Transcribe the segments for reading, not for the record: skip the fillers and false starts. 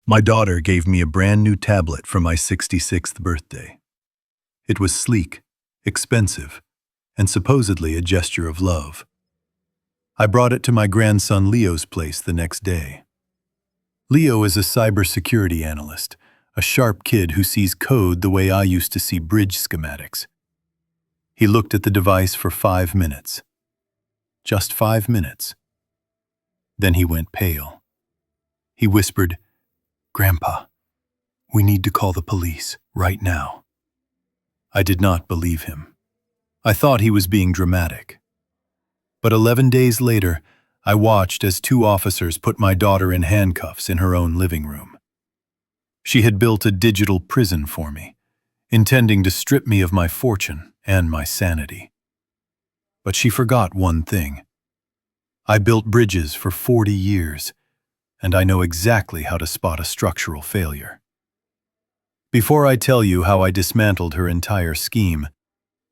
My daughter gave me a brand new tablet for my 66th birthday. It was sleek, expensive, and supposedly a gesture of love. I brought it to my grandson Leo's place the next day. Leo is a cybersecurity analyst, a sharp kid who sees code the way I used to see bridge schematics. He looked at the device for 5 minutes. Just 5 minutes. Then he went pale. He whispered, "Grandpa, we need to call the police right now." I did not believe him. I thought he was being dramatic. But 11 days later, I watched as 2 officers put my daughter in handcuffs in her own living room. She had built a digital prison for me, intending to strip me of my fortune and my sanity. But she forgot one thing. I built bridges for 40 years, and I know exactly how to spot a structural failure. Before I tell you how I dismantled her entire scheme,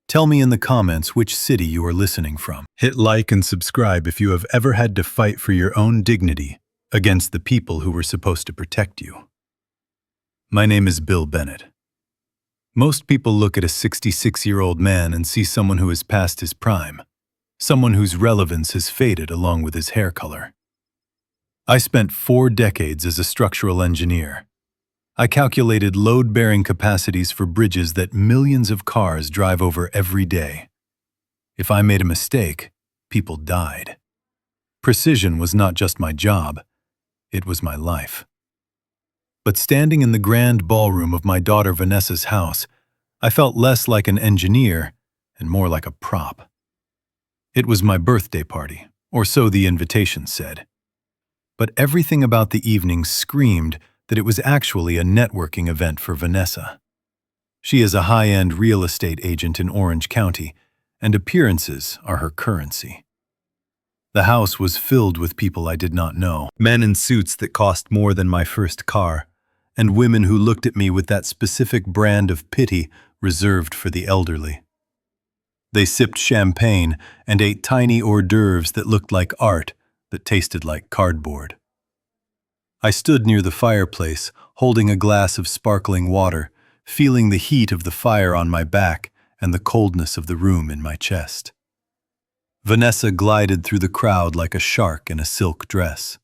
tell me in the comments which city you are listening from. Hit like and subscribe if you have ever had to fight for your own dignity against the people who were supposed to protect you. My name is Bill Bennett. Most people look at a 66-year-old man and see someone who is past his prime, someone whose relevance has faded along with his hair color. I spent 4 decades as a structural engineer. I calculated load-bearing capacities for bridges that millions of cars drive over every day. If I made a mistake, people died. Precision was not just my job, it was my life. But standing in the grand ballroom of my daughter Vanessa's house, I felt less like an engineer and more like a prop. It was my birthday party, or so the invitation said. But everything about the evening screamed that it was actually a networking event for Vanessa. She is a high-end real estate agent in Orange County, and appearances are her currency. The house was filled with people I did not know, men in suits that cost more than my first car, and women who looked at me with that specific brand of pity reserved for the elderly. They sipped champagne and ate tiny hors d'oeuvres that looked like art, that tasted like cardboard. I stood near the fireplace, holding a glass of sparkling water, feeling the heat of the fire on my back and the coldness of the room in my chest. Vanessa glided through the crowd like a shark in a silk dress.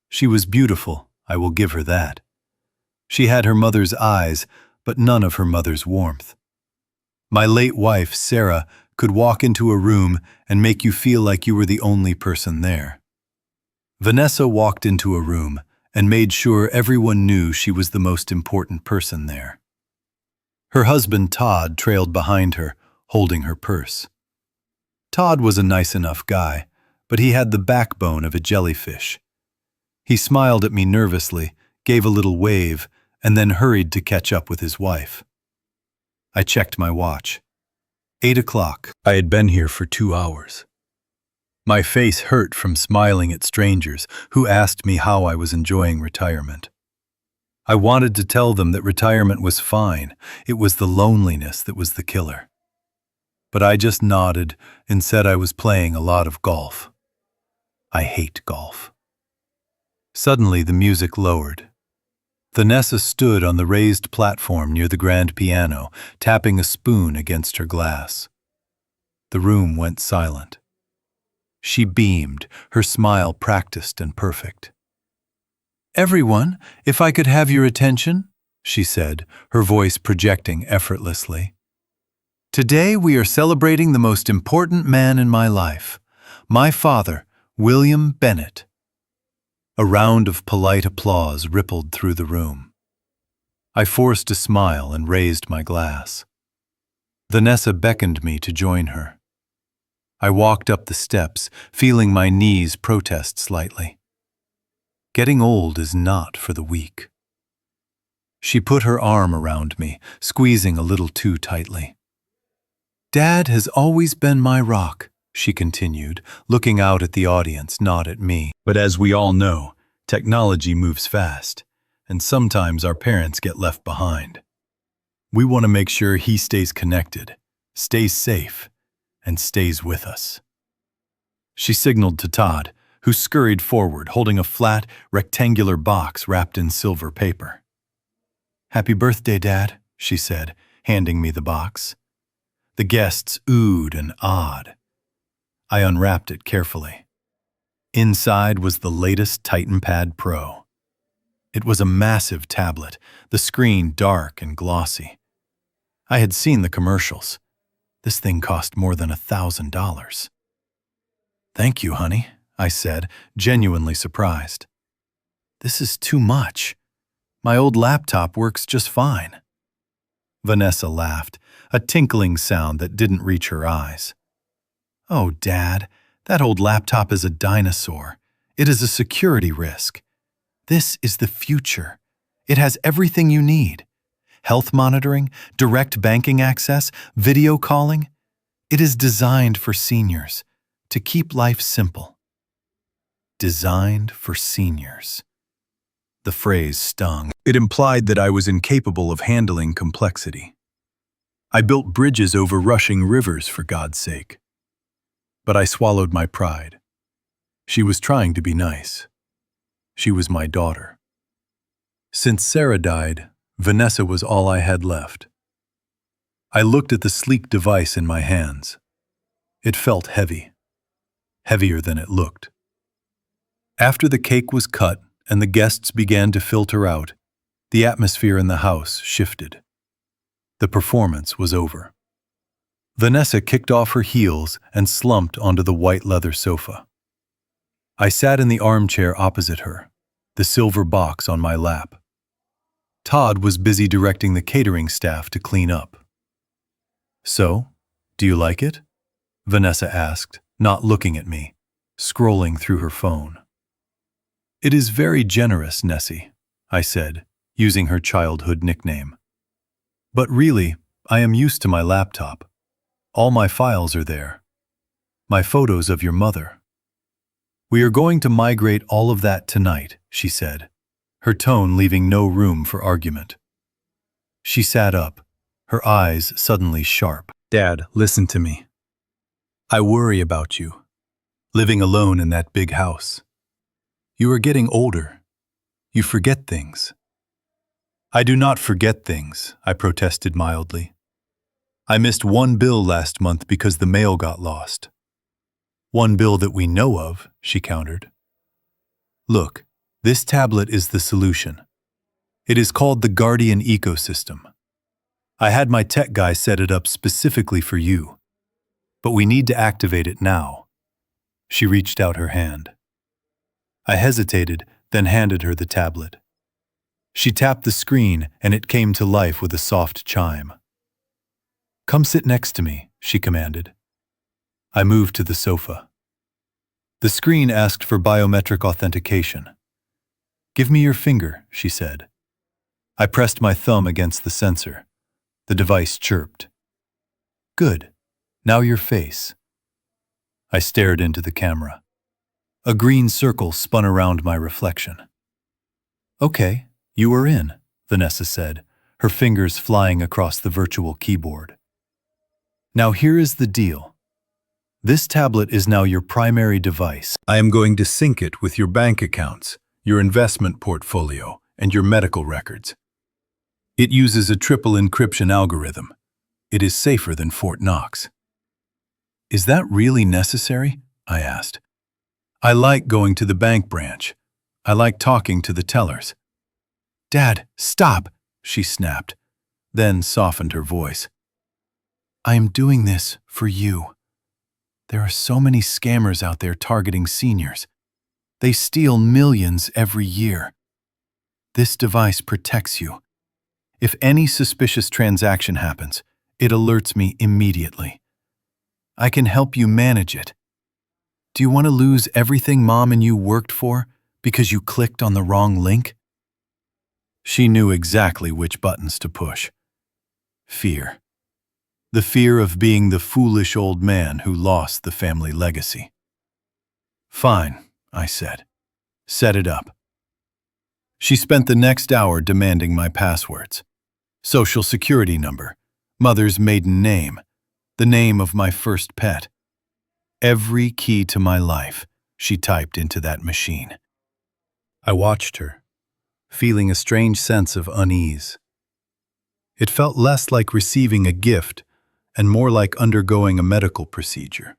She was beautiful, I will give her that. She had her mother's eyes, but none of her mother's warmth. My late wife, Sarah, could walk into a room and make you feel like you were the only person there. Vanessa walked into a room and made sure everyone knew she was the most important person there. Her husband, Todd, trailed behind her, holding her purse. Todd was a nice enough guy, but he had the backbone of a jellyfish. He smiled at me nervously, gave a little wave, and then hurried to catch up with his wife. I checked my watch. 8 o'clock. I had been here for 2 hours. My face hurt from smiling at strangers who asked me how I was enjoying retirement. I wanted to tell them that retirement was fine. It was the loneliness that was the killer. But I just nodded and said I was playing a lot of golf. I hate golf. Suddenly the music lowered. Vanessa stood on the raised platform near the grand piano, tapping a spoon against her glass. The room went silent. She beamed, her smile practiced and perfect. "Everyone, if I could have your attention," she said, her voice projecting effortlessly. "Today we are celebrating the most important man in my life, my father, William Bennett." A round of polite applause rippled through the room. I forced a smile and raised my glass. Vanessa beckoned me to join her. I walked up the steps, feeling my knees protest slightly. Getting old is not for the weak. She put her arm around me, squeezing a little too tightly. "Dad has always been my rock," she continued, looking out at the audience, not at me. But as we all know, technology moves fast, and sometimes our parents get left behind. We want to make sure he stays connected, stays safe, and stays with us. She signaled to Todd, who scurried forward holding a flat, rectangular box wrapped in silver paper. "Happy birthday, Dad," she said, handing me the box. The guests oohed and ahed. I unwrapped it carefully. Inside was the latest TitanPad Pro. It was a massive tablet, the screen dark and glossy. I had seen the commercials. This thing cost more than $1,000. "Thank you, honey," I said, genuinely surprised. "This is too much. My old laptop works just fine." Vanessa laughed, a tinkling sound that didn't reach her eyes. "Oh, Dad, that old laptop is a dinosaur. It is a security risk. This is the future. It has everything you need. Health monitoring, direct banking access, video calling. It is designed for seniors, to keep life simple." Designed for seniors. The phrase stung. It implied that I was incapable of handling complexity. I built bridges over rushing rivers, for God's sake. But I swallowed my pride. She was trying to be nice. She was my daughter. Since Sarah died, Vanessa was all I had left. I looked at the sleek device in my hands. It felt heavy. Heavier than it looked. After the cake was cut and the guests began to filter out, the atmosphere in the house shifted. The performance was over. Vanessa kicked off her heels and slumped onto the white leather sofa. I sat in the armchair opposite her, the silver box on my lap. Todd was busy directing the catering staff to clean up. "So, do you like it?" Vanessa asked, not looking at me, scrolling through her phone. "It is very generous, Nessie," I said, using her childhood nickname. "But really, I am used to my laptop. All my files are there. My photos of your mother." "We are going to migrate all of that tonight," she said, her tone leaving no room for argument. She sat up, her eyes suddenly sharp. "Dad, listen to me. I worry about you, living alone in that big house. You are getting older. You forget things." "I do not forget things," I protested mildly. "I missed one bill last month because the mail got lost." "One bill that we know of," she countered. "Look, this tablet is the solution. It is called the Guardian ecosystem. I had my tech guy set it up specifically for you, but we need to activate it now." She reached out her hand. I hesitated, then handed her the tablet. She tapped the screen and it came to life with a soft chime. "Come sit next to me," she commanded. I moved to the sofa. The screen asked for biometric authentication. "Give me your finger," she said. I pressed my thumb against the sensor. The device chirped. "Good. Now your face." I stared into the camera. A green circle spun around my reflection. "Okay, you are in," Vanessa said, her fingers flying across the virtual keyboard. "Now here is the deal. This tablet is now your primary device. I am going to sync it with your bank accounts, your investment portfolio, and your medical records. It uses a triple encryption algorithm. It is safer than Fort Knox." "Is that really necessary?" I asked. "I like going to the bank branch. I like talking to the tellers." "Dad, stop!" she snapped, then softened her voice. "I am doing this for you. There are so many scammers out there targeting seniors. They steal millions every year. This device protects you. If any suspicious transaction happens, it alerts me immediately. I can help you manage it. Do you want to lose everything Mom and you worked for because you clicked on the wrong link?" She knew exactly which buttons to push. Fear. The fear of being the foolish old man who lost the family legacy. "Fine," I said. "Set it up." She spent the next hour demanding my passwords. Social security number, mother's maiden name, the name of my first pet. Every key to my life, she typed into that machine. I watched her, feeling a strange sense of unease. It felt less like receiving a gift and more like undergoing a medical procedure.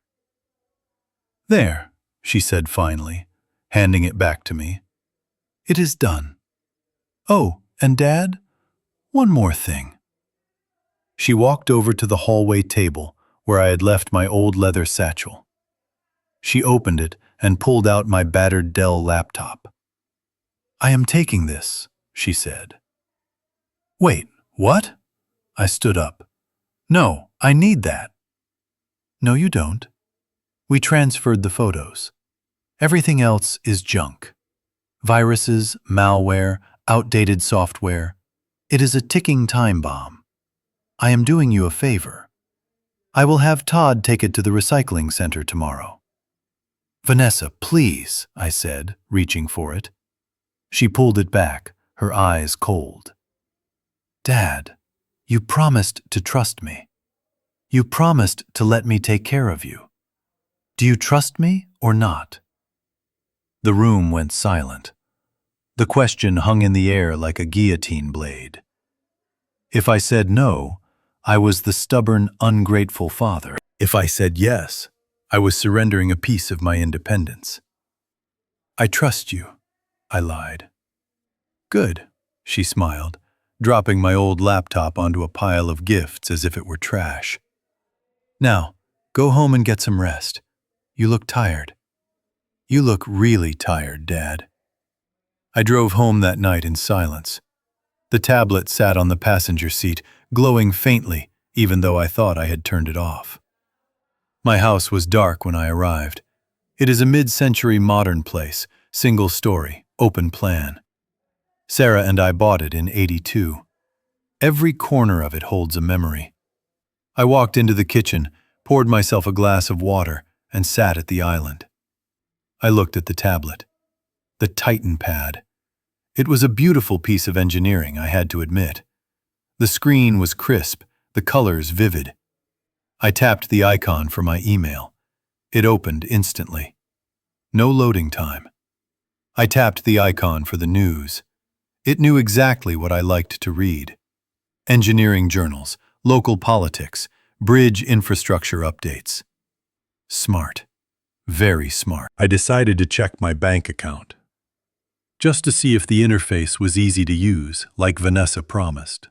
"There," she said finally, handing it back to me. "It is done. Oh, and Dad, one more thing." She walked over to the hallway table where I had left my old leather satchel. She opened it and pulled out my battered Dell laptop. "I am taking this," she said. "Wait, what?" I stood up. "No, I need that." "No, you don't. We transferred the photos. Everything else is junk. Viruses, malware, outdated software. It is a ticking time bomb. I am doing you a favor. I will have Todd take it to the recycling center tomorrow." "Vanessa, please," I said, reaching for it. She pulled it back, her eyes cold. "Dad, you promised to trust me. You promised to let me take care of you. Do you trust me or not?" The room went silent. The question hung in the air like a guillotine blade. If I said no, I was the stubborn, ungrateful father. If I said yes, I was surrendering a piece of my independence. "I trust you," I lied. "Good," she smiled, dropping my old laptop onto a pile of gifts as if it were trash. "Now, go home and get some rest. You look tired." "You look really tired, Dad." I drove home that night in silence. The tablet sat on the passenger seat, glowing faintly, even though I thought I had turned it off. My house was dark when I arrived. It is a mid-century modern place, single-story, open plan. Sarah and I bought it in '82. Every corner of it holds a memory. I walked into the kitchen, poured myself a glass of water, and sat at the island. I looked at the tablet. The Titan pad. It was a beautiful piece of engineering, I had to admit. The screen was crisp, the colors vivid. I tapped the icon for my email. It opened instantly. No loading time. I tapped the icon for the news. It knew exactly what I liked to read. Engineering journals, local politics, bridge infrastructure updates. Smart. Very smart. I decided to check my bank account, just to see if the interface was easy to use, like Vanessa promised.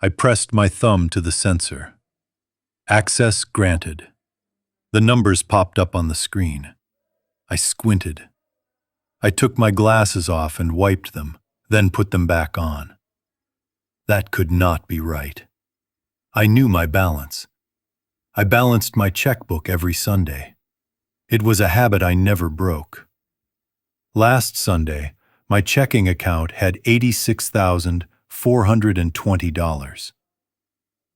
I pressed my thumb to the sensor. Access granted. The numbers popped up on the screen. I squinted. I took my glasses off and wiped them, then put them back on. That could not be right. I knew my balance. I balanced my checkbook every Sunday. It was a habit I never broke. Last Sunday, my checking account had $86,420.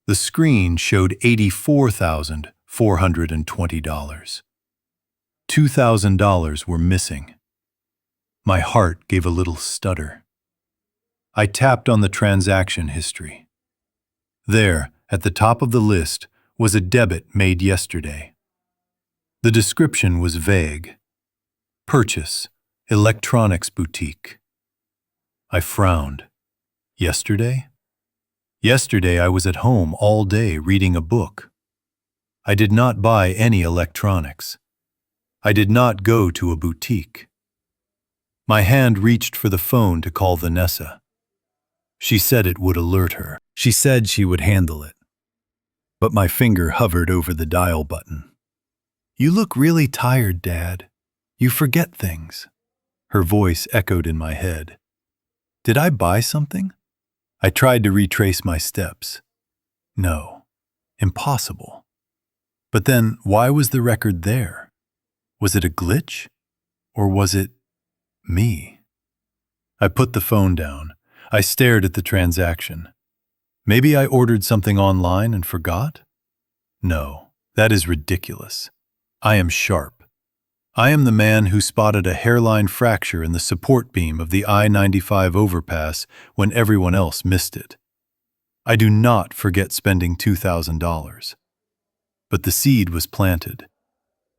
The screen showed $84,420. $2,000 were missing. My heart gave a little stutter. I tapped on the transaction history. There, at the top of the list, was a debit made yesterday. The description was vague. Purchase, electronics boutique. I frowned. Yesterday? Yesterday I was at home all day reading a book. I did not buy any electronics. I did not go to a boutique. My hand reached for the phone to call Vanessa. She said it would alert her. She said she would handle it. But my finger hovered over the dial button. "You look really tired, Dad. You forget things." Her voice echoed in my head. Did I buy something? I tried to retrace my steps. No, impossible. But then, why was the record there? Was it a glitch? Or was it me? I put the phone down. I stared at the transaction. Maybe I ordered something online and forgot? No, that is ridiculous. I am sharp. I am the man who spotted a hairline fracture in the support beam of the I-95 overpass when everyone else missed it. I do not forget spending $2,000. But the seed was planted.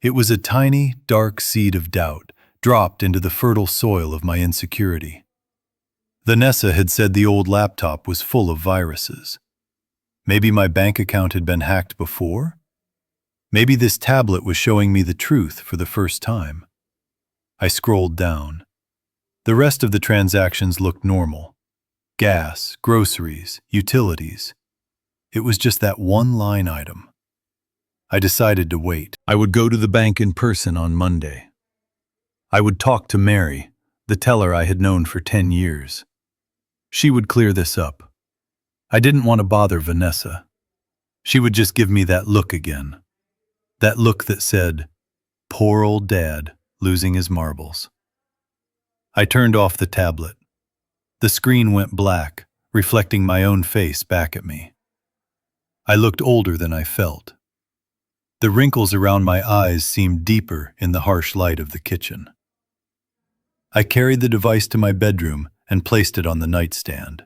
It was a tiny, dark seed of doubt dropped into the fertile soil of my insecurity. Vanessa had said the old laptop was full of viruses. Maybe my bank account had been hacked before? Maybe this tablet was showing me the truth for the first time. I scrolled down. The rest of the transactions looked normal. Gas, groceries, utilities. It was just that one line item. I decided to wait. I would go to the bank in person on Monday. I would talk to Mary, the teller I had known for 10 years. She would clear this up. I didn't want to bother Vanessa. She would just give me that look again. That look that said, "Poor old Dad, losing his marbles." I turned off the tablet. The screen went black, reflecting my own face back at me. I looked older than I felt. The wrinkles around my eyes seemed deeper in the harsh light of the kitchen. I carried the device to my bedroom and placed it on the nightstand.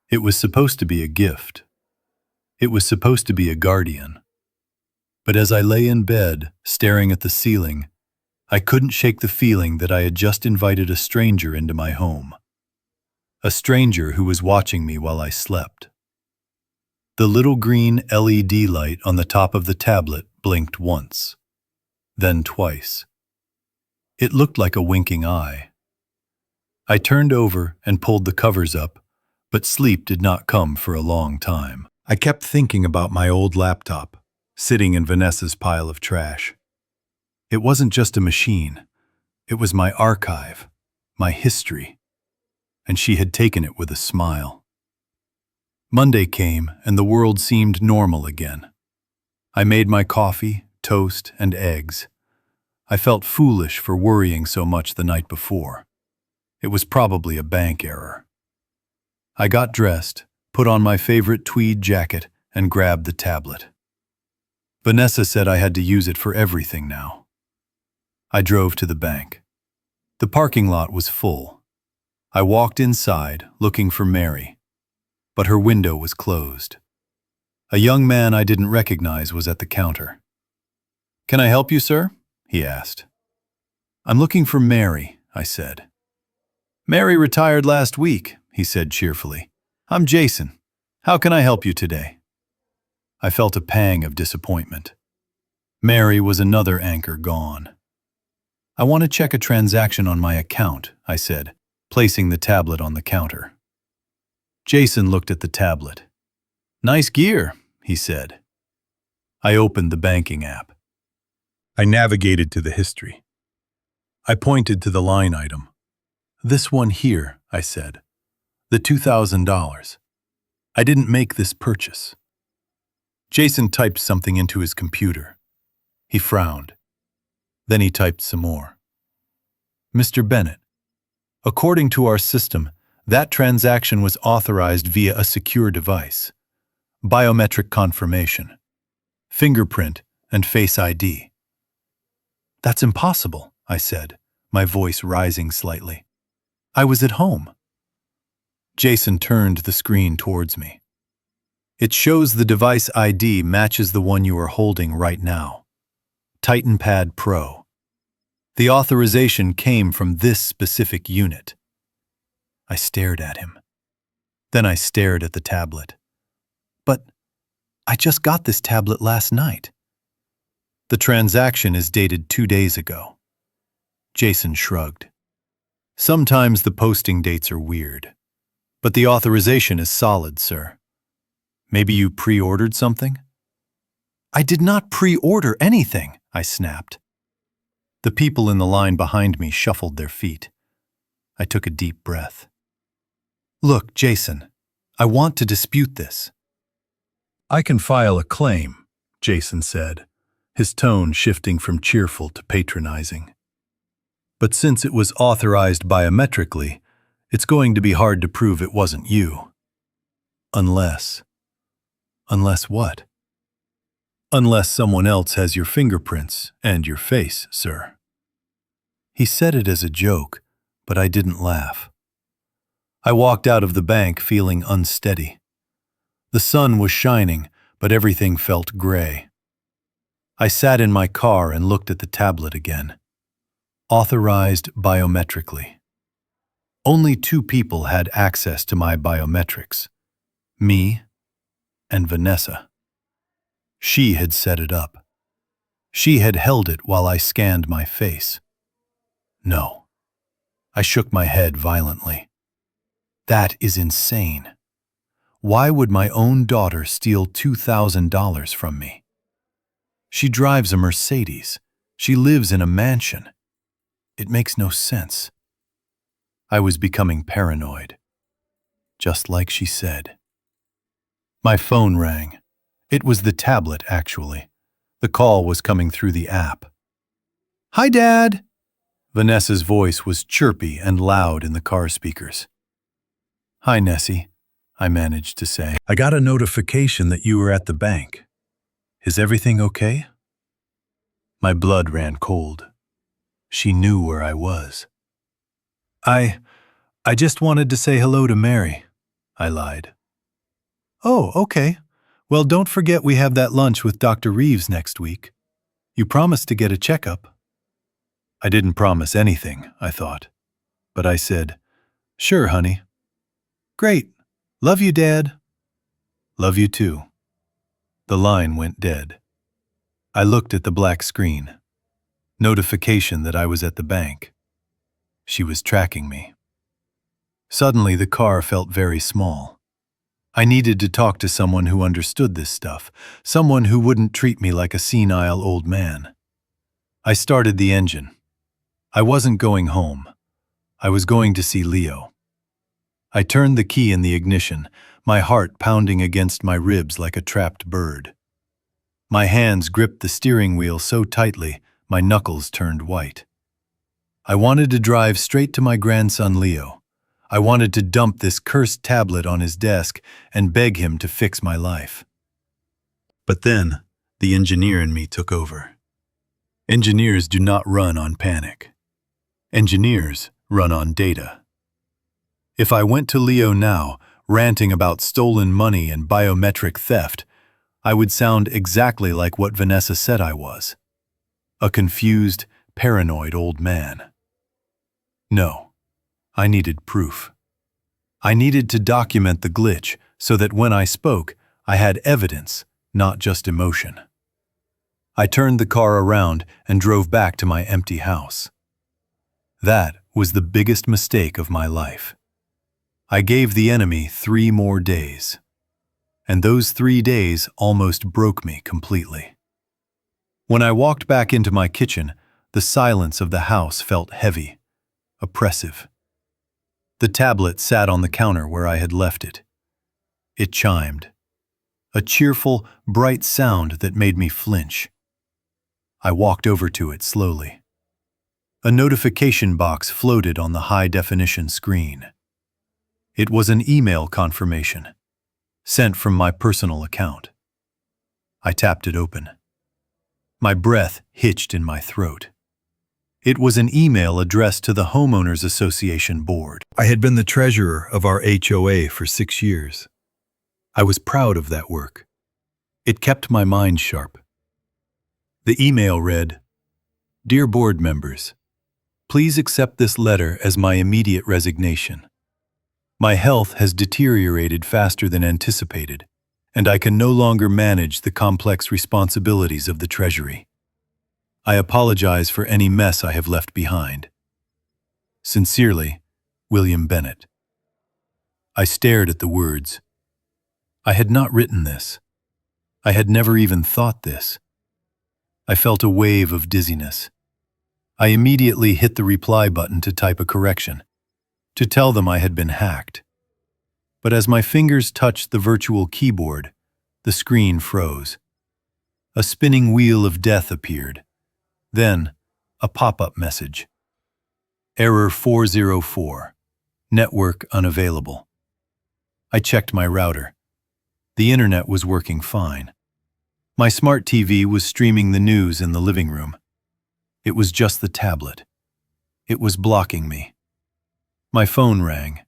It was supposed to be a gift. It was supposed to be a guardian. But as I lay in bed, staring at the ceiling, I couldn't shake the feeling that I had just invited a stranger into my home. A stranger who was watching me while I slept. The little green LED light on the top of the tablet blinked once, then twice. It looked like a winking eye. I turned over and pulled the covers up, but sleep did not come for a long time. I kept thinking about my old laptop, sitting in Vanessa's pile of trash. It wasn't just a machine. It was my archive, my history. And she had taken it with a smile. Monday came, and the world seemed normal again. I made my coffee, toast, and eggs. I felt foolish for worrying so much the night before. It was probably a bank error. I got dressed, put on my favorite tweed jacket, and grabbed the tablet. Vanessa said I had to use it for everything now. I drove to the bank. The parking lot was full. I walked inside, looking for Mary, but her window was closed. A young man I didn't recognize was at the counter. "Can I help you, sir?" he asked. "I'm looking for Mary," I said. "Mary retired last week," he said cheerfully. "I'm Jason. How can I help you today?" I felt a pang of disappointment. Mary was another anchor gone. "I want to check a transaction on my account," I said, placing the tablet on the counter. Jason looked at the tablet. "Nice gear," he said. I opened the banking app. I navigated to the history. I pointed to the line item. "This one here," I said. "The $2,000. I didn't make this purchase." Jason typed something into his computer. He frowned. Then he typed some more. "Mr. Bennett, according to our system, that transaction was authorized via a secure device. Biometric confirmation. Fingerprint and Face ID." "That's impossible," I said, my voice rising slightly. "I was at home." Jason turned the screen towards me. "It shows the device ID matches the one you are holding right now. TitanPad Pro. The authorization came from this specific unit." I stared at him. Then I stared at the tablet. "But I just got this tablet last night." "The transaction is dated 2 days ago." Jason shrugged. "Sometimes the posting dates are weird. But the authorization is solid, sir. Maybe you pre-ordered something?" "I did not pre-order anything," I snapped. The people in the line behind me shuffled their feet. I took a deep breath. "Look, Jason, I want to dispute this." "I can file a claim," Jason said, his tone shifting from cheerful to patronizing. "But since it was authorized biometrically, it's going to be hard to prove it wasn't you. Unless what?" "Unless someone else has your fingerprints and your face, sir." He said it as a joke, but I didn't laugh. I walked out of the bank feeling unsteady. The sun was shining, but everything felt gray. I sat in my car and looked at the tablet again. Authorized biometrically. Only 2 people had access to my biometrics. Me and Vanessa. She had set it up. She had held it while I scanned my face. No. I shook my head violently. That is insane. Why would my own daughter steal $2,000 from me? She drives a Mercedes. She lives in a mansion. It makes no sense. I was becoming paranoid. Just like she said. My phone rang. It was the tablet, actually. The call was coming through the app. "Hi, Dad!" Vanessa's voice was chirpy and loud in the car speakers. "Hi, Nessie," I managed to say. "I got a notification that you were at the bank. Is everything okay?" My blood ran cold. She knew where I was. I just wanted to say hello to Mary," I lied. "Oh, okay. Well, don't forget we have that lunch with Dr. Reeves next week. You promised to get a checkup." I didn't promise anything, I thought. But I said, "Sure, honey." "Great. Love you, Dad." "Love you too." The line went dead. I looked at the black screen. Notification that I was at the bank. She was tracking me. Suddenly, the car felt very small. I needed to talk to someone who understood this stuff, someone who wouldn't treat me like a senile old man. I started the engine. I wasn't going home. I was going to see Leo. I turned the key in the ignition, my heart pounding against my ribs like a trapped bird. My hands gripped the steering wheel so tightly, my knuckles turned white. I wanted to drive straight to my grandson Leo. I wanted to dump this cursed tablet on his desk and beg him to fix my life. But then, the engineer in me took over. Engineers do not run on panic. Engineers run on data. If I went to Leo now, ranting about stolen money and biometric theft, I would sound exactly like what Vanessa said I was. A confused, paranoid old man. No. I needed proof. I needed to document the glitch so that when I spoke, I had evidence, not just emotion. I turned the car around and drove back to my empty house. That was the biggest mistake of my life. I gave the enemy 3 more days. And those 3 days almost broke me completely. When I walked back into my kitchen, the silence of the house felt heavy, oppressive. The tablet sat on the counter where I had left it. It chimed. A cheerful, bright sound that made me flinch. I walked over to it slowly. A notification box floated on the high-definition screen. It was an email confirmation, sent from my personal account. I tapped it open. My breath hitched in my throat. It was an email addressed to the Homeowners Association board. I had been the treasurer of our HOA for 6 years. I was proud of that work. It kept my mind sharp. The email read, "Dear board members, please accept this letter as my immediate resignation. My health has deteriorated faster than anticipated, and I can no longer manage the complex responsibilities of the Treasury. I apologize for any mess I have left behind. Sincerely, William Bennett." I stared at the words. I had not written this. I had never even thought this. I felt a wave of dizziness. I immediately hit the reply button to type a correction, to tell them I had been hacked. But as my fingers touched the virtual keyboard, the screen froze. A spinning wheel of death appeared. Then, a pop-up message. Error 404. Network unavailable. I checked my router. The internet was working fine. My smart TV was streaming the news in the living room. It was just the tablet. It was blocking me. My phone rang.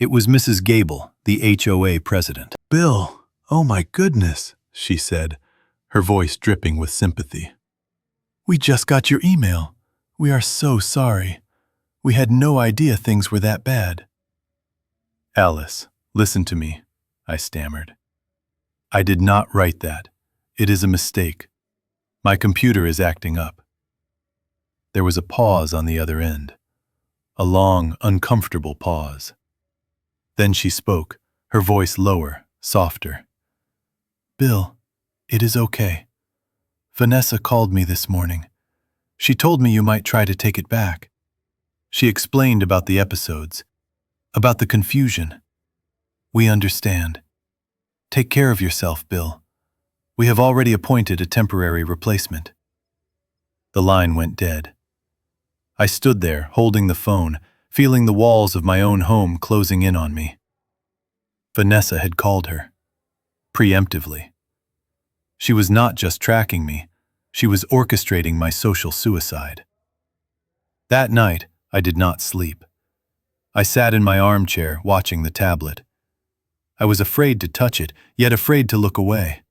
It was Mrs. Gable, the HOA president. "Bill, oh my goodness," she said, her voice dripping with sympathy. "We just got your email. We are so sorry. We had no idea things were that bad." "Alice, listen to me," I stammered. "I did not write that. It is a mistake. My computer is acting up." There was a pause on the other end, a long, uncomfortable pause. Then she spoke, her voice lower, softer. "Bill, it is okay. Vanessa called me this morning. She told me you might try to take it back. She explained about the episodes, about the confusion. We understand. Take care of yourself, Bill. We have already appointed a temporary replacement." The line went dead. I stood there, holding the phone, feeling the walls of my own home closing in on me. Vanessa had called her. Preemptively. She was not just tracking me, she was orchestrating my social suicide. That night, I did not sleep. I sat in my armchair, watching the tablet. I was afraid to touch it, yet afraid to look away.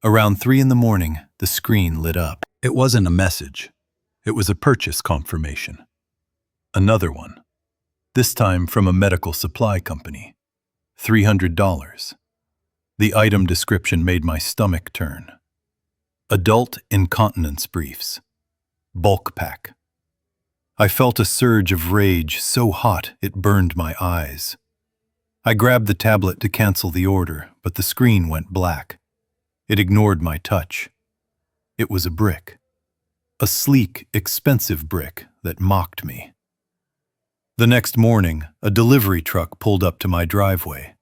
Around 3 a.m, the screen lit up. It wasn't a message. It was a purchase confirmation. Another one. This time from a medical supply company. $300. The item description made my stomach turn. Adult incontinence briefs. Bulk pack. I felt a surge of rage so hot it burned my eyes. I grabbed the tablet to cancel the order, but the screen went black. It ignored my touch. It was a brick. A sleek, expensive brick that mocked me. The next morning, a delivery truck pulled up to my driveway.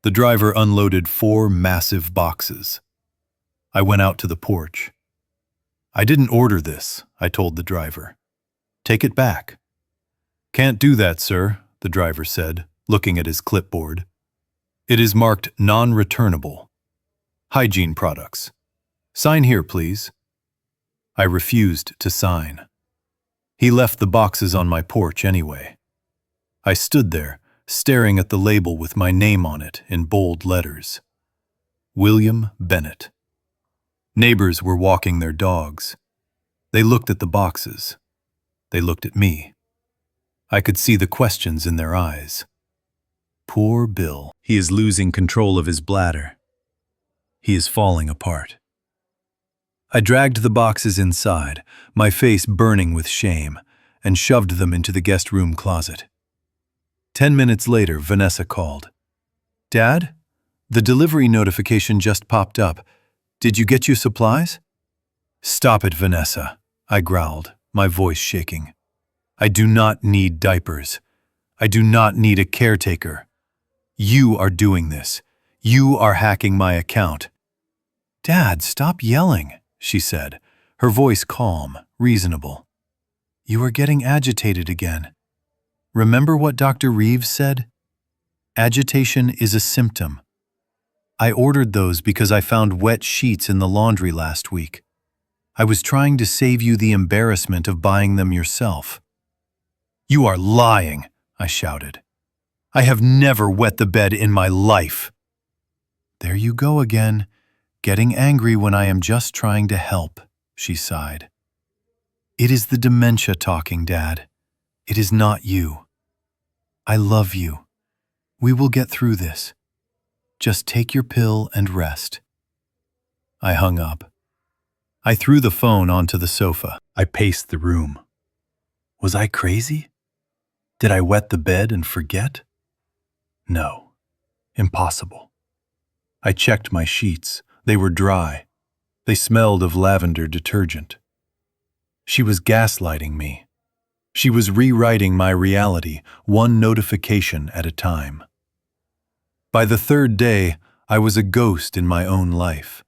The driver unloaded 4 massive boxes. I went out to the porch. "I didn't order this," I told the driver. "Take it back." "Can't do that, sir," the driver said, looking at his clipboard. "It is marked non-returnable. Hygiene products. Sign here, please." I refused to sign. He left the boxes on my porch anyway. I stood there, staring at the label with my name on it in bold letters. William Bennett. Neighbors were walking their dogs. They looked at the boxes. They looked at me. I could see the questions in their eyes. Poor Bill. He is losing control of his bladder. He is falling apart. I dragged the boxes inside, my face burning with shame, and shoved them into the guest room closet. 10 minutes later, Vanessa called. "Dad, the delivery notification just popped up. Did you get your supplies?" "Stop it, Vanessa," I growled, my voice shaking. "I do not need diapers. I do not need a caretaker. You are doing this. You are hacking my account." "Dad, stop yelling," she said, her voice calm, reasonable. "You are getting agitated again. Remember what Dr. Reeves said? Agitation is a symptom. I ordered those because I found wet sheets in the laundry last week. I was trying to save you the embarrassment of buying them yourself." "You are lying," I shouted. "I have never wet the bed in my life." "There you go again. Getting angry when I am just trying to help," she sighed. "It is the dementia talking, Dad. It is not you. I love you. We will get through this. Just take your pill and rest." I hung up. I threw the phone onto the sofa. I paced the room. Was I crazy? Did I wet the bed and forget? No. Impossible. I checked my sheets. They were dry. They smelled of lavender detergent. She was gaslighting me. She was rewriting my reality, one notification at a time. By the 3rd day, I was a ghost in my own life.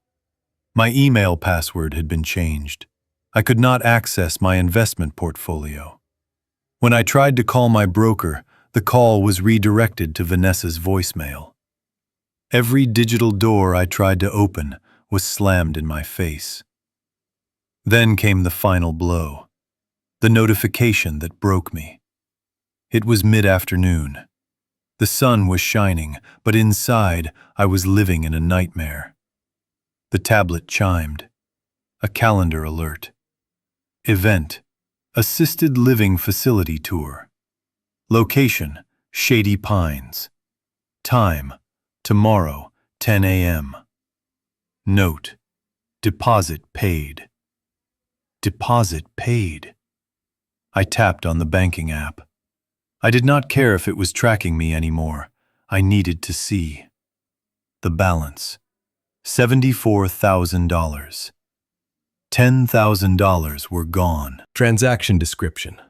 My email password had been changed. I could not access my investment portfolio. When I tried to call my broker, the call was redirected to Vanessa's voicemail. Every digital door I tried to open was slammed in my face. Then came the final blow, the notification that broke me. It was mid-afternoon. The sun was shining, but inside I was living in a nightmare. The tablet chimed. A calendar alert. Event: Assisted Living Facility Tour. Location: Shady Pines. Time: tomorrow, 10 a.m. Note: Deposit paid. Deposit paid. I tapped on the banking app. I did not care if it was tracking me anymore. I needed to see. The balance: $74,000. $10,000 were gone. Transaction description: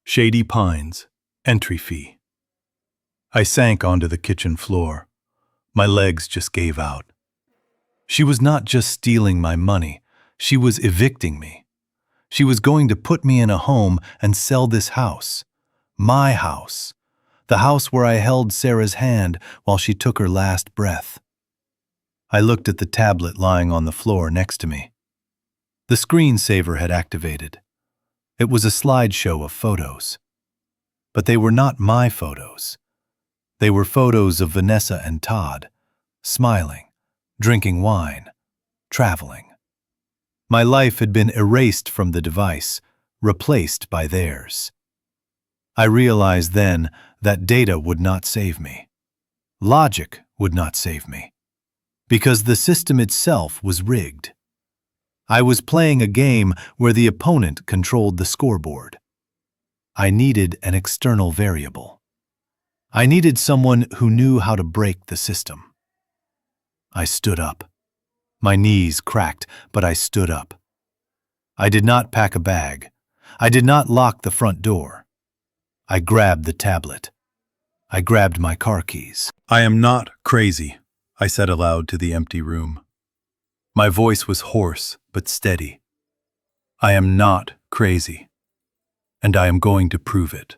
Shady Pines. Entry fee. I sank onto the kitchen floor. My legs just gave out. She was not just stealing my money, she was evicting me. She was going to put me in a home and sell this house. My house. The house where I held Sarah's hand while she took her last breath. I looked at the tablet lying on the floor next to me. The screensaver had activated. It was a slideshow of photos. But they were not my photos. They were photos of Vanessa and Todd, smiling, drinking wine, traveling. My life had been erased from the device, replaced by theirs. I realized then that data would not save me. Logic would not save me, because the system itself was rigged. I was playing a game where the opponent controlled the scoreboard. I needed an external variable. I needed someone who knew how to break the system. I stood up. My knees cracked, but I stood up. I did not pack a bag. I did not lock the front door. I grabbed the tablet. I grabbed my car keys. I am not crazy, I said aloud to the empty room. My voice was hoarse but steady. I am not crazy, and I am going to prove it.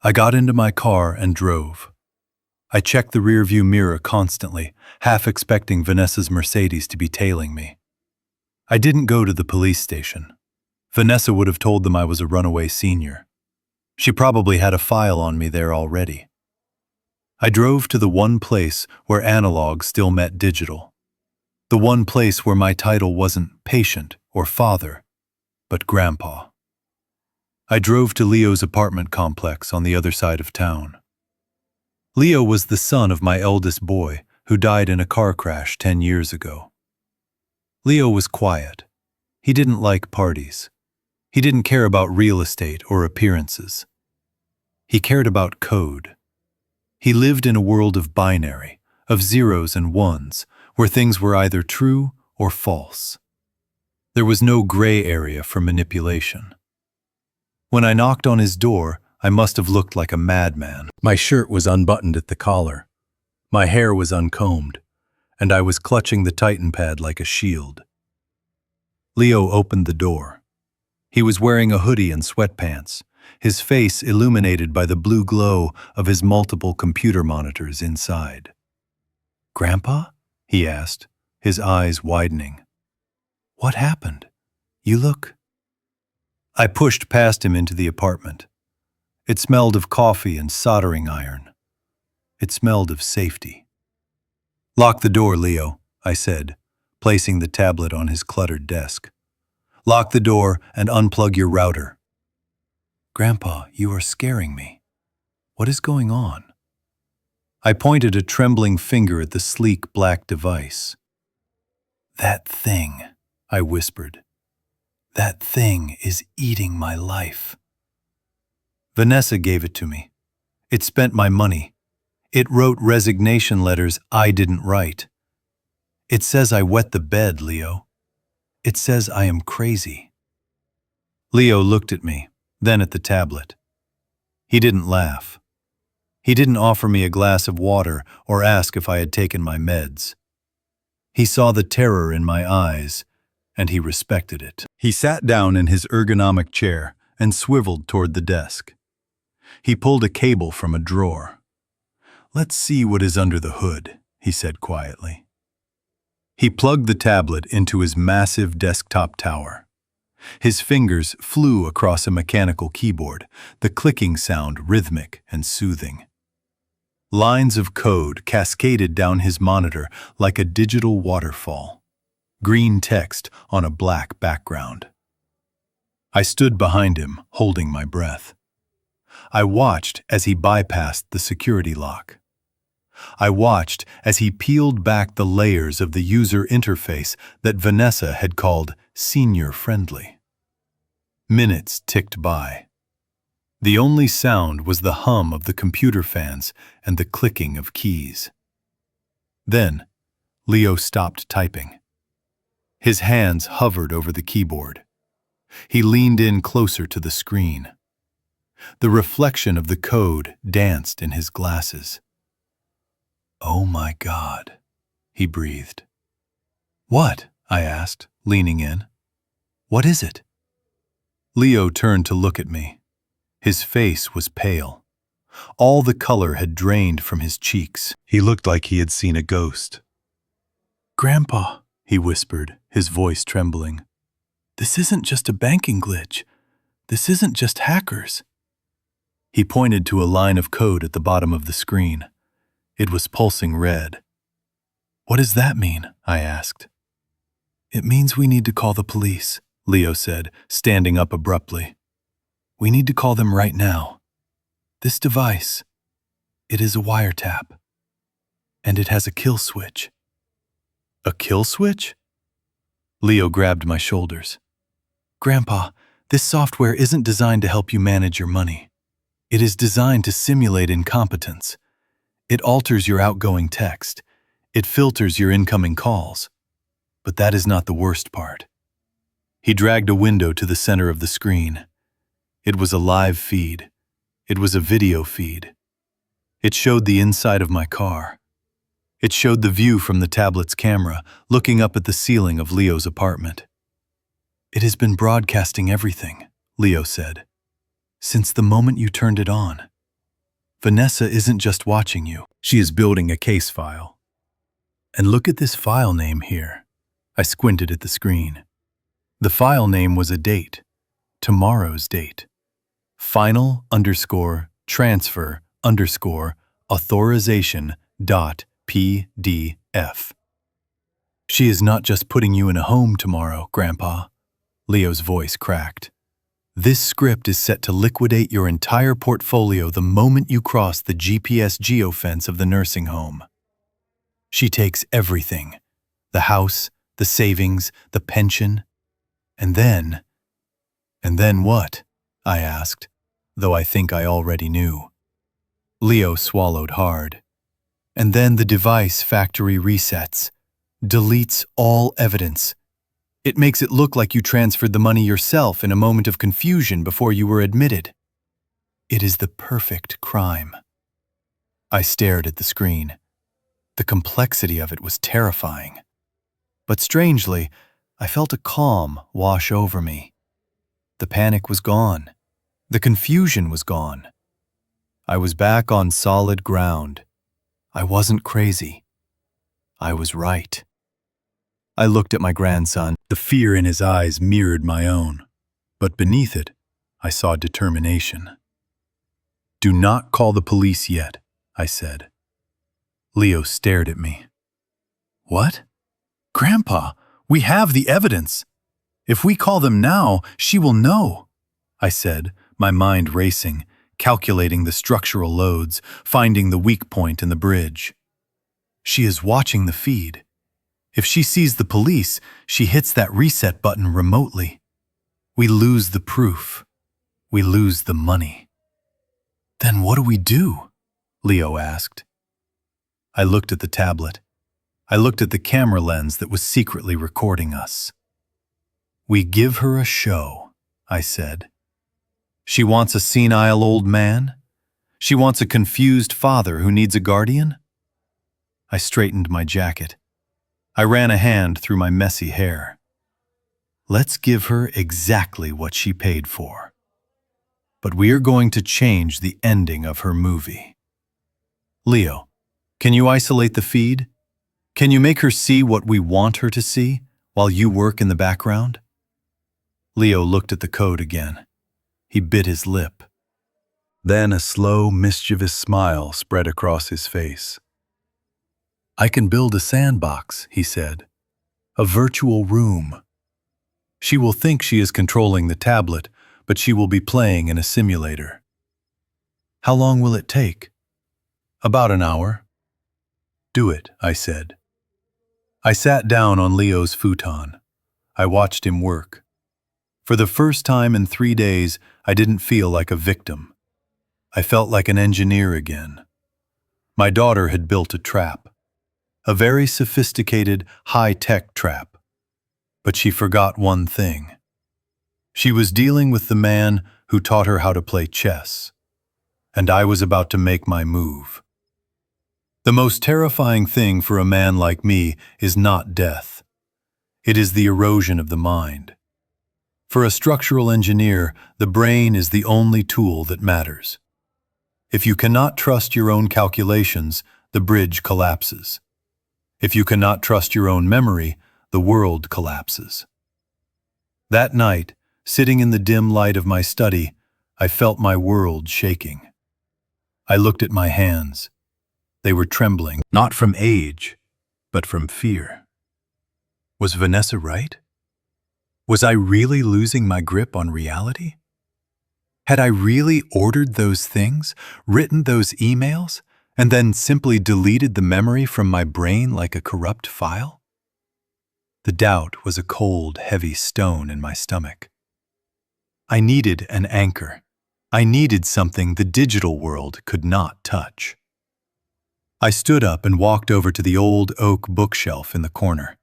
I got into my car and drove. I checked the rearview mirror constantly, half expecting Vanessa's Mercedes to be tailing me. I didn't go to the police station. Vanessa would have told them I was a runaway senior. She probably had a file on me there already. I drove to the one place where analog still met digital. The one place where my title wasn't patient or father, but grandpa. I drove to Leo's apartment complex on the other side of town. Leo was the son of my eldest boy, who died in a car crash 10 years ago. Leo was quiet. He didn't like parties. He didn't care about real estate or appearances. He cared about code. He lived in a world of binary, of zeros and ones, where things were either true or false. There was no gray area for manipulation. When I knocked on his door, I must have looked like a madman. My shirt was unbuttoned at the collar. My hair was uncombed, and I was clutching the Titan pad like a shield. Leo opened the door. He was wearing a hoodie and sweatpants, his face illuminated by the blue glow of his multiple computer monitors inside. "Grandpa?" he asked, his eyes widening. "What happened? You look—" I pushed past him into the apartment. It smelled of coffee and soldering iron. It smelled of safety. "Lock the door, Leo," I said, placing the tablet on his cluttered desk. "Lock the door and unplug your router." "Grandpa, you are scaring me. What is going on?" I pointed a trembling finger at the sleek black device. "That thing," I whispered. "That thing is eating my life." Vanessa gave it to me. It spent my money. It wrote resignation letters I didn't write. It says I wet the bed, Leo. It says I am crazy. Leo looked at me, then at the tablet. He didn't laugh. He didn't offer me a glass of water or ask if I had taken my meds. He saw the terror in my eyes, and he respected it. He sat down in his ergonomic chair and swiveled toward the desk. He pulled a cable from a drawer. "Let's see what is under the hood," he said quietly. He plugged the tablet into his massive desktop tower. His fingers flew across a mechanical keyboard, the clicking sound rhythmic and soothing. Lines of code cascaded down his monitor like a digital waterfall. Green text on a black background. I stood behind him, holding my breath. I watched as he bypassed the security lock. I watched as he peeled back the layers of the user interface that Vanessa had called senior-friendly. Minutes ticked by. The only sound was the hum of the computer fans and the clicking of keys. Then, Leo stopped typing. His hands hovered over the keyboard. He leaned in closer to the screen. The reflection of the code danced in his glasses. "Oh my God," he breathed. "What?" I asked, leaning in. "What is it?" Leo turned to look at me. His face was pale. All the color had drained from his cheeks. He looked like he had seen a ghost. "Grandpa," he whispered, his voice trembling. "This isn't just a banking glitch. This isn't just hackers." He pointed to a line of code at the bottom of the screen. It was pulsing red. "What does that mean?" I asked. "It means we need to call the police," Leo said, standing up abruptly. "We need to call them right now. This device, it is a wiretap. And it has a kill switch." "A kill switch?" Leo grabbed my shoulders. "Grandpa, this software isn't designed to help you manage your money. It is designed to simulate incompetence. It alters your outgoing text. It filters your incoming calls. But that is not the worst part." He dragged a window to the center of the screen. It was a live feed. It was a video feed. It showed the inside of my car. It showed the view from the tablet's camera, looking up at the ceiling of Leo's apartment. "It has been broadcasting everything," Leo said, "since the moment you turned it on. Vanessa isn't just watching you. She is building a case file. And look at this file name here." I squinted at the screen. The file name was a date. Tomorrow's date. final_transfer_authorization.pdf. "She is not just putting you in a home tomorrow, Grandpa." Leo's voice cracked. "This script is set to liquidate your entire portfolio the moment you cross the GPS geofence of the nursing home. She takes everything, the house, the savings, the pension, and then what?" I asked, though I think I already knew. Leo swallowed hard. "And then the device factory resets, deletes all evidence. It makes it look like you transferred the money yourself in a moment of confusion before you were admitted. It is the perfect crime." I stared at the screen. The complexity of it was terrifying. But strangely, I felt a calm wash over me. The panic was gone. The confusion was gone. I was back on solid ground. I wasn't crazy. I was right. I looked at my grandson. The fear in his eyes mirrored my own. But beneath it, I saw determination. "Do not call the police yet," I said. Leo stared at me. "What? Grandpa, we have the evidence. If we call them now, she will know," I said, my mind racing, calculating the structural loads, finding the weak point in the bridge. "She is watching the feed. If she sees the police, she hits that reset button remotely. We lose the proof. We lose the money." "Then what do we do?" Leo asked. I looked at the tablet. I looked at the camera lens that was secretly recording us. "We give her a show," I said. "She wants a senile old man? She wants a confused father who needs a guardian?" I straightened my jacket. I ran a hand through my messy hair. "Let's give her exactly what she paid for. But we are going to change the ending of her movie. Leo, can you isolate the feed? Can you make her see what we want her to see while you work in the background?" Leo looked at the code again. He bit his lip. Then a slow, mischievous smile spread across his face. "I can build a sandbox," he said. "A virtual room. She will think she is controlling the tablet, but she will be playing in a simulator." "How long will it take?" "About an hour." "Do it," I said. I sat down on Leo's futon. I watched him work. For the first time in 3 days, I didn't feel like a victim. I felt like an engineer again. My daughter had built a trap. A very sophisticated, high-tech trap. But she forgot one thing. She was dealing with the man who taught her how to play chess. And I was about to make my move. The most terrifying thing for a man like me is not death. It is the erosion of the mind. For a structural engineer, the brain is the only tool that matters. If you cannot trust your own calculations, the bridge collapses. If you cannot trust your own memory, the world collapses. That night, sitting in the dim light of my study, I felt my world shaking. I looked at my hands. They were trembling, not from age, but from fear. Was Vanessa right? Was I really losing my grip on reality? Had I really ordered those things, written those emails, and then simply deleted the memory from my brain like a corrupt file? The doubt was a cold, heavy stone in my stomach. I needed an anchor. I needed something the digital world could not touch. I stood up and walked over to the old oak bookshelf in the corner.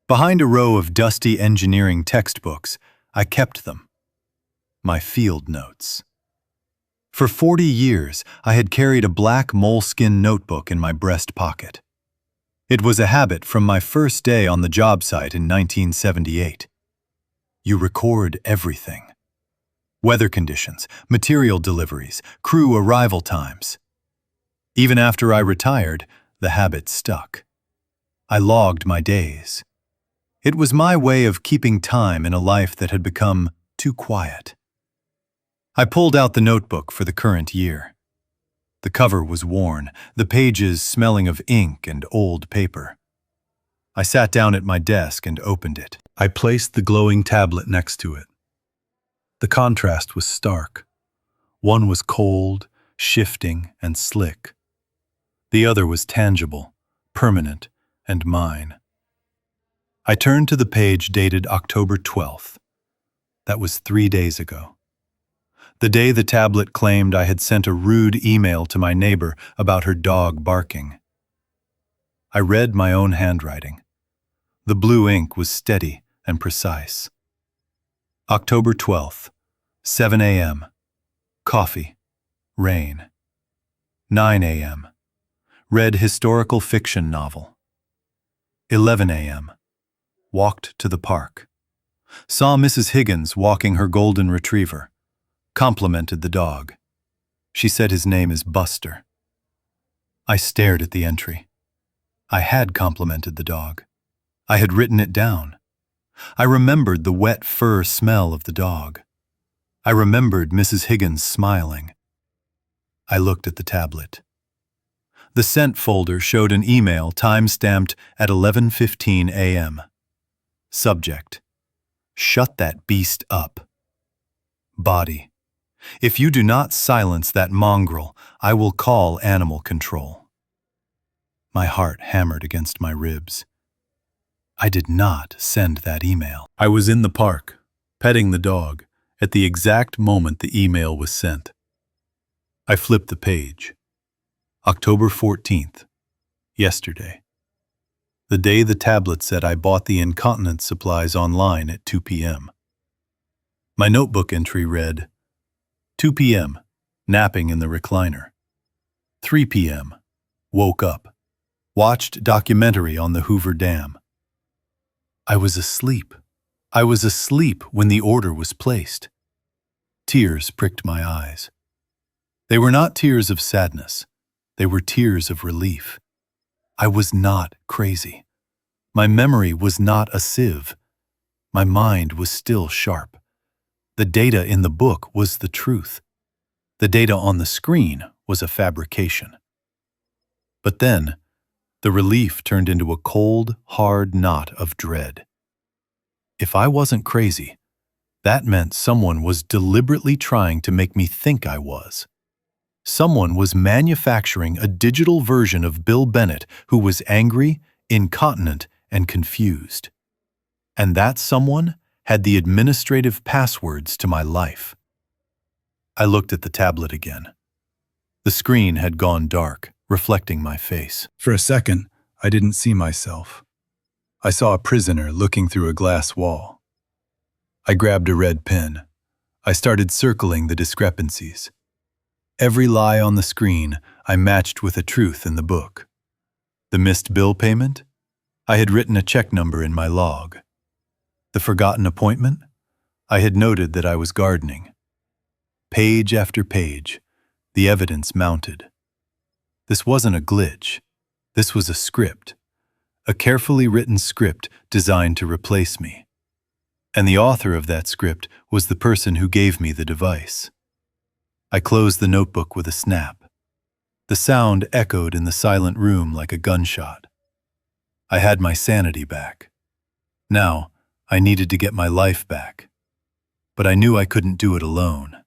Behind a row of dusty engineering textbooks, I kept them. My field notes. For 40 years, I had carried a black moleskin notebook in my breast pocket. It was a habit from my first day on the job site in 1978. You record everything. Weather conditions, material deliveries, crew arrival times. Even after I retired, the habit stuck. I logged my days. It was my way of keeping time in a life that had become too quiet. I pulled out the notebook for the current year. The cover was worn, the pages smelling of ink and old paper. I sat down at my desk and opened it. I placed the glowing tablet next to it. The contrast was stark. One was cold, shifting, and slick. The other was tangible, permanent, and mine. I turned to the page dated October 12th. That was 3 days ago. The day the tablet claimed I had sent a rude email to my neighbor about her dog barking. I read my own handwriting. The blue ink was steady and precise. October 12th, 7 a.m. Coffee. Rain. 9 a.m. Read historical fiction novel. 11 a.m. Walked to the park. Saw Mrs. Higgins walking her golden retriever. Complimented the dog. She said his name is Buster. I stared at the entry. I had complimented the dog. I had written it down. I remembered the wet fur smell of the dog. I remembered Mrs. Higgins smiling. I looked at the tablet. The sent folder showed an email time-stamped at 11:15 a.m. Subject: Shut that beast up. Body: If you do not silence that mongrel, I will call animal control. My heart hammered against my ribs. I did not send that email. I was in the park, petting the dog, at the exact moment the email was sent. I flipped the page. October 14th, yesterday. The day the tablet said I bought the incontinence supplies online at 2 p.m. My notebook entry read, 2 p.m., napping in the recliner. 3 p.m., woke up, watched documentary on the Hoover Dam. I was asleep. I was asleep when the order was placed. Tears pricked my eyes. They were not tears of sadness. They were tears of relief. I was not crazy. My memory was not a sieve. My mind was still sharp. The data in the book was the truth. The data on the screen was a fabrication. But then, the relief turned into a cold, hard knot of dread. If I wasn't crazy, that meant someone was deliberately trying to make me think I was. Someone was manufacturing a digital version of Bill Bennett who was angry, incontinent, and confused. And that someone had the administrative passwords to my life. I looked at the tablet again. The screen had gone dark, reflecting my face. For a second, I didn't see myself. I saw a prisoner looking through a glass wall. I grabbed a red pen. I started circling the discrepancies. Every lie on the screen I matched with a truth in the book. The missed bill payment? I had written a check number in my log. The forgotten appointment? I had noted that I was gardening. Page after page, the evidence mounted. This wasn't a glitch. This was a script. A carefully written script designed to replace me. And the author of that script was the person who gave me the device. I closed the notebook with a snap. The sound echoed in the silent room like a gunshot. I had my sanity back. Now, I needed to get my life back. But I knew I couldn't do it alone.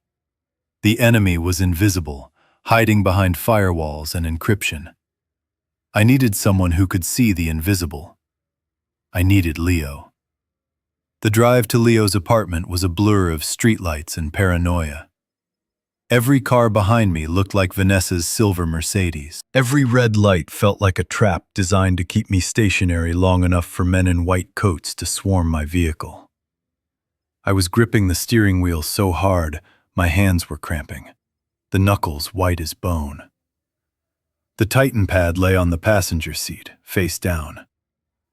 The enemy was invisible, hiding behind firewalls and encryption. I needed someone who could see the invisible. I needed Leo. The drive to Leo's apartment was a blur of streetlights and paranoia. Every car behind me looked like Vanessa's silver Mercedes. Every red light felt like a trap designed to keep me stationary long enough for men in white coats to swarm my vehicle. I was gripping the steering wheel so hard, my hands were cramping, the knuckles white as bone. The Titan pad lay on the passenger seat, face down.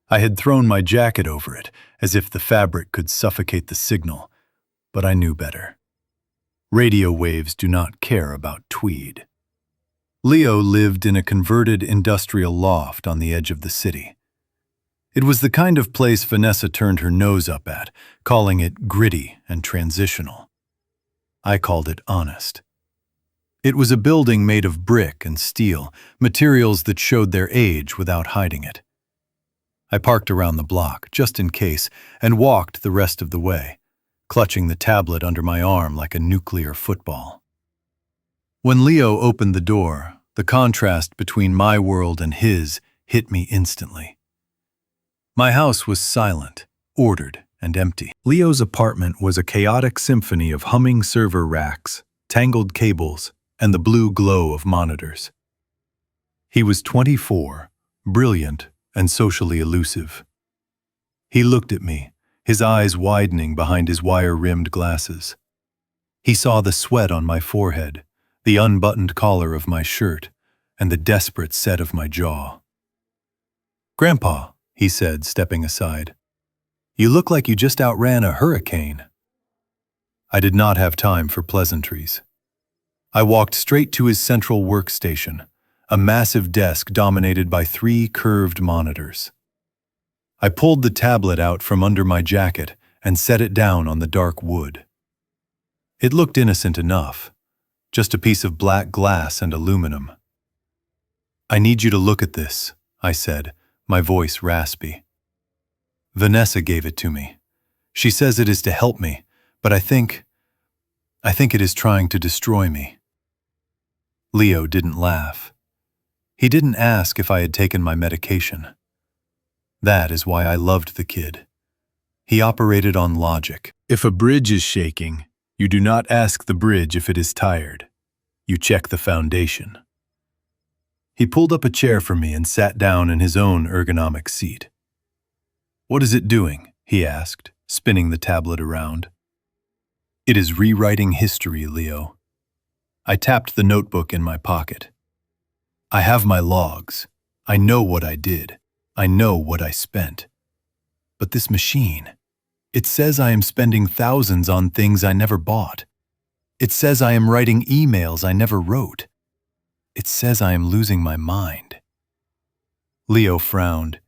I had thrown my jacket over it, as if the fabric could suffocate the signal, but I knew better. Radio waves do not care about tweed. Leo lived in a converted industrial loft on the edge of the city. It was the kind of place Vanessa turned her nose up at, calling it gritty and transitional. I called it honest. It was a building made of brick and steel, materials that showed their age without hiding it. I parked around the block, just in case, and walked the rest of the way, clutching the tablet under my arm like a nuclear football. When Leo opened the door, the contrast between my world and his hit me instantly. My house was silent, ordered, and empty. Leo's apartment was a chaotic symphony of humming server racks, tangled cables, and the blue glow of monitors. He was 24, brilliant, and socially elusive. He looked at me, his eyes widening behind his wire-rimmed glasses. He saw the sweat on my forehead, the unbuttoned collar of my shirt, and the desperate set of my jaw. "Grandpa," he said, stepping aside, "you look like you just outran a hurricane." I did not have time for pleasantries. I walked straight to his central workstation, a massive desk dominated by 3 curved monitors. I pulled the tablet out from under my jacket and set it down on the dark wood. It looked innocent enough, just a piece of black glass and aluminum. "I need you to look at this," I said, my voice raspy. "Vanessa gave it to me. She says it is to help me, but I think it is trying to destroy me." Leo didn't laugh. He didn't ask if I had taken my medication. That is why I loved the kid. He operated on logic. If a bridge is shaking, you do not ask the bridge if it is tired. You check the foundation. He pulled up a chair for me and sat down in his own ergonomic seat. "What is it doing?" he asked, spinning the tablet around. "It is rewriting history, Leo." I tapped the notebook in my pocket. "I have my logs. I know what I did. I know what I spent. But this machine, it says I am spending thousands on things I never bought. It says I am writing emails I never wrote. It says I am losing my mind." Leo frowned.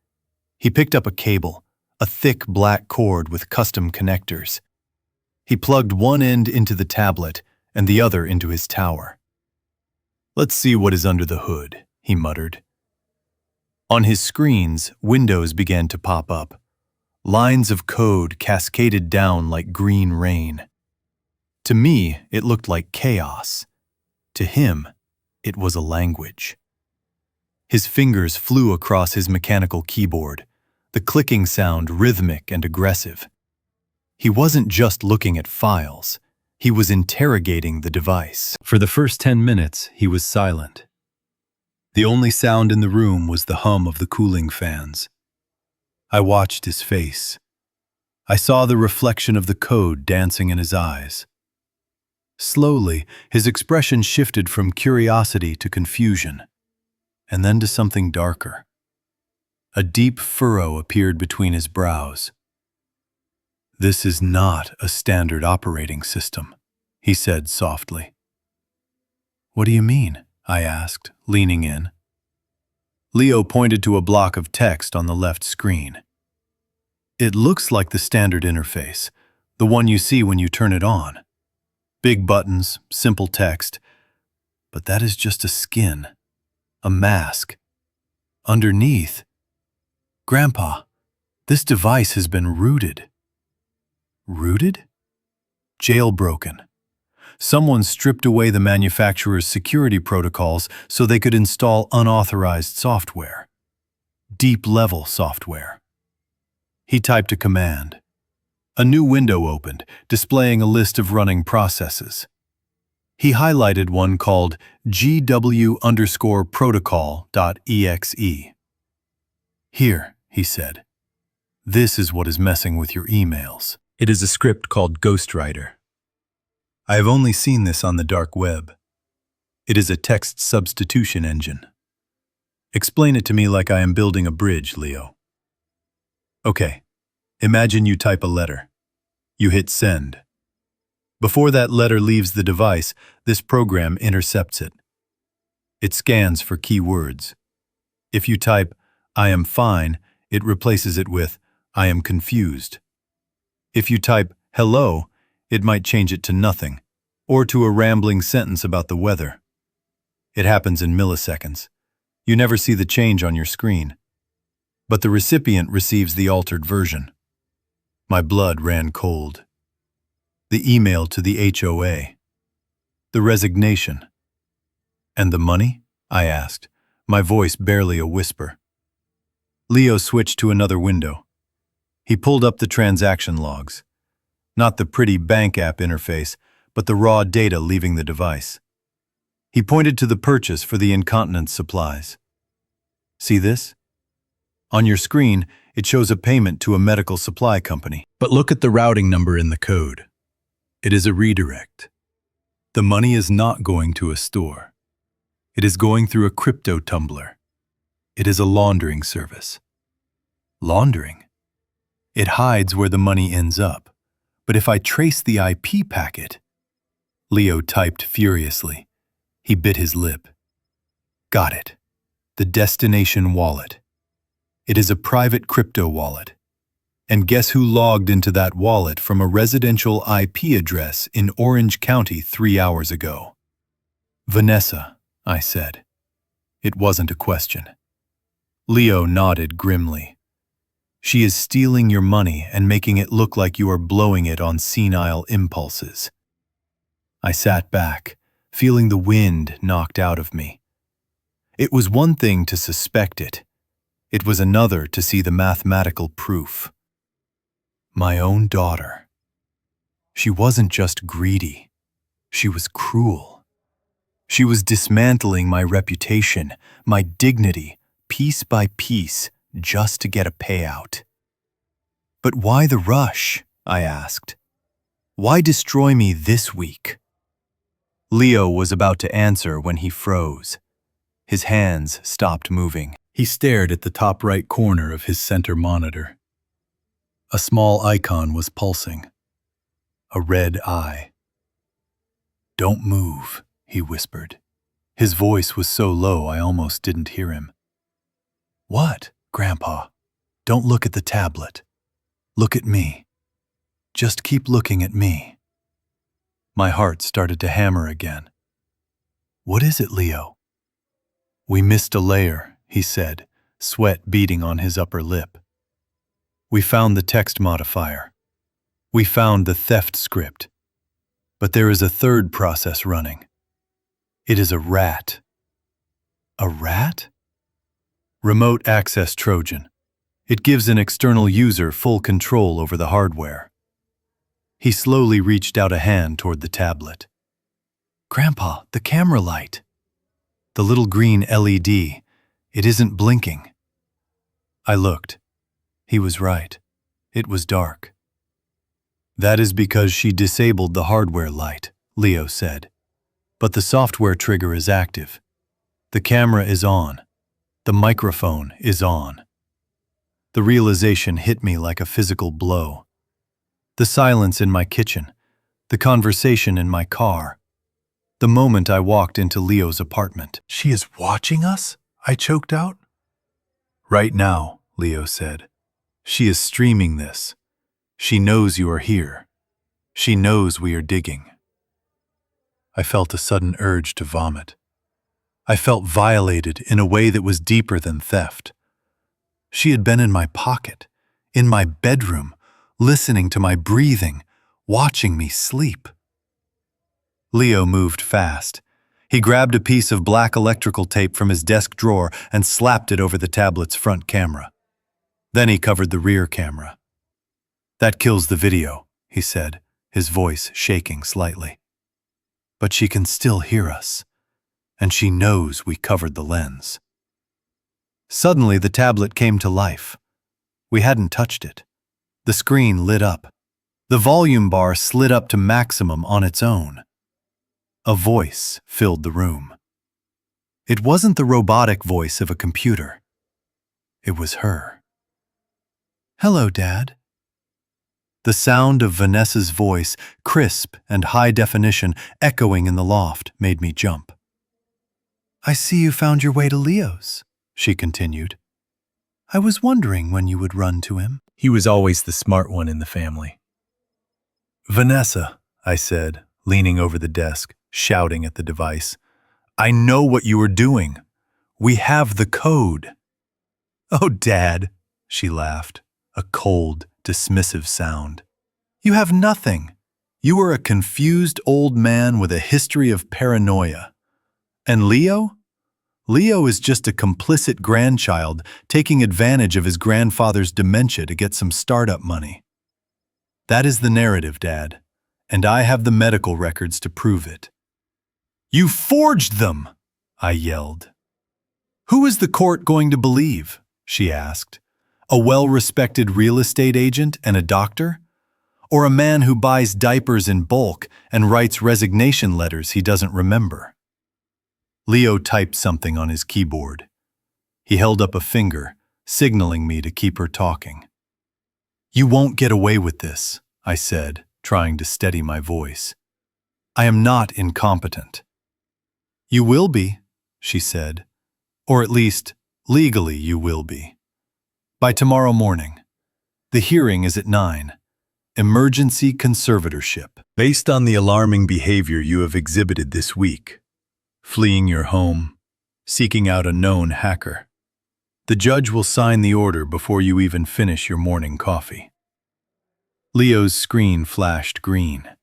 He picked up a cable, a thick black cord with custom connectors. He plugged one end into the tablet and the other into his tower. "Let's see what is under the hood," he muttered. On his screens, windows began to pop up. Lines of code cascaded down like green rain. To me, it looked like chaos. To him, it was a language. His fingers flew across his mechanical keyboard, the clicking sound rhythmic and aggressive. He wasn't just looking at files, he was interrogating the device. For the first 10 minutes, he was silent. The only sound in the room was the hum of the cooling fans. I watched his face. I saw the reflection of the code dancing in his eyes. Slowly, his expression shifted from curiosity to confusion, and then to something darker. A deep furrow appeared between his brows. "This is not a standard operating system," he said softly. "What do you mean?" I asked, leaning in. Leo pointed to a block of text on the left screen. "It looks like the standard interface, the one you see when you turn it on. Big buttons, simple text, but that is just a skin, a mask. Underneath, Grandpa, this device has been rooted." Rooted? Jailbroken. Someone stripped away the manufacturer's security protocols so they could install unauthorized software. Deep-level software. He typed a command. A new window opened, displaying a list of running processes. He highlighted one called GW_protocol.exe. "Here," he said. "This is what is messing with your emails." It is a script called Ghostwriter. I have only seen this on the dark web. It is a text substitution engine. Explain it to me like I am building a bridge, Leo. Okay, imagine you type a letter. You hit send. Before that letter leaves the device, this program intercepts it. It scans for keywords. If you type, "I am fine," it replaces it with, "I am confused." If you type, "hello," it might change it to nothing, or to a rambling sentence about the weather. It happens in milliseconds. You never see the change on your screen. But the recipient receives the altered version. My blood ran cold. The email to the HOA. The resignation. "And the money?" I asked, my voice barely a whisper. Leo switched to another window. He pulled up the transaction logs. Not the pretty bank app interface, but the raw data leaving the device. He pointed to the purchase for the incontinence supplies. "See this? On your screen, it shows a payment to a medical supply company. But look at the routing number in the code. It is a redirect. The money is not going to a store. It is going through a crypto tumbler. It is a laundering service." Laundering? It hides where the money ends up. But if I trace the IP packet... Leo typed furiously. He bit his lip. "Got it. The destination wallet. It is a private crypto wallet. And guess who logged into that wallet from a residential IP address in Orange County 3 hours ago?" "Vanessa," I said. It wasn't a question. Leo nodded grimly. "She is stealing your money and making it look like you are blowing it on senile impulses." I sat back, feeling the wind knocked out of me. It was one thing to suspect it. It was another to see the mathematical proof. My own daughter. She wasn't just greedy. She was cruel. She was dismantling my reputation, my dignity, piece by piece, just to get a payout. "But why the rush?" I asked. "Why destroy me this week?" Leo was about to answer when he froze. His hands stopped moving. He stared at the top right corner of his center monitor. A small icon was pulsing. A red eye. "Don't move," he whispered. His voice was so low I almost didn't hear him. "What, Grandpa? Don't look at the tablet. Look at me. Just keep looking at me." My heart started to hammer again. "What is it, Leo?" "We missed a layer," he said, sweat beading on his upper lip. "We found the text modifier. We found the theft script. But there is a third process running. It is a rat." "A rat?" "Remote access Trojan. It gives an external user full control over the hardware." He slowly reached out a hand toward the tablet. "Grandpa, the camera light. The little green LED. It isn't blinking." I looked. He was right. It was dark. "That is because she disabled the hardware light," Leo said. "But the software trigger is active. The camera is on. The microphone is on." The realization hit me like a physical blow. The silence in my kitchen, the conversation in my car, the moment I walked into Leo's apartment. "She is watching us?" I choked out. "Right now," Leo said. "She is streaming this. She knows you are here. She knows we are digging." I felt a sudden urge to vomit. I felt violated in a way that was deeper than theft. She had been in my pocket, in my bedroom, listening to my breathing, watching me sleep. Leo moved fast. He grabbed a piece of black electrical tape from his desk drawer and slapped it over the tablet's front camera. Then he covered the rear camera. "That kills the video," he said, his voice shaking slightly. "But she can still hear us, and she knows we covered the lens." Suddenly, the tablet came to life. We hadn't touched it. The screen lit up. The volume bar slid up to maximum on its own. A voice filled the room. It wasn't the robotic voice of a computer. It was her. "Hello, Dad." The sound of Vanessa's voice, crisp and high definition, echoing in the loft, made me jump. "I see you found your way to Leo's," she continued. "I was wondering when you would run to him." He was always the smart one in the family. "Vanessa," I said, leaning over the desk, shouting at the device, "I know what you are doing. We have the code." "Oh, Dad," she laughed, a cold, dismissive sound. "You have nothing. You are a confused old man with a history of paranoia. And Leo? Leo is just a complicit grandchild taking advantage of his grandfather's dementia to get some startup money. That is the narrative, Dad, and I have the medical records to prove it." "You forged them!" I yelled. "Who is the court going to believe?" she asked. "A well-respected real estate agent and a doctor? Or a man who buys diapers in bulk and writes resignation letters he doesn't remember?" Leo typed something on his keyboard. He held up a finger, signaling me to keep her talking. "You won't get away with this," I said, trying to steady my voice. "I am not incompetent." "You will be," she said. "Or at least, legally you will be. By tomorrow morning. The hearing is at 9. Emergency conservatorship. Based on the alarming behavior you have exhibited this week, fleeing your home, seeking out a known hacker, the judge will sign the order before you even finish your morning coffee." Leo's screen flashed green.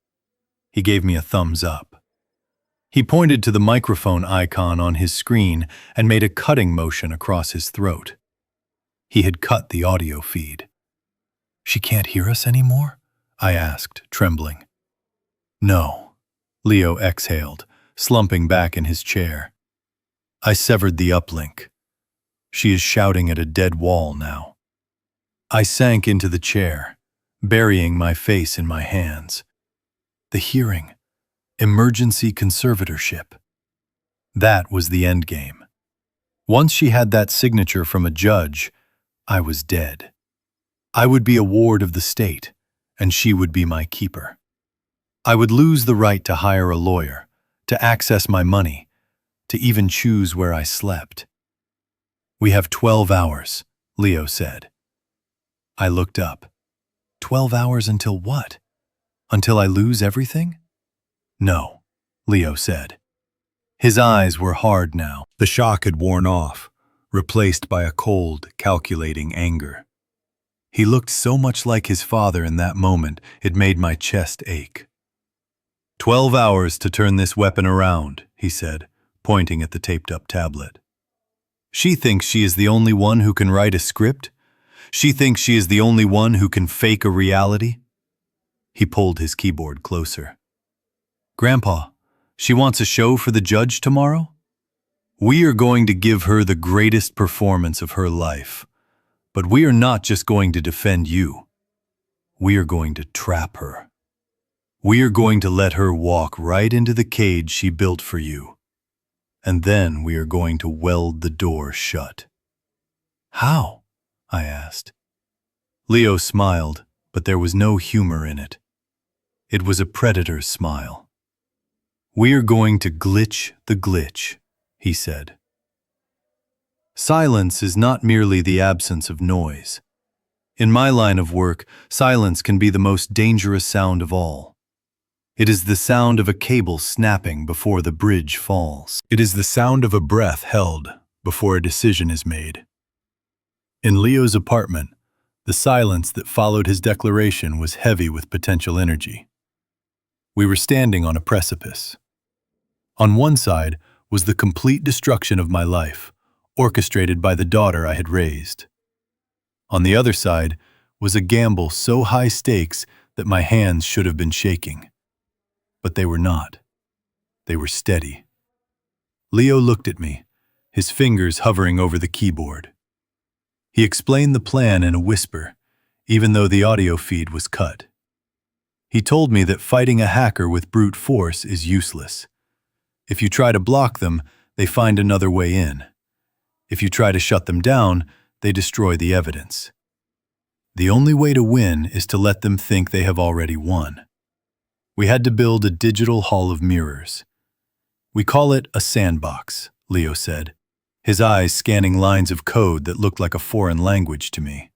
He gave me a thumbs up. He pointed to the microphone icon on his screen and made a cutting motion across his throat. He had cut the audio feed. "She can't hear us anymore?" I asked, trembling. "No," Leo exhaled, slumping back in his chair. "I severed the uplink. She is shouting at a dead wall now." I sank into the chair, burying my face in my hands. The hearing. Emergency conservatorship. That was the endgame. Once she had that signature from a judge, I was dead. I would be a ward of the state, and she would be my keeper. I would lose the right to hire a lawyer, to access my money, to even choose where I slept. "We have 12 hours, Leo said. I looked up. 12 hours until what? Until I lose everything? No, Leo said. His eyes were hard now. The shock had worn off, replaced by a cold, calculating anger. He looked so much like his father in that moment, it made my chest ache. 12 hours to turn this weapon around, he said, pointing at the taped-up tablet. She thinks she is the only one who can write a script? She thinks she is the only one who can fake a reality? He pulled his keyboard closer. Grandpa, she wants a show for the judge tomorrow? We are going to give her the greatest performance of her life. But we are not just going to defend you. We are going to trap her. We are going to let her walk right into the cage she built for you. And then we are going to weld the door shut. How? I asked. Leo smiled, but there was no humor in it. It was a predator's smile. We are going to glitch the glitch, he said. Silence is not merely the absence of noise. In my line of work, silence can be the most dangerous sound of all. It is the sound of a cable snapping before the bridge falls. It is the sound of a breath held before a decision is made. In Leo's apartment, the silence that followed his declaration was heavy with potential energy. We were standing on a precipice. On one side was the complete destruction of my life, orchestrated by the daughter I had raised. On the other side was a gamble so high stakes that my hands should have been shaking. But they were not. They were steady. Leo looked at me, his fingers hovering over the keyboard. He explained the plan in a whisper, even though the audio feed was cut. He told me that fighting a hacker with brute force is useless. If you try to block them, they find another way in. If you try to shut them down, they destroy the evidence. The only way to win is to let them think they have already won. We had to build a digital hall of mirrors. We call it a sandbox, Leo said, his eyes scanning lines of code that looked like a foreign language to me.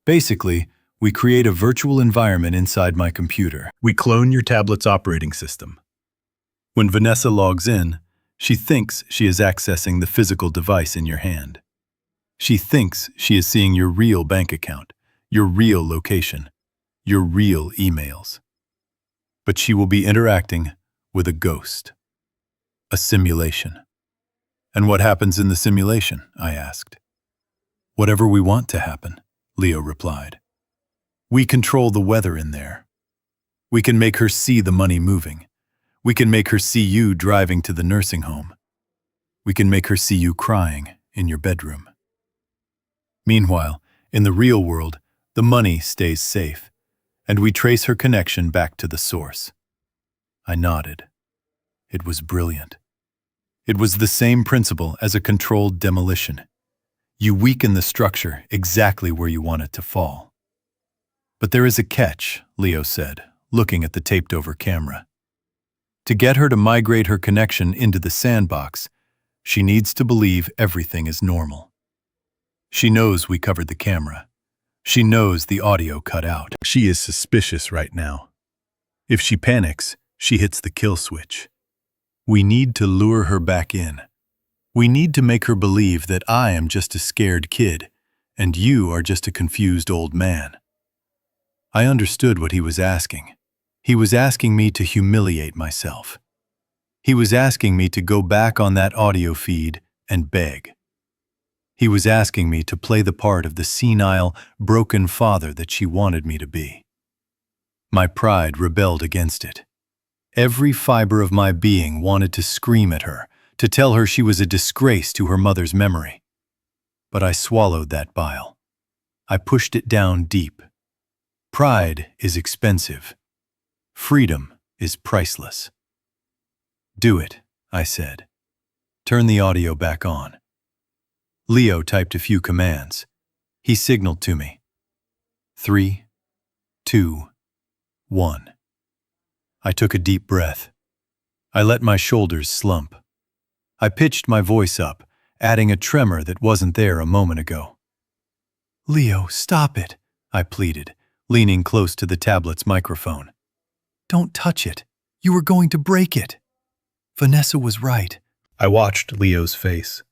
Basically, we create a virtual environment inside my computer. We clone your tablet's operating system. When Vanessa logs in, she thinks she is accessing the physical device in your hand. She thinks she is seeing your real bank account, your real location, your real emails. But she will be interacting with a ghost, a simulation. And what happens in the simulation? I asked. Whatever we want to happen, Leo replied. We control the weather in there. We can make her see the money moving. We can make her see you driving to the nursing home. We can make her see you crying in your bedroom. Meanwhile, in the real world, the money stays safe, and we trace her connection back to the source. I nodded. It was brilliant. It was the same principle as a controlled demolition. You weaken the structure exactly where you want it to fall. But there is a catch, Leo said, looking at the taped-over camera. To get her to migrate her connection into the sandbox, she needs to believe everything is normal. She knows we covered the camera. She knows the audio cut out. She is suspicious right now. If she panics, she hits the kill switch. We need to lure her back in. We need to make her believe that I am just a scared kid, and you are just a confused old man. I understood what he was asking. He was asking me to humiliate myself. He was asking me to go back on that audio feed and beg. He was asking me to play the part of the senile, broken father that she wanted me to be. My pride rebelled against it. Every fiber of my being wanted to scream at her, to tell her she was a disgrace to her mother's memory. But I swallowed that bile. I pushed it down deep. Pride is expensive. Freedom is priceless. Do it, I said. Turn the audio back on. Leo typed a few commands. He signaled to me. 3, 2, 1. I took a deep breath. I let my shoulders slump. I pitched my voice up, adding a tremor that wasn't there a moment ago. Leo, stop it, I pleaded, leaning close to the tablet's microphone. Don't touch it. You were going to break it. Vanessa was right. I watched Leo's face.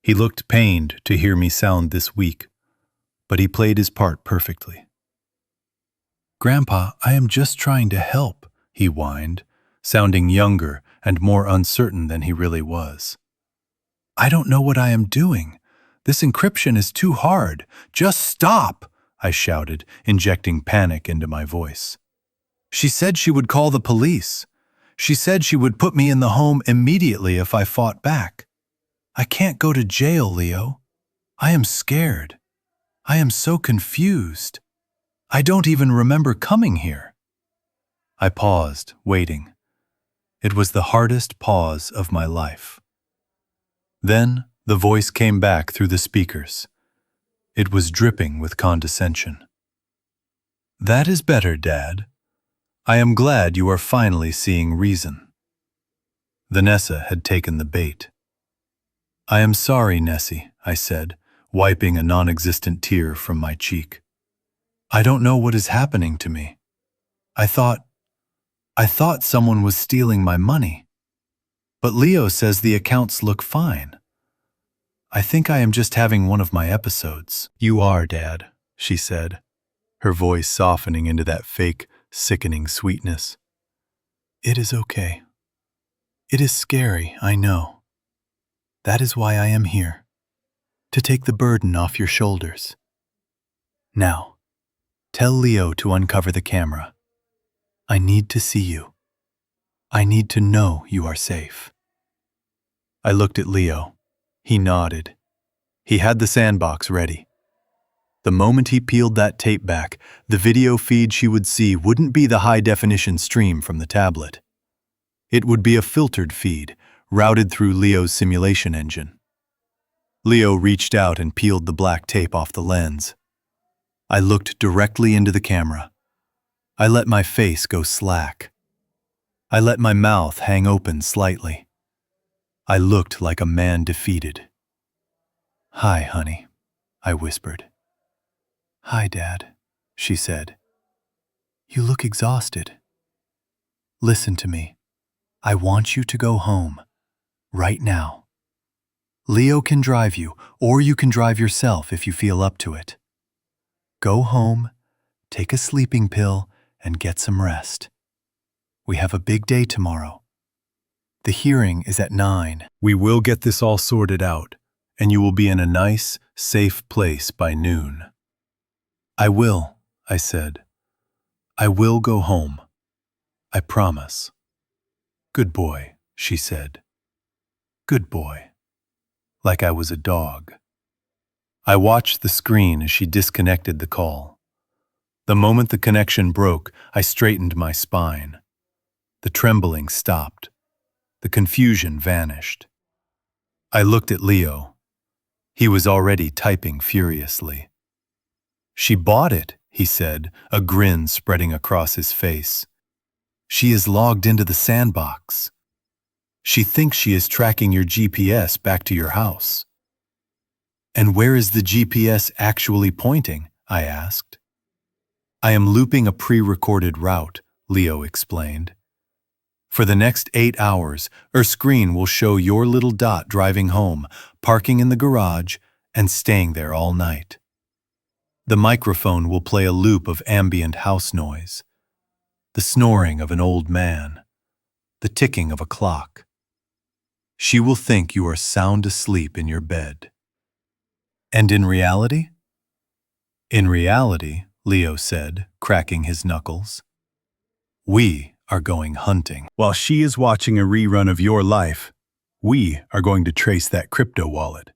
He looked pained to hear me sound this weak, but he played his part perfectly. Grandpa, I am just trying to help, he whined, sounding younger and more uncertain than he really was. I don't know what I am doing. This encryption is too hard. Just stop, I shouted, injecting panic into my voice. She said she would call the police. She said she would put me in the home immediately if I fought back. I can't go to jail, Leo. I am scared. I am so confused. I don't even remember coming here. I paused, waiting. It was the hardest pause of my life. Then the voice came back through the speakers. It was dripping with condescension. That is better, Dad. I am glad you are finally seeing reason. Vanessa had taken the bait. I am sorry, Nessie, I said, wiping a non-existent tear from my cheek. I don't know what is happening to me. I thought someone was stealing my money. But Leo says the accounts look fine. I think I am just having one of my episodes. You are, Dad, she said, her voice softening into that fake, sickening sweetness. It is okay. It is scary, I know. That is why I am here, to take the burden off your shoulders. Now, tell Leo to uncover the camera. I need to see you. I need to know you are safe. I looked at Leo. He nodded. He had the sandbox ready. The moment he peeled that tape back, the video feed she would see wouldn't be the high-definition stream from the tablet. It would be a filtered feed, routed through Leo's simulation engine. Leo reached out and peeled the black tape off the lens. I looked directly into the camera. I let my face go slack. I let my mouth hang open slightly. I looked like a man defeated. Hi, honey, I whispered. Hi, Dad, she said. You look exhausted. Listen to me. I want you to go home. Right now. Leo can drive you, or you can drive yourself if you feel up to it. Go home, take a sleeping pill, and get some rest. We have a big day tomorrow. The hearing is at 9. We will get this all sorted out, and you will be in a nice, safe place by noon. I will, I said. I will go home. I promise. Good boy, she said. Good boy. Like I was a dog. I watched the screen as she disconnected the call. The moment the connection broke, I straightened my spine. The trembling stopped. The confusion vanished. I looked at Leo. He was already typing furiously. She bought it, he said, a grin spreading across his face. She is logged into the sandbox. She thinks she is tracking your GPS back to your house. And where is the GPS actually pointing? I asked. I am looping a pre-recorded route, Leo explained. For the next 8 hours, her screen will show your little dot driving home, parking in the garage, and staying there all night. The microphone will play a loop of ambient house noise, the snoring of an old man, the ticking of a clock. She will think you are sound asleep in your bed. And in reality? In reality, Leo said, cracking his knuckles, we are going hunting. While she is watching a rerun of your life, we are going to trace that crypto wallet.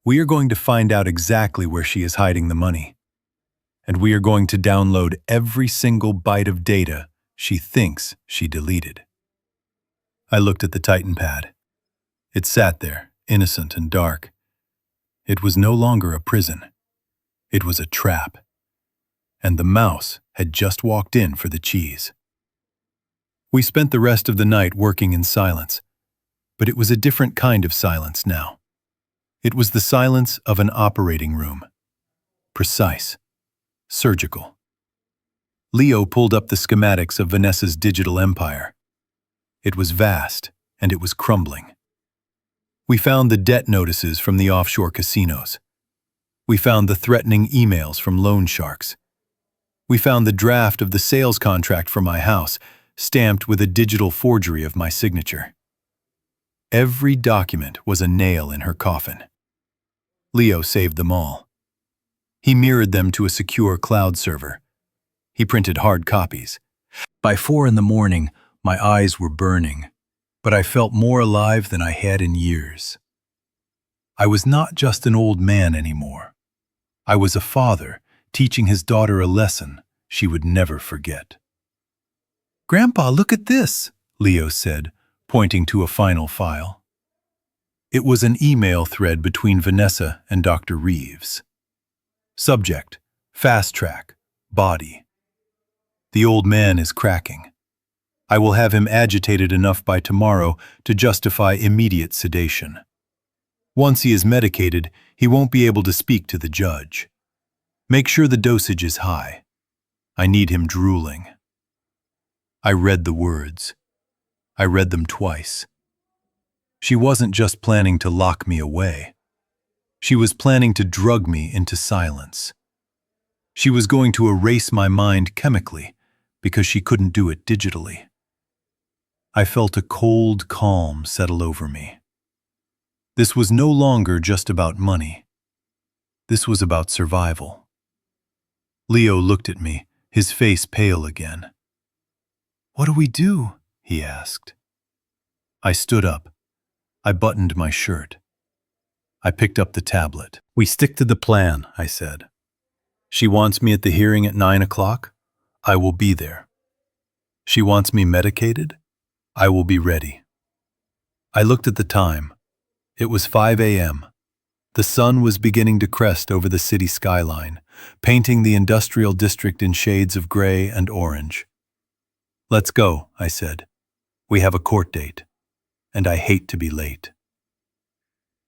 We are going to find out exactly where she is hiding the money. And we are going to download every single byte of data she thinks she deleted. I looked at the Titan pad. It sat there, innocent and dark. It was no longer a prison. It was a trap. And the mouse had just walked in for the cheese. We spent the rest of the night working in silence, but it was a different kind of silence now. It was the silence of an operating room. Precise. Surgical. Leo pulled up the schematics of Vanessa's digital empire. It was vast, and it was crumbling. We found the debt notices from the offshore casinos. We found the threatening emails from loan sharks. We found the draft of the sales contract for my house, stamped with a digital forgery of my signature. Every document was a nail in her coffin. Leo saved them all. He mirrored them to a secure cloud server. He printed hard copies. By 4 a.m, my eyes were burning, but I felt more alive than I had in years. I was not just an old man anymore. I was a father teaching his daughter a lesson she would never forget. "Grandpa, look at this," Leo said, pointing to a final file. It was an email thread between Vanessa and Dr. Reeves. Subject: Fast Track, Body. "The old man is cracking. I will have him agitated enough by tomorrow to justify immediate sedation. Once he is medicated, he won't be able to speak to the judge. Make sure the dosage is high. I need him drooling." I read the words. I read them twice. She wasn't just planning to lock me away. She was planning to drug me into silence. She was going to erase my mind chemically because she couldn't do it digitally. I felt a cold calm settle over me. This was no longer just about money. This was about survival. Leo looked at me, his face pale again. "What do we do?" he asked. I stood up. I buttoned my shirt. I picked up the tablet. "We stick to the plan," I said. "She wants me at the hearing at 9 o'clock. I will be there. She wants me medicated. I will be ready." I looked at the time. It was 5 a.m. The sun was beginning to crest over the city skyline, painting the industrial district in shades of gray and orange. "Let's go," I said. "We have a court date, and I hate to be late."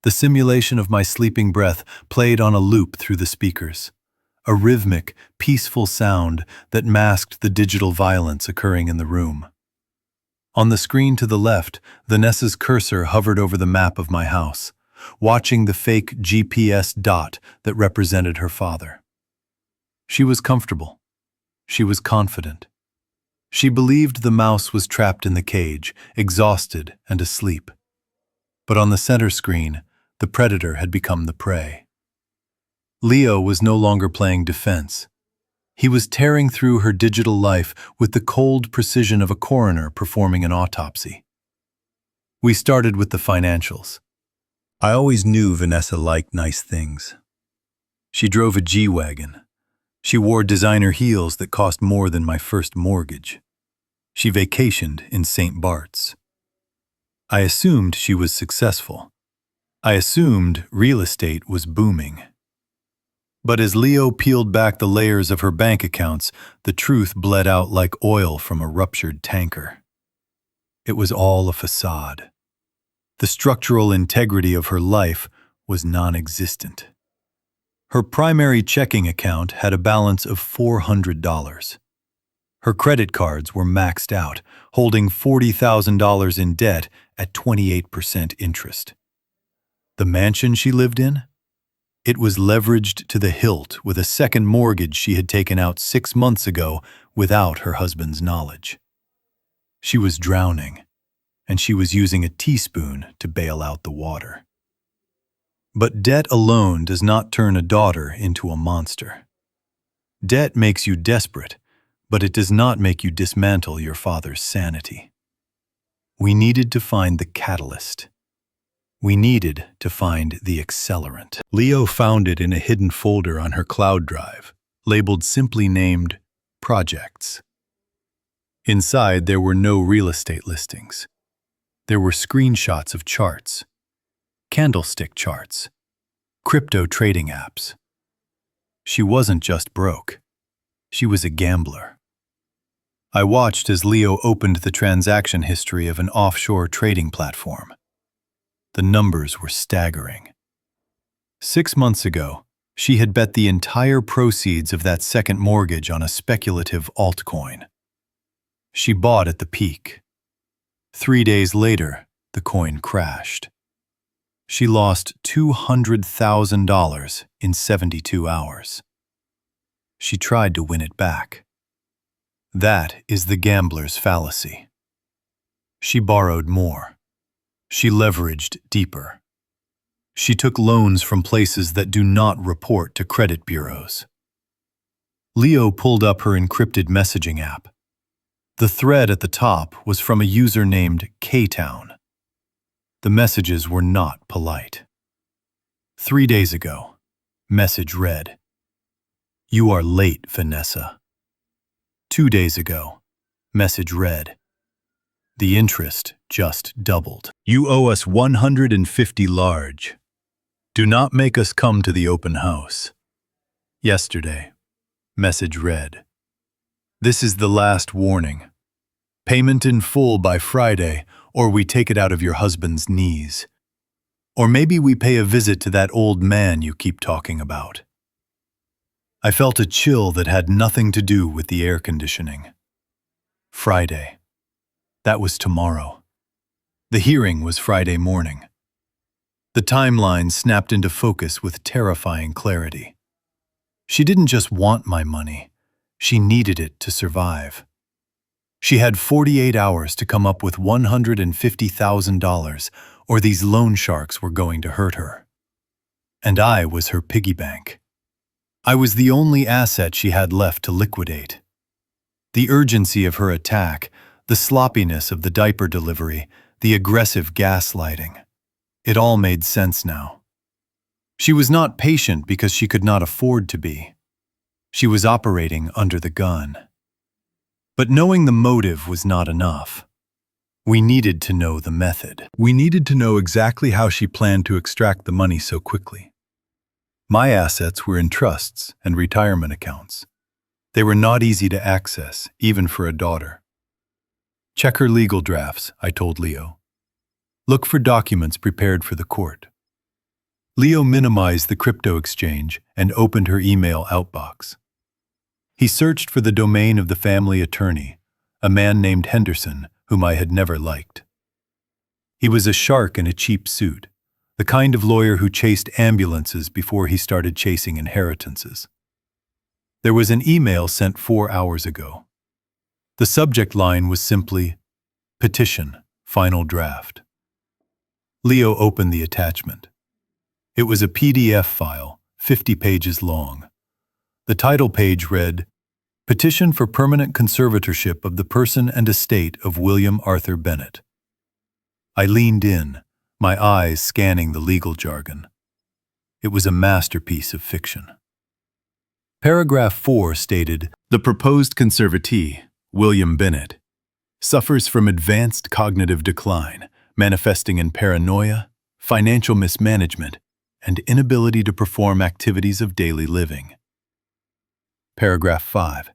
The simulation of my sleeping breath played on a loop through the speakers, a rhythmic, peaceful sound that masked the digital violence occurring in the room. On the screen to the left, Vanessa's cursor hovered over the map of my house, watching the fake GPS dot that represented her father. She was comfortable. She was confident. She believed the mouse was trapped in the cage, exhausted and asleep. But on the center screen, the predator had become the prey. Leo was no longer playing defense. He was tearing through her digital life with the cold precision of a coroner performing an autopsy. We started with the financials. I always knew Vanessa liked nice things. She drove a G-Wagon. She wore designer heels that cost more than my first mortgage. She vacationed in St. Bart's. I assumed she was successful. I assumed real estate was booming. But as Leo peeled back the layers of her bank accounts, the truth bled out like oil from a ruptured tanker. It was all a facade. The structural integrity of her life was non-existent. Her primary checking account had a balance of $400. Her credit cards were maxed out, holding $40,000 in debt at 28% interest. The mansion she lived in? It was leveraged to the hilt with a second mortgage she had taken out 6 months ago without her husband's knowledge. She was drowning, and she was using a teaspoon to bail out the water. But debt alone does not turn a daughter into a monster. Debt makes you desperate, but it does not make you dismantle your father's sanity. We needed to find the catalyst. We needed to find the accelerant. Leo found it in a hidden folder on her cloud drive, labeled simply named Projects. Inside, there were no real estate listings. There were screenshots of charts, candlestick charts, crypto trading apps. She wasn't just broke. She was a gambler. I watched as Leo opened the transaction history of an offshore trading platform. The numbers were staggering. 6 months ago, She had bet the entire proceeds of that second mortgage on a speculative altcoin. She bought at the peak. 3 days later, the coin crashed. She lost $200,000 in 72 hours. She tried to win it back. That is the gambler's fallacy. She borrowed more. She leveraged deeper. She took loans from places that do not report to credit bureaus. Leo pulled up her encrypted messaging app. The thread at the top was from a user named K-Town. The messages were not polite. 3 days ago, message read, "You are late, Vanessa." 2 days ago, message read, "The interest just doubled. You owe us 150 large. Do not make us come to the open house." Yesterday, message read, "This is the last warning. Payment in full by Friday, or we take it out of your husband's knees. Or maybe we pay a visit to that old man you keep talking about." I felt a chill that had nothing to do with the air conditioning. Friday. That was tomorrow. The hearing was Friday morning. The timeline snapped into focus with terrifying clarity. She didn't just want my money, she needed it to survive. She had 48 hours to come up with $150,000, or these loan sharks were going to hurt her. And I was her piggy bank. I was the only asset she had left to liquidate. The urgency of her attack, the sloppiness of the diaper delivery, the aggressive gaslighting. It all made sense now. She was not patient because she could not afford to be. She was operating under the gun. But knowing the motive was not enough. We needed to know the method. We needed to know exactly how she planned to extract the money so quickly. My assets were in trusts and retirement accounts. They were not easy to access, even for a daughter. Check her legal drafts, I told Leo. Look for documents prepared for the court. Leo minimized the crypto exchange and opened her email outbox. He searched for the domain of the family attorney, a man named Henderson, whom I had never liked. He was a shark in a cheap suit, the kind of lawyer who chased ambulances before he started chasing inheritances. There was an email sent 4 hours ago. The subject line was simply, "Petition, Final Draft." Leo opened the attachment. It was a PDF file, 50 pages long. The title page read, "Petition for Permanent Conservatorship of the Person and Estate of William Arthur Bennett." I leaned in, my eyes scanning the legal jargon. It was a masterpiece of fiction. Paragraph 4 stated, "The proposed conservatee, William Bennett, suffers from advanced cognitive decline, manifesting in paranoia, financial mismanagement, and inability to perform activities of daily living." Paragraph 5.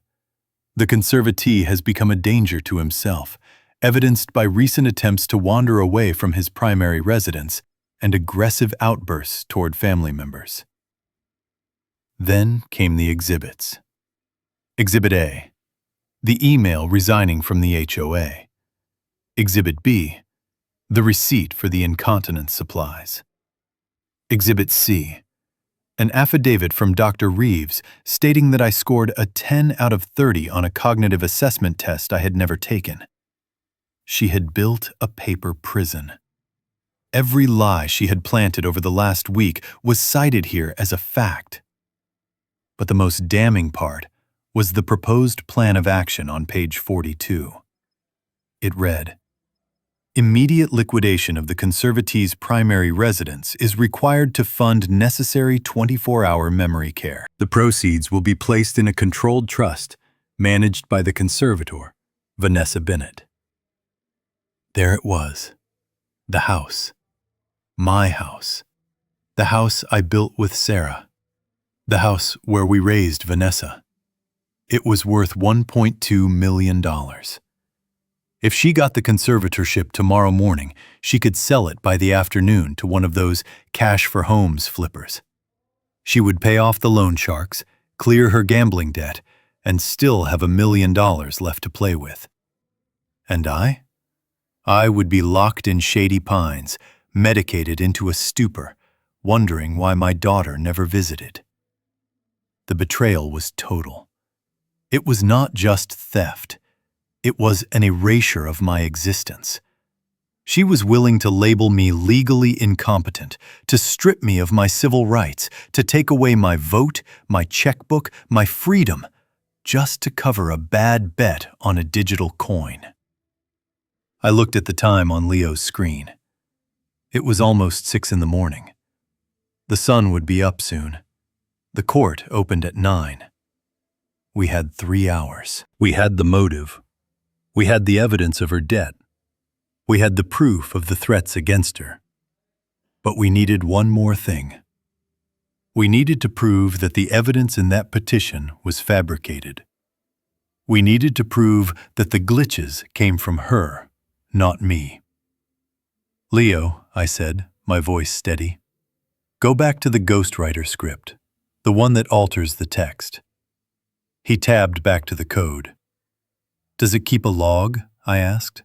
"The conservatee has become a danger to himself, evidenced by recent attempts to wander away from his primary residence and aggressive outbursts toward family members." Then came the exhibits. Exhibit A, the email resigning from the HOA. Exhibit B, the receipt for the incontinence supplies. Exhibit C, an affidavit from Dr. Reeves stating that I scored a 10 out of 30 on a cognitive assessment test I had never taken. She had built a paper prison. Every lie she had planted over the last week was cited here as a fact. But the most damning part was the proposed plan of action on page 42. It read, "Immediate liquidation of the conservatee's primary residence is required to fund necessary 24-hour memory care. The proceeds will be placed in a controlled trust managed by the conservator, Vanessa Bennett." There it was, the house, my house, the house I built with Sarah, the house where we raised Vanessa. It was worth $1.2 million. If she got the conservatorship tomorrow morning, she could sell it by the afternoon to one of those cash for homes flippers. She would pay off the loan sharks, clear her gambling debt, and still have $1 million left to play with. And I? I would be locked in Shady Pines, medicated into a stupor, wondering why my daughter never visited. The betrayal was total. It was not just theft. It was an erasure of my existence. She was willing to label me legally incompetent, to strip me of my civil rights, to take away my vote, my checkbook, my freedom, just to cover a bad bet on a digital coin. I looked at the time on Leo's screen. It was almost 6 in the morning. The sun would be up soon. The court opened at 9. We had 3 hours. We had the motive. We had the evidence of her debt. We had the proof of the threats against her. But we needed one more thing. We needed to prove that the evidence in that petition was fabricated. We needed to prove that the glitches came from her, not me. Leo, I said, my voice steady, go back to the ghostwriter script, the one that alters the text. He tabbed back to the code. Does it keep a log? I asked.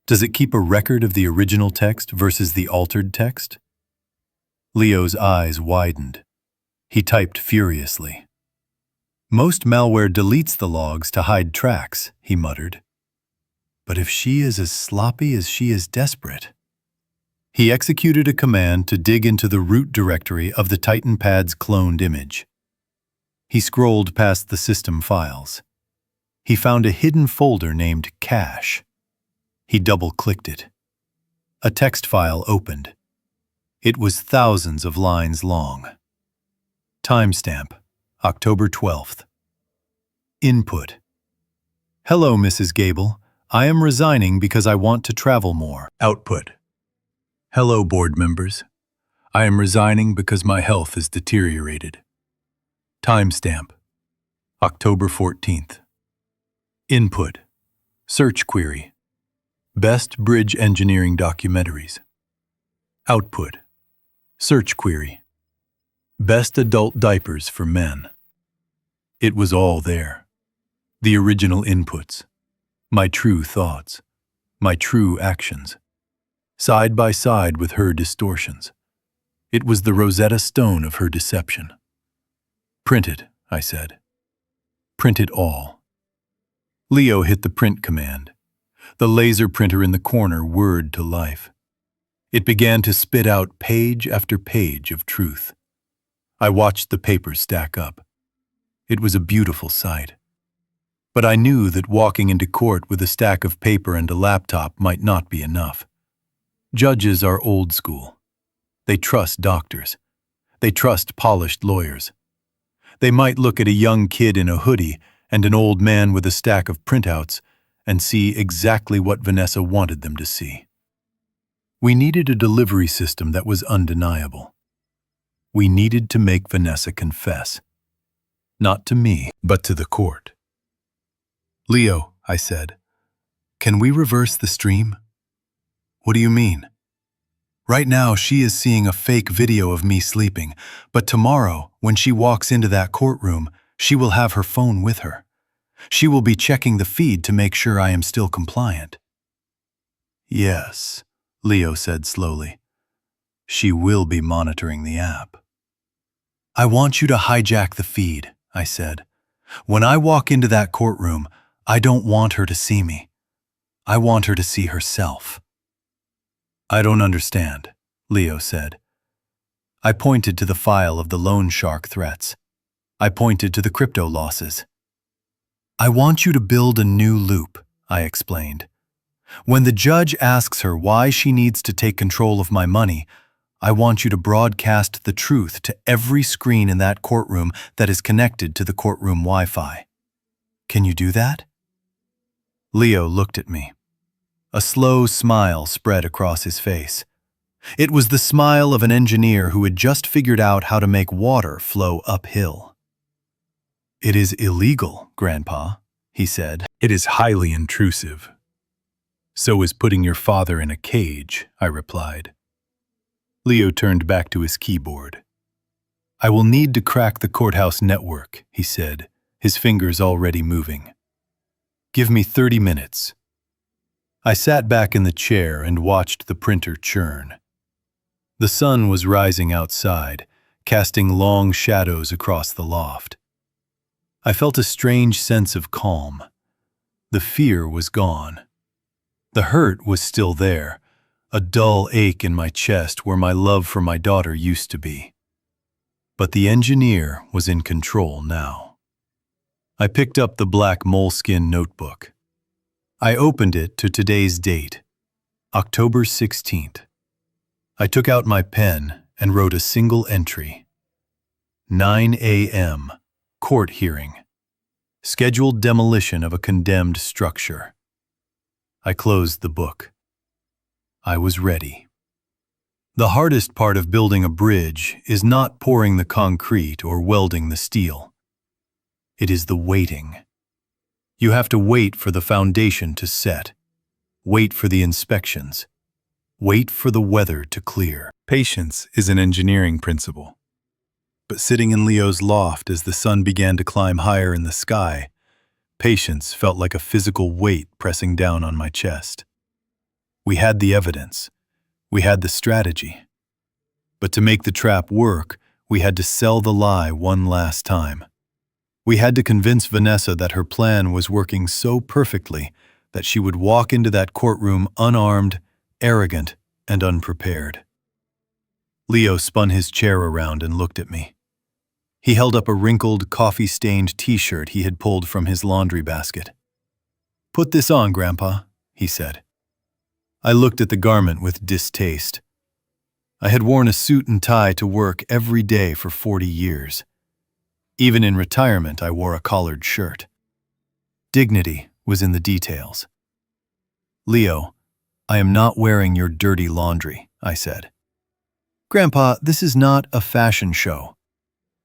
Does it keep a record of the original text versus the altered text? Leo's eyes widened. He typed furiously. Most malware deletes the logs to hide tracks, he muttered. But if she is as sloppy as she is desperate. He executed a command to dig into the root directory of the TitanPad's cloned image. He scrolled past the system files. He found a hidden folder named Cache. He double-clicked it. A text file opened. It was thousands of lines long. Timestamp, October 12th. Input. Hello, Mrs. Gable. I am resigning because I want to travel more. Output. Hello, board members. I am resigning because my health is deteriorated. Timestamp, October 14th. Input. Search query. Best bridge engineering documentaries. Output. Search query. Best adult diapers for men. It was all there. The original inputs. My true thoughts. My true actions. Side by side with her distortions. It was the Rosetta Stone of her deception. Print it, I said. Print it all. Leo hit the print command. The laser printer in the corner whirred to life. It began to spit out page after page of truth. I watched the papers stack up. It was a beautiful sight. But I knew that walking into court with a stack of paper and a laptop might not be enough. Judges are old school. They trust doctors. They trust polished lawyers. They might look at a young kid in a hoodie and an old man with a stack of printouts and see exactly what Vanessa wanted them to see. We needed a delivery system that was undeniable. We needed to make Vanessa confess. Not to me, but to the court. Leo, I said, can we reverse the stream? What do you mean? Right now, she is seeing a fake video of me sleeping, but tomorrow, when she walks into that courtroom, she will have her phone with her. She will be checking the feed to make sure I am still compliant. Yes, Leo said slowly. She will be monitoring the app. I want you to hijack the feed, I said. When I walk into that courtroom, I don't want her to see me. I want her to see herself. I don't understand, Leo said. I pointed to the file of the loan shark threats. I pointed to the crypto losses. I want you to build a new loop, I explained. When the judge asks her why she needs to take control of my money, I want you to broadcast the truth to every screen in that courtroom that is connected to the courtroom Wi-Fi. Can you do that? Leo looked at me. A slow smile spread across his face. It was the smile of an engineer who had just figured out how to make water flow uphill. It is illegal, Grandpa, he said. It is highly intrusive. So is putting your father in a cage, I replied. Leo turned back to his keyboard. I will need to crack the courthouse network, he said, his fingers already moving. Give me 30 minutes. I sat back in the chair and watched the printer churn. The sun was rising outside, casting long shadows across the loft. I felt a strange sense of calm. The fear was gone. The hurt was still there, a dull ache in my chest where my love for my daughter used to be. But the engineer was in control now. I picked up the black moleskin notebook. I opened it to today's date, October 16th. I took out my pen and wrote a single entry. 9 a.m., court hearing. Scheduled demolition of a condemned structure. I closed the book. I was ready. The hardest part of building a bridge is not pouring the concrete or welding the steel. It is the waiting. You have to wait for the foundation to set, wait for the inspections, wait for the weather to clear. Patience is an engineering principle. But sitting in Leo's loft as the sun began to climb higher in the sky, patience felt like a physical weight pressing down on my chest. We had the evidence. We had the strategy. But to make the trap work, we had to sell the lie one last time. We had to convince Vanessa that her plan was working so perfectly that she would walk into that courtroom unarmed, arrogant, and unprepared. Leo spun his chair around and looked at me. He held up a wrinkled, coffee-stained t-shirt he had pulled from his laundry basket. "Put this on, Grandpa," he said. I looked at the garment with distaste. I had worn a suit and tie to work every day for 40 years. Even in retirement, I wore a collared shirt. Dignity was in the details. "Leo, I am not wearing your dirty laundry," I said. "Grandpa, this is not a fashion show."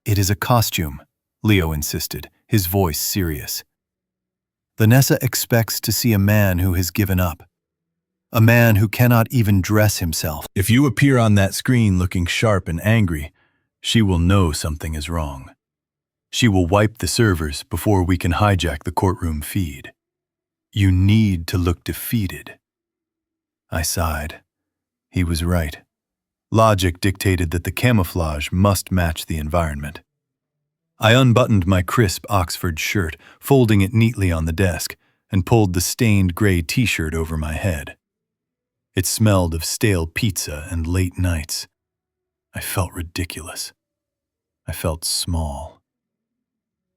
"It is a costume," Leo insisted, his voice serious. "Vanessa expects to see a man who has given up. A man who cannot even dress himself. If you appear on that screen looking sharp and angry, she will know something is wrong. She will wipe the servers before we can hijack the courtroom feed. You need to look defeated." I sighed. He was right. Logic dictated that the camouflage must match the environment. I unbuttoned my crisp Oxford shirt, folding it neatly on the desk, and pulled the stained gray t-shirt over my head. It smelled of stale pizza and late nights. I felt ridiculous. I felt small.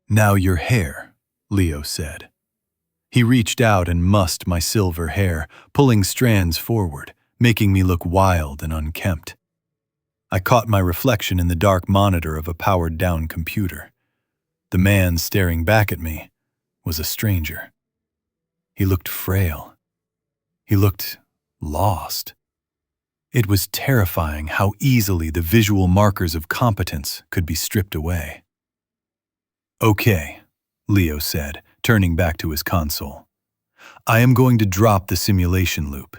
"Now your hair," Leo said. He reached out and mussed my silver hair, pulling strands forward, making me look wild and unkempt. I caught my reflection in the dark monitor of a powered-down computer. The man staring back at me was a stranger. He looked frail. He looked lost. It was terrifying how easily the visual markers of competence could be stripped away. "Okay," Leo said, turning back to his console. "I am going to drop the simulation loop.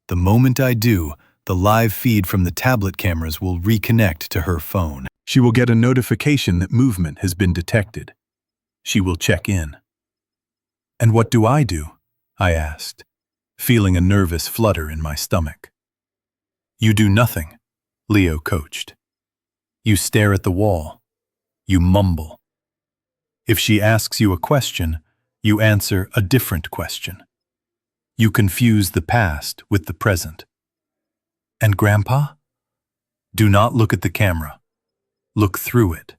The moment I do, the live feed from the tablet cameras will reconnect to her phone. She will get a notification that movement has been detected. She will check in." "And what do I do?" I asked, feeling a nervous flutter in my stomach. "You do nothing," Leo coached. "You stare at the wall. You mumble. If she asks you a question, you answer a different question. You confuse the past with the present." "And Grandpa?" "Do not look at the camera. Look through it,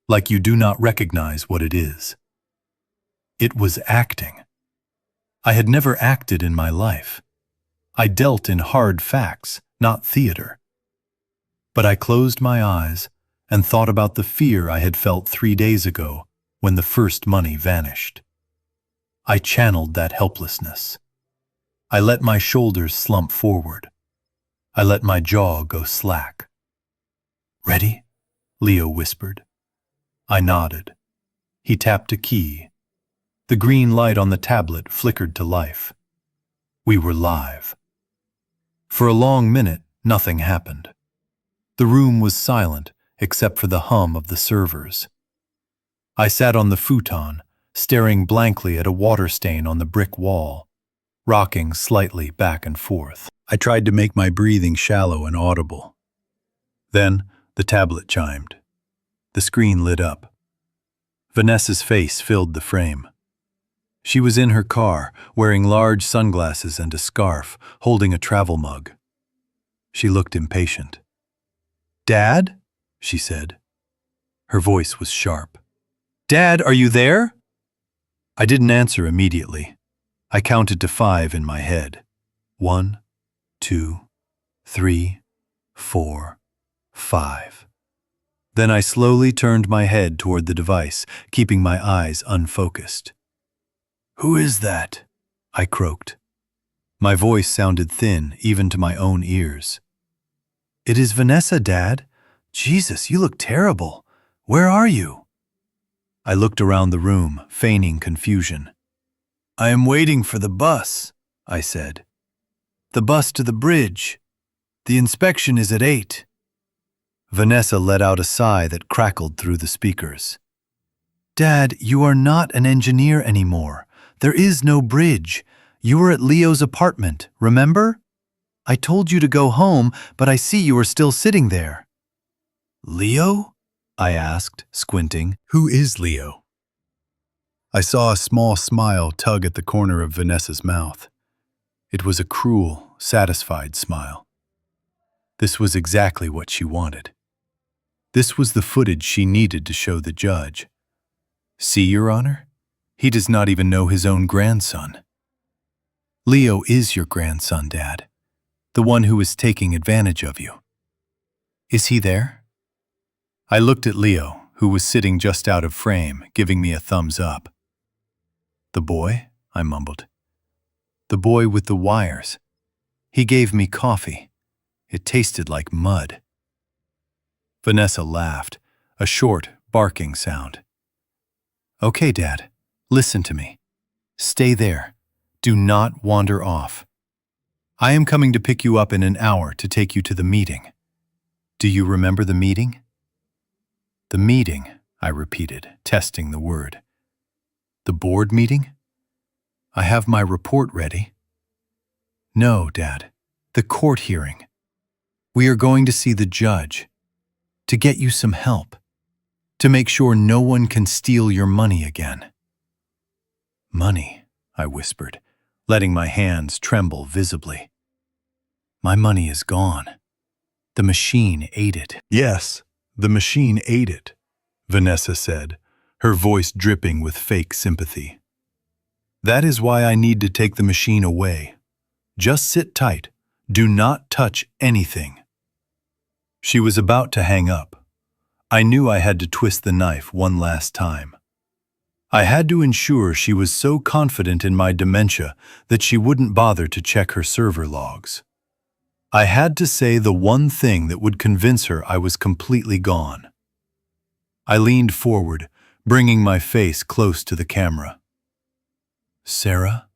like you do not recognize what it is." It was acting. I had never acted in my life. I dealt in hard facts, not theater. But I closed my eyes and thought about the fear I had felt 3 days ago when the first money vanished. I channeled that helplessness. I let my shoulders slump forward. I let my jaw go slack. "Ready?" Leo whispered. I nodded. He tapped a key. The green light on the tablet flickered to life. We were live. For a long minute, nothing happened. The room was silent, except for the hum of the servers. I sat on the futon, staring blankly at a water stain on the brick wall, rocking slightly back and forth. I tried to make my breathing shallow and audible. Then the tablet chimed. The screen lit up. Vanessa's face filled the frame. She was in her car, wearing large sunglasses and a scarf, holding a travel mug. She looked impatient. "Dad?" she said. Her voice was sharp. "Dad, are you there?" I didn't answer immediately. I counted to 5 in my head. 1, 2, 3, 4, 5. Then I slowly turned my head toward the device, keeping my eyes unfocused. "Who is that?" I croaked. My voice sounded thin, even to my own ears. "It is Vanessa, Dad. Jesus, you look terrible. Where are you?" I looked around the room, feigning confusion. "I am waiting for the bus," I said. "The bus to the bridge. The inspection is at 8. Vanessa let out a sigh that crackled through the speakers. "Dad, you are not an engineer anymore. There is no bridge. You were at Leo's apartment, remember? I told you to go home, but I see you are still sitting there." "Leo?" I asked, squinting. "Who is Leo?" I saw a small smile tug at the corner of Vanessa's mouth. It was a cruel, satisfied smile. This was exactly what she wanted. This was the footage she needed to show the judge. "See, Your Honor? He does not even know his own grandson." "Leo is your grandson, Dad. The one who is taking advantage of you." "Is he there?" I looked at Leo, who was sitting just out of frame, giving me a thumbs up. "The boy?" I mumbled. "The boy with the wires. He gave me coffee. It tasted like mud." Vanessa laughed, a short, barking sound. "Okay, Dad, listen to me. Stay there. Do not wander off. I am coming to pick you up in an hour to take you to the meeting. Do you remember the meeting?" "The meeting," I repeated, testing the word. "The board meeting? I have my report ready." "No, Dad, the court hearing. We are going to see the judge, to get you some help, to make sure no one can steal your money again." "Money," I whispered, letting my hands tremble visibly. "My money is gone. The machine ate it." "Yes, the machine ate it," Vanessa said, her voice dripping with fake sympathy. "That is why I need to take the machine away. Just sit tight. Do not touch anything." She was about to hang up. I knew I had to twist the knife one last time. I had to ensure she was so confident in my dementia that she wouldn't bother to check her server logs. I had to say the one thing that would convince her I was completely gone. I leaned forward, bringing my face close to the camera. "Sarah?"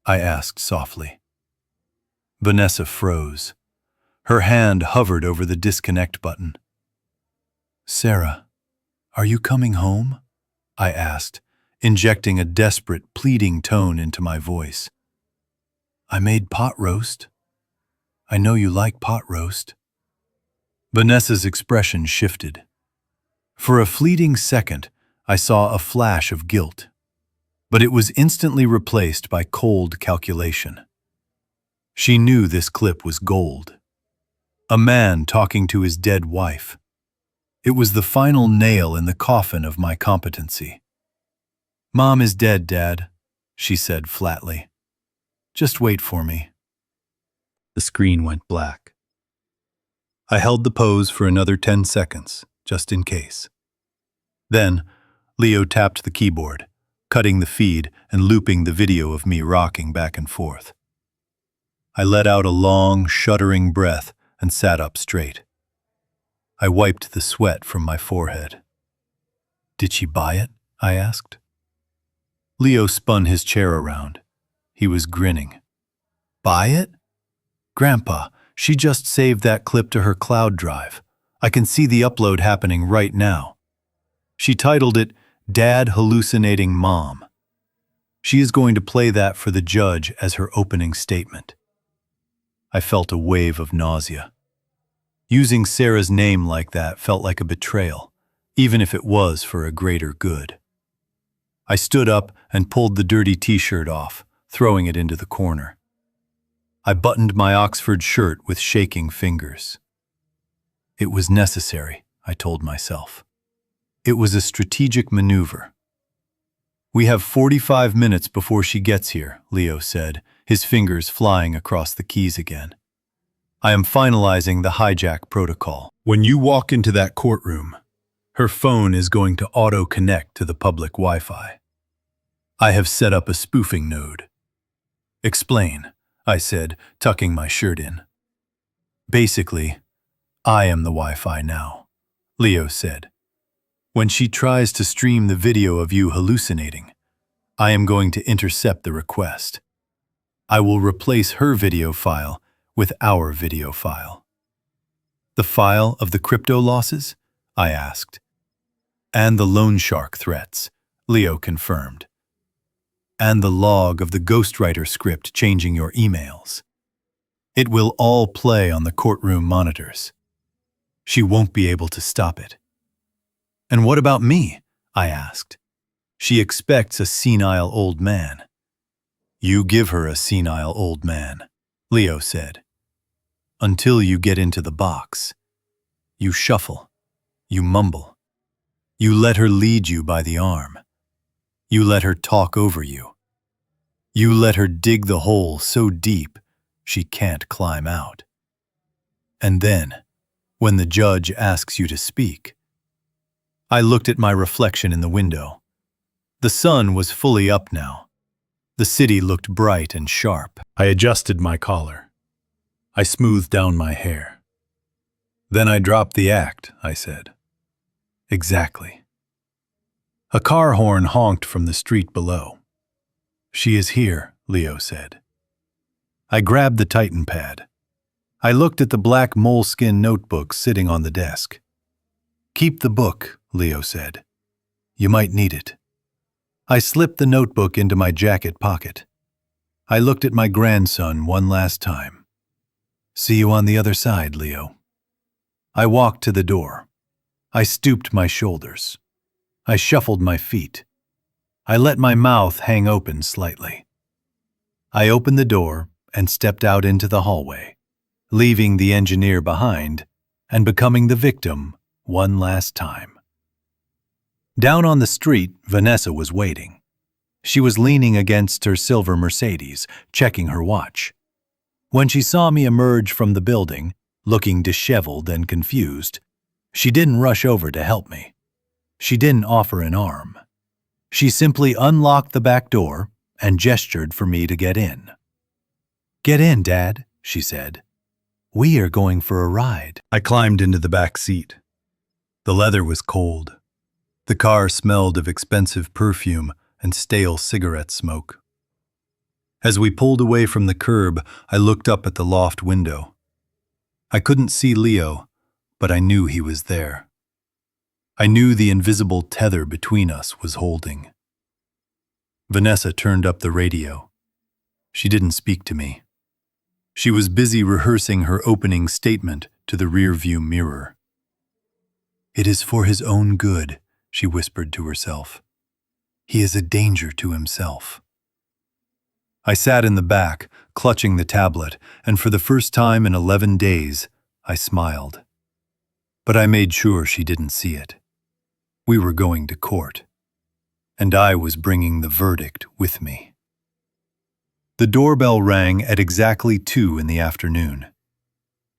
I asked softly. Vanessa froze. Her hand hovered over the disconnect button. "Sarah, are you coming home?" I asked, injecting a desperate, pleading tone into my voice. "I made pot roast. I know you like pot roast." Vanessa's expression shifted. For a fleeting second, I saw a flash of guilt, but it was instantly replaced by cold calculation. She knew this clip was gold. A man talking to his dead wife. It was the final nail in the coffin of my competency. "Mom is dead, Dad," she said flatly. "Just wait for me." The screen went black. I held the pose for another 10 seconds, just in case. Then, Leo tapped the keyboard, cutting the feed and looping the video of me rocking back and forth. I let out a long, shuddering breath and sat up straight. I wiped the sweat from my forehead. "Did she buy it?" I asked. Leo spun his chair around. He was grinning. "Buy it? Grandpa, she just saved that clip to her cloud drive. I can see the upload happening right now. She titled it, Dad Hallucinating Mom. She is going to play that for the judge as her opening statement. I felt a wave of nausea. Using Sarah's name like that felt like a betrayal, even if it was for a greater good. I stood up and pulled the dirty t-shirt off, throwing it into the corner. I buttoned my Oxford shirt with shaking fingers. It was necessary, I told myself. It was a strategic maneuver. We have 45 minutes before she gets here, Leo said, his fingers flying across the keys again. I am finalizing the hijack protocol. When you walk into that courtroom, her phone is going to auto-connect to the public Wi-Fi. I have set up a spoofing node. Explain, I said, tucking my shirt in. Basically, I am the Wi-Fi now, Leo said. When she tries to stream the video of you hallucinating, I am going to intercept the request. I will replace her video file with our video file. The file of the crypto losses? I asked. And the loan shark threats, Leo confirmed. And the log of the ghostwriter script changing your emails. It will all play on the courtroom monitors. She won't be able to stop it. And what about me? I asked. She expects a senile old man. You give her a senile old man, Leo said. Until you get into the box. You shuffle. You mumble. You let her lead you by the arm. You let her talk over you. You let her dig the hole so deep she can't climb out. And then, when the judge asks you to speak, I looked at my reflection in the window. The sun was fully up now. The city looked bright and sharp. I adjusted my collar. I smoothed down my hair. Then I dropped the act, I said. Exactly. A car horn honked from the street below. She is here, Leo said. I grabbed the Titan pad. I looked at the black moleskin notebook sitting on the desk. Keep the book, Leo said. You might need it. I slipped the notebook into my jacket pocket. I looked at my grandson one last time. See you on the other side, Leo. I walked to the door. I stooped my shoulders. I shuffled my feet. I let my mouth hang open slightly. I opened the door and stepped out into the hallway, leaving the engineer behind and becoming the victim one last time. Down on the street, Vanessa was waiting. She was leaning against her silver Mercedes, checking her watch. When she saw me emerge from the building, looking disheveled and confused, she didn't rush over to help me. She didn't offer an arm. She simply unlocked the back door and gestured for me to get in. Get in, Dad, she said. We are going for a ride. I climbed into the back seat. The leather was cold. The car smelled of expensive perfume and stale cigarette smoke. As we pulled away from the curb, I looked up at the loft window. I couldn't see Leo, but I knew he was there. I knew the invisible tether between us was holding. Vanessa turned up the radio. She didn't speak to me. She was busy rehearsing her opening statement to the rearview mirror. It is for his own good, she whispered to herself. He is a danger to himself. I sat in the back, clutching the tablet, and for the first time in 11 days, I smiled. But I made sure she didn't see it. We were going to court, and I was bringing the verdict with me. The doorbell rang at exactly 2 in the afternoon.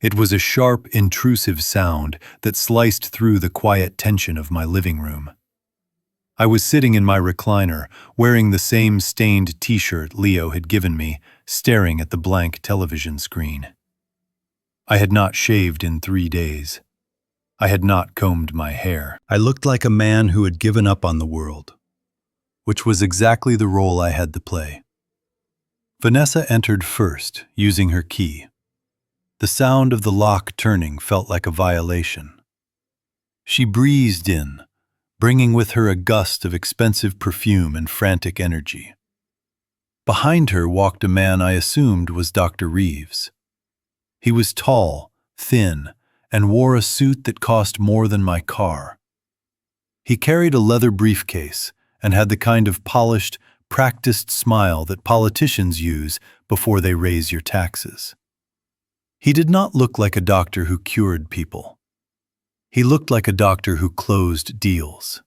It was a sharp, intrusive sound that sliced through the quiet tension of my living room. I was sitting in my recliner, wearing the same stained t-shirt Leo had given me, staring at the blank television screen. I had not shaved in 3 days. I had not combed my hair. I looked like a man who had given up on the world, which was exactly the role I had to play. Vanessa entered first, using her key. The sound of the lock turning felt like a violation. She breezed in, bringing with her a gust of expensive perfume and frantic energy. Behind her walked a man I assumed was Dr. Reeves. He was tall, thin, and wore a suit that cost more than my car. He carried a leather briefcase and had the kind of polished, practiced smile that politicians use before they raise your taxes. He did not look like a doctor who cured people. He looked like a doctor who closed deals.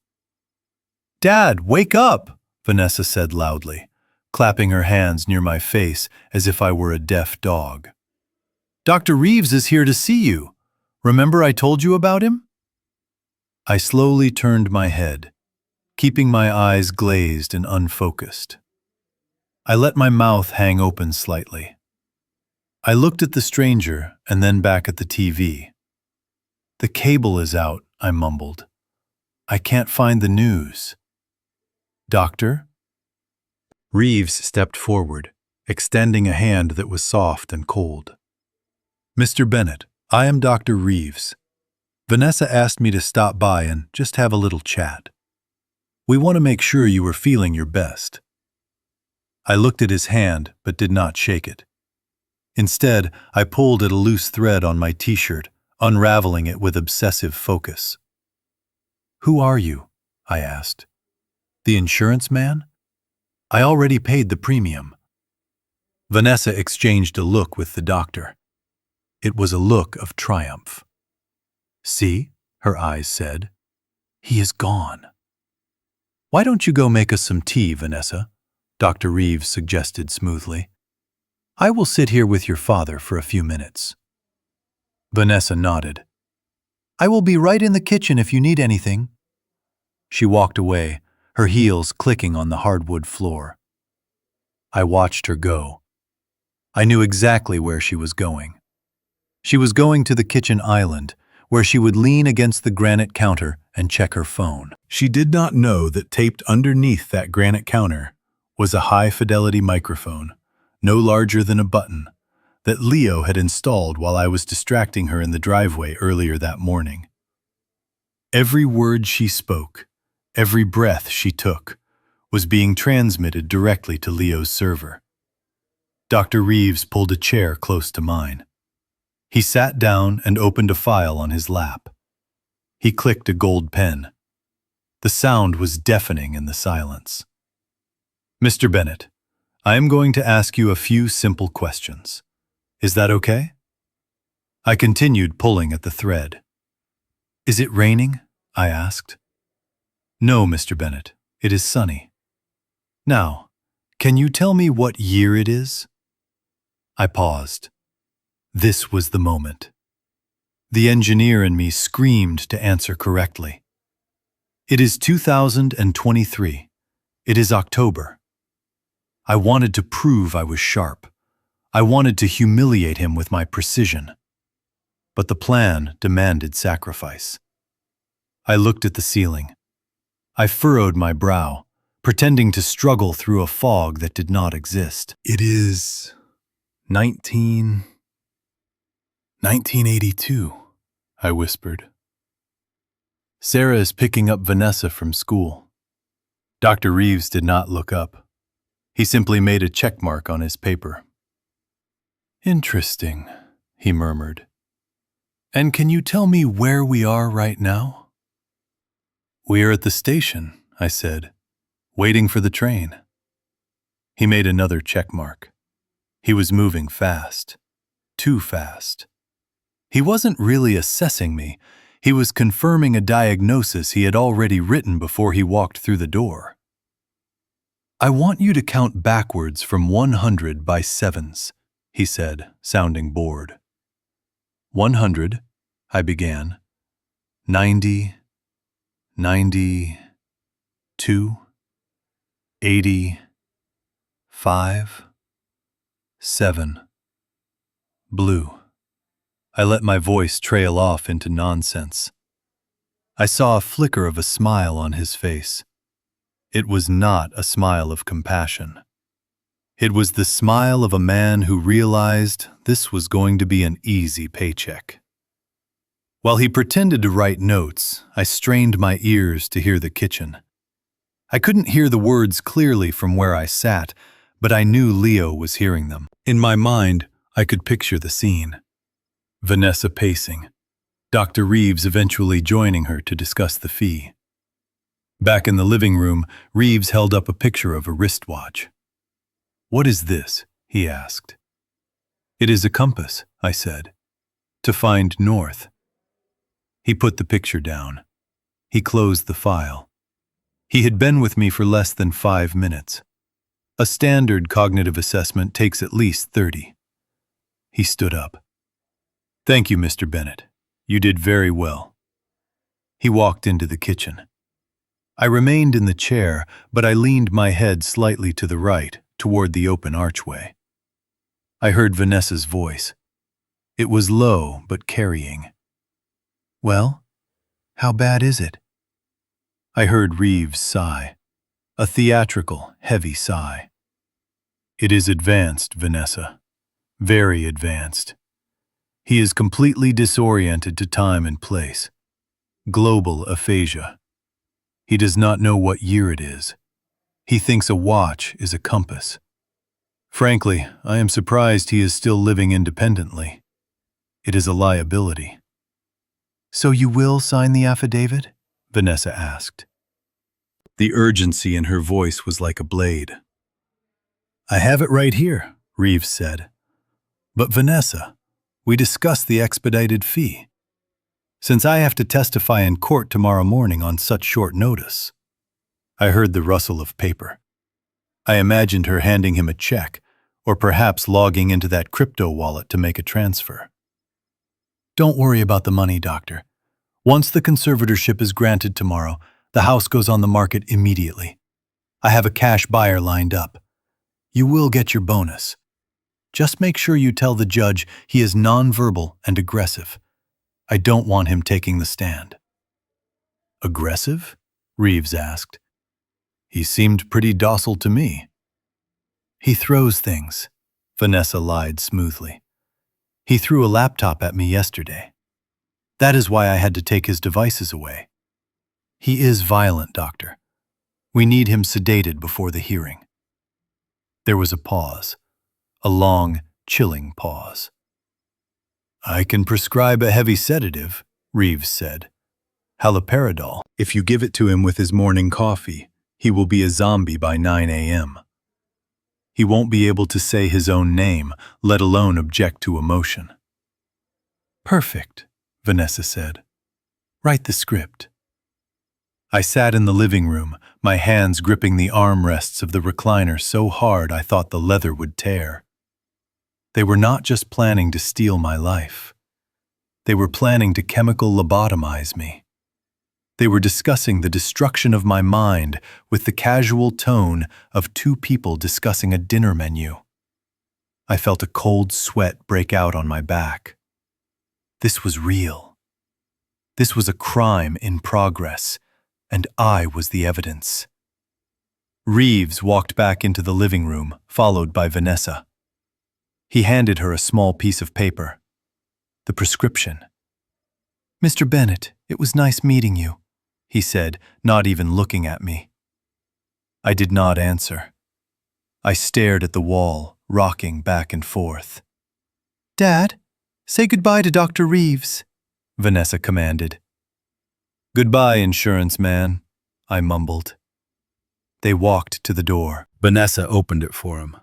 "Dad, wake up!" Vanessa said loudly, clapping her hands near my face as if I were a deaf dog. "Dr. Reeves is here to see you. Remember I told you about him?" I slowly turned my head, keeping my eyes glazed and unfocused. I let my mouth hang open slightly. I looked at the stranger and then back at the TV. "The cable is out," I mumbled. "I can't find the news." "Doctor?" Reeves stepped forward, extending a hand that was soft and cold. "Mr. Bennett, I am Dr. Reeves. Vanessa asked me to stop by and just have a little chat. We want to make sure you are feeling your best." I looked at his hand but did not shake it. Instead, I pulled at a loose thread on my t-shirt, unraveling it with obsessive focus. "Who are you?" I asked. "The insurance man? I already paid the premium." Vanessa exchanged a look with the doctor. It was a look of triumph. "See," her eyes said, "he is gone." "Why don't you go make us some tea, Vanessa?" Dr. Reeves suggested smoothly. "I will sit here with your father for a few minutes." Vanessa nodded. "I will be right in the kitchen if you need anything." She walked away, her heels clicking on the hardwood floor. I watched her go. I knew exactly where she was going. She was going to the kitchen island, where she would lean against the granite counter and check her phone. She did not know that taped underneath that granite counter was a high-fidelity microphone, no larger than a button, that Leo had installed while I was distracting her in the driveway earlier that morning. Every word she spoke, every breath she took, was being transmitted directly to Leo's server. Dr. Reeves pulled a chair close to mine. He sat down and opened a file on his lap. He clicked a gold pen. The sound was deafening in the silence. "Mr. Bennett, I am going to ask you a few simple questions. Is that okay?" I continued pulling at the thread. "Is it raining?" I asked. "No, Mr. Bennett, it is sunny." "Now, can you tell me what year it is?" I paused. This was the moment. The engineer in me screamed to answer correctly. "It is 2023. It is October." I wanted to prove I was sharp. I wanted to humiliate him with my precision. But the plan demanded sacrifice. I looked at the ceiling. I furrowed my brow, pretending to struggle through a fog that did not exist. "It is 1982, I whispered. "Sarah is picking up Vanessa from school." Dr. Reeves did not look up. He simply made a check mark on his paper. "Interesting," he murmured. "And can you tell me where we are right now?" "We are at the station," I said, "waiting for the train." He made another check mark. He was moving fast. Too fast. He wasn't really assessing me. He was confirming a diagnosis he had already written before he walked through the door. "I want you to count backwards from 100 by sevens," he said, sounding bored. 100, I began. 90, 92, 80, 5, 7. Blue. I let my voice trail off into nonsense. I saw a flicker of a smile on his face. It was not a smile of compassion. It was the smile of a man who realized this was going to be an easy paycheck. While he pretended to write notes, I strained my ears to hear the kitchen. I couldn't hear the words clearly from where I sat, but I knew Leo was hearing them. In my mind, I could picture the scene. Vanessa pacing. Dr. Reeves eventually joining her to discuss the fee. Back in the living room, Reeves held up a picture of a wristwatch. "What is this?" he asked. "It is a compass," I said, "to find north." He put the picture down. He closed the file. He had been with me for less than 5 minutes. A standard cognitive assessment takes at least 30. He stood up. "Thank you, Mr. Bennett. You did very well." He walked into the kitchen. I remained in the chair, but I leaned my head slightly to the right, toward the open archway. I heard Vanessa's voice. It was low but carrying. "Well, how bad is it?" I heard Reeves sigh, a theatrical, heavy sigh. "It is advanced, Vanessa. Very advanced. He is completely disoriented to time and place. Global aphasia. He does not know what year it is. He thinks a watch is a compass. Frankly, I am surprised he is still living independently. It is a liability." "So you will sign the affidavit?" Vanessa asked. The urgency in her voice was like a blade. "I have it right here," Reeves said. "But Vanessa, we discussed the expedited fee. Since I have to testify in court tomorrow morning on such short notice." I heard the rustle of paper. I imagined her handing him a check, or perhaps logging into that crypto wallet to make a transfer. "Don't worry about the money, Doctor. Once the conservatorship is granted tomorrow, the house goes on the market immediately. I have a cash buyer lined up. You will get your bonus. Just make sure you tell the judge he is nonverbal and aggressive. I don't want him taking the stand." "Aggressive?" Reeves asked. "He seemed pretty docile to me." "He throws things," Vanessa lied smoothly. "He threw a laptop at me yesterday. That is why I had to take his devices away. He is violent, Doctor. We need him sedated before the hearing." There was a pause, a long, chilling pause. "I can prescribe a heavy sedative," Reeves said. "Haloperidol. If you give it to him with his morning coffee, he will be a zombie by 9 a.m. He won't be able to say his own name, let alone object to emotion." "Perfect," Vanessa said. "Write the script." I sat in the living room, my hands gripping the armrests of the recliner so hard I thought the leather would tear. They were not just planning to steal my life. They were planning to chemical lobotomize me. They were discussing the destruction of my mind with the casual tone of two people discussing a dinner menu. I felt a cold sweat break out on my back. This was real. This was a crime in progress, and I was the evidence. Reeves walked back into the living room, followed by Vanessa. He handed her a small piece of paper. The prescription. "Mr. Bennett, it was nice meeting you," he said, not even looking at me. I did not answer. I stared at the wall, rocking back and forth. "Dad, say goodbye to Dr. Reeves," Vanessa commanded. "Goodbye, insurance man," I mumbled. They walked to the door. Vanessa opened it for him.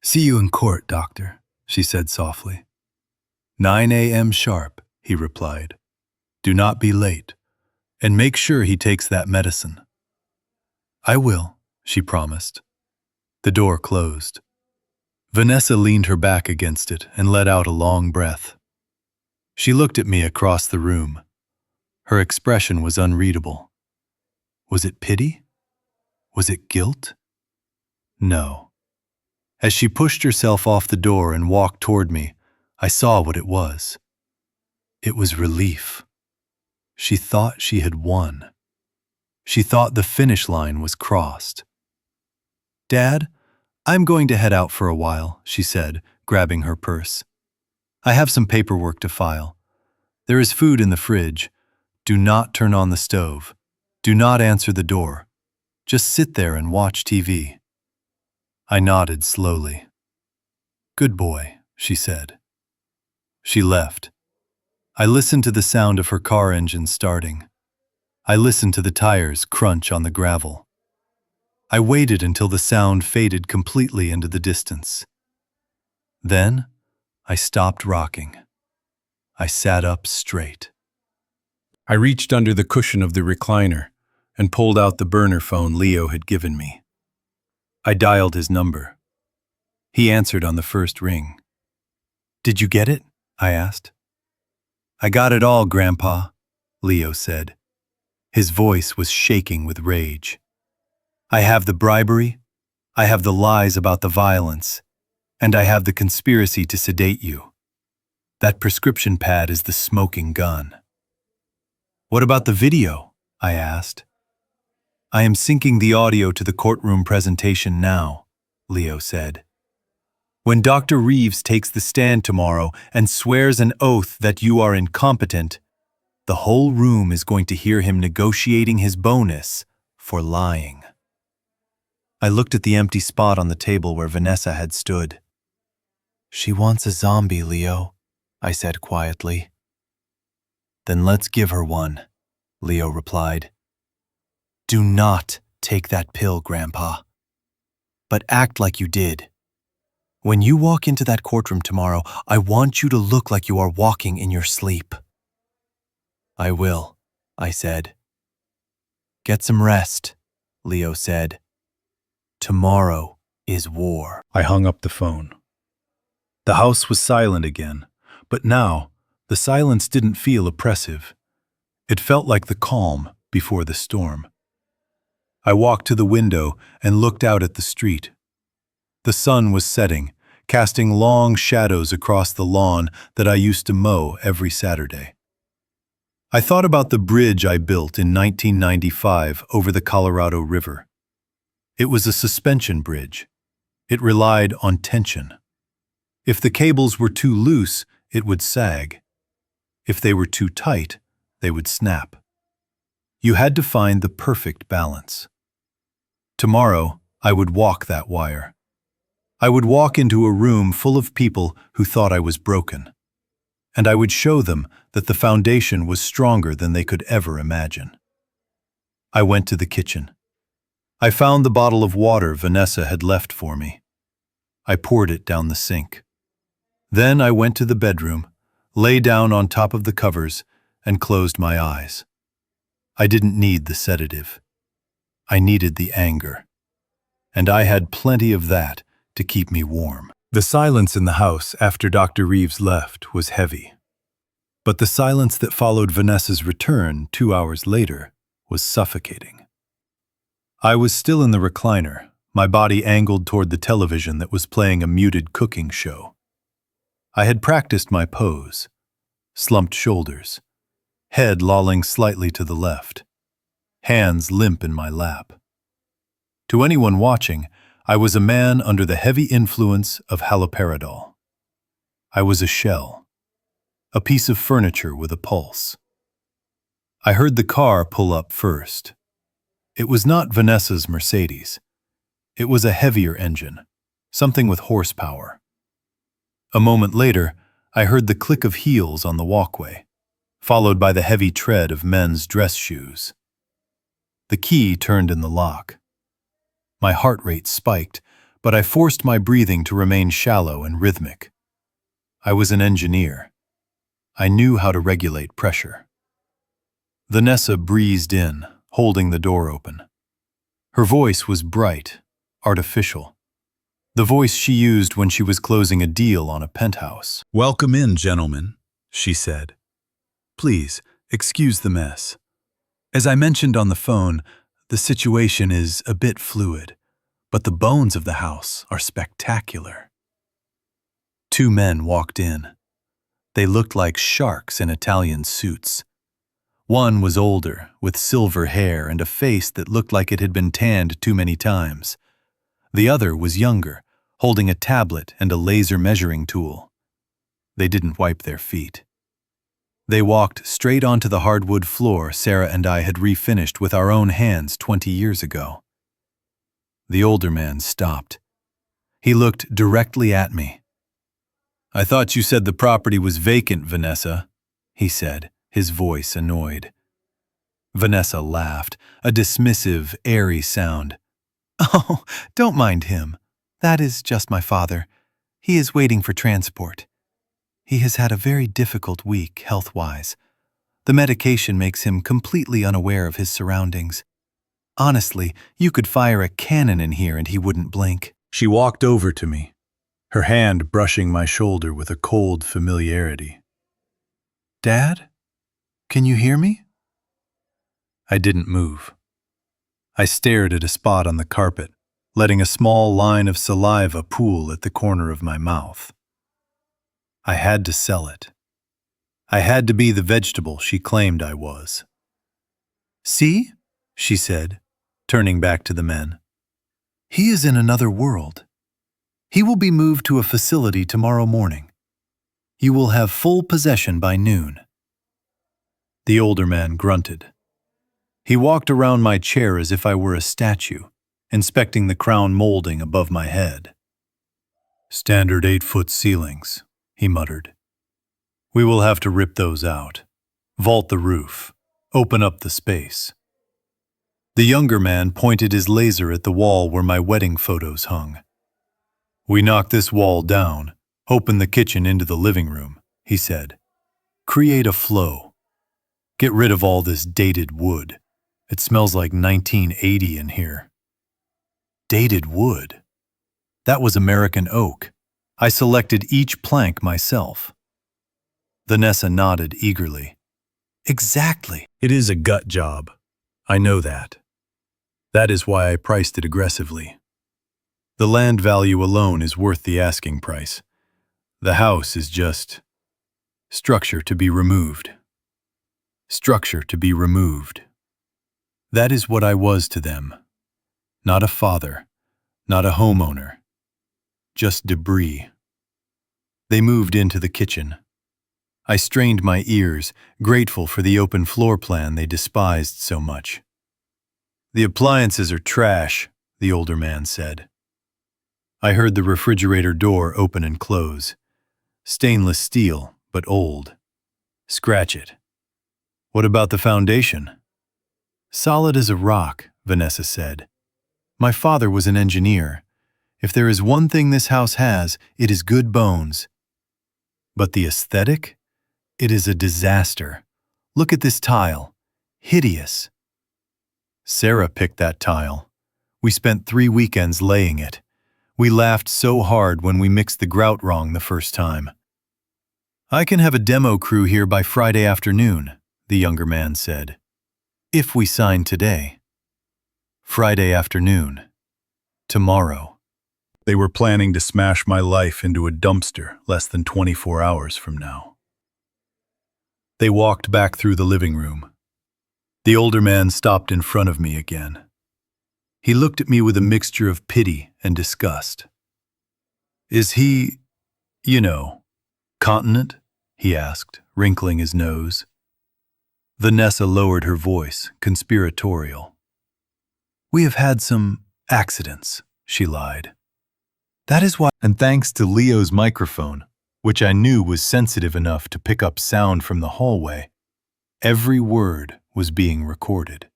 "See you in court, Doctor," she said softly. 9 a.m. sharp, he replied. "Do not be late, and make sure he takes that medicine." "I will," she promised. The door closed. Vanessa leaned her back against it and let out a long breath. She looked at me across the room. Her expression was unreadable. Was it pity? Was it guilt? No. As she pushed herself off the door and walked toward me, I saw what it was. It was relief. She thought she had won. She thought the finish line was crossed. "Dad, I'm going to head out for a while," she said, grabbing her purse. "I have some paperwork to file. There is food in the fridge. Do not turn on the stove. Do not answer the door. Just sit there and watch TV. I nodded slowly. Good boy, she said. She left. I listened to the sound of her car engine starting. I listened to the tires crunch on the gravel. I waited until the sound faded completely into the distance. Then, I stopped rocking. I sat up straight. I reached under the cushion of the recliner and pulled out the burner phone Leo had given me. I dialed his number. He answered on the first ring. Did you get it? I asked. I got it all, Grandpa, Leo said. His voice was shaking with rage. I have the bribery, I have the lies about the violence, and I have the conspiracy to sedate you. That prescription pad is the smoking gun. What about the video? I asked. I am syncing the audio to the courtroom presentation now, Leo said. When Dr. Reeves takes the stand tomorrow and swears an oath that you are incompetent, the whole room is going to hear him negotiating his bonus for lying. I looked at the empty spot on the table where Vanessa had stood. She wants a zombie, Leo, I said quietly. Then let's give her one, Leo replied. Do not take that pill, Grandpa. But act like you did. When you walk into that courtroom tomorrow, I want you to look like you are walking in your sleep. I will, I said. Get some rest, Leo said. Tomorrow is war. I hung up the phone. The house was silent again, but now the silence didn't feel oppressive. It felt like the calm before the storm. I walked to the window and looked out at the street. The sun was setting, casting long shadows across the lawn that I used to mow every Saturday. I thought about the bridge I built in 1995 over the Colorado River. It was a suspension bridge. It relied on tension. If the cables were too loose, it would sag. If they were too tight, they would snap. You had to find the perfect balance. Tomorrow, I would walk that wire. I would walk into a room full of people who thought I was broken. And I would show them that the foundation was stronger than they could ever imagine. I went to the kitchen. I found the bottle of water Vanessa had left for me. I poured it down the sink. Then I went to the bedroom, lay down on top of the covers, and closed my eyes. I didn't need the sedative. I needed the anger. And I had plenty of that to keep me warm. The silence in the house after Dr. Reeves left was heavy. But the silence that followed Vanessa's return 2 hours later was suffocating. I was still in the recliner, my body angled toward the television that was playing a muted cooking show. I had practiced my pose, slumped shoulders, head lolling slightly to the left, hands limp in my lap. To anyone watching, I was a man under the heavy influence of haloperidol. I was a shell, a piece of furniture with a pulse. I heard the car pull up first. It was not Vanessa's Mercedes. It was a heavier engine, something with horsepower. A moment later, I heard the click of heels on the walkway, followed by the heavy tread of men's dress shoes. The key turned in the lock. My heart rate spiked, but I forced my breathing to remain shallow and rhythmic. I was an engineer. I knew how to regulate pressure. Vanessa breezed in, holding the door open. Her voice was bright, artificial. The voice she used when she was closing a deal on a penthouse. "Welcome in, gentlemen," she said. "Please, excuse the mess. As I mentioned on the phone, the situation is a bit fluid, but the bones of the house are spectacular." 2 men walked in. They looked like sharks in Italian suits. One was older, with silver hair and a face that looked like it had been tanned too many times. The other was younger, holding a tablet and a laser measuring tool. They didn't wipe their feet. They walked straight onto the hardwood floor Sarah and I had refinished with our own hands 20 years ago. The older man stopped. He looked directly at me. "I thought you said the property was vacant, Vanessa," he said, his voice annoyed. Vanessa laughed, a dismissive, airy sound. "Oh, don't mind him. That is just my father. He is waiting for transport. He has had a very difficult week, health-wise. The medication makes him completely unaware of his surroundings. Honestly, you could fire a cannon in here and he wouldn't blink." She walked over to me, her hand brushing my shoulder with a cold familiarity. "Dad? Can you hear me?" I didn't move. I stared at a spot on the carpet, letting a small line of saliva pool at the corner of my mouth. I had to sell it. I had to be the vegetable she claimed I was. "See?" she said, turning back to the men. "He is in another world. He will be moved to a facility tomorrow morning. You will have full possession by noon." The older man grunted. He walked around my chair as if I were a statue, inspecting the crown molding above my head. "Standard 8-foot ceilings," he muttered. "We will have to rip those out, vault the roof, open up the space." The younger man pointed his laser at the wall where my wedding photos hung. "We knock this wall down, open the kitchen into the living room," he said. "Create a flow. Get rid of all this dated wood. It smells like 1980 in here." Dated wood? That was American oak. I selected each plank myself. Vanessa nodded eagerly. "Exactly. It is a gut job. I know that. That is why I priced it aggressively. The land value alone is worth the asking price. The house is just structure to be removed. Structure to be removed." That is what I was to them. Not a father, not a homeowner. Just debris. They moved into the kitchen. I strained my ears, grateful for the open floor plan they despised so much. "The appliances are trash," the older man said. I heard the refrigerator door open and close. Stainless steel, but old. "Scratch it." "What about the foundation?" "Solid as a rock," Vanessa said. "My father was an engineer. If there is one thing this house has, it is good bones." "But the aesthetic? It is a disaster. Look at this tile. Hideous." "Sarah picked that tile. We spent 3 weekends laying it. We laughed so hard when we mixed the grout wrong the first time." "I can have a demo crew here by Friday afternoon," the younger man said. "If we sign today." Friday afternoon. Tomorrow. They were planning to smash my life into a dumpster less than 24 hours from now. They walked back through the living room. The older man stopped in front of me again. He looked at me with a mixture of pity and disgust. "Is he, continent?" he asked, wrinkling his nose. Vanessa lowered her voice, conspiratorial. "We have had some accidents," she lied. "That is why—" And thanks to Leo's microphone, which I knew was sensitive enough to pick up sound from the hallway, every word was being recorded.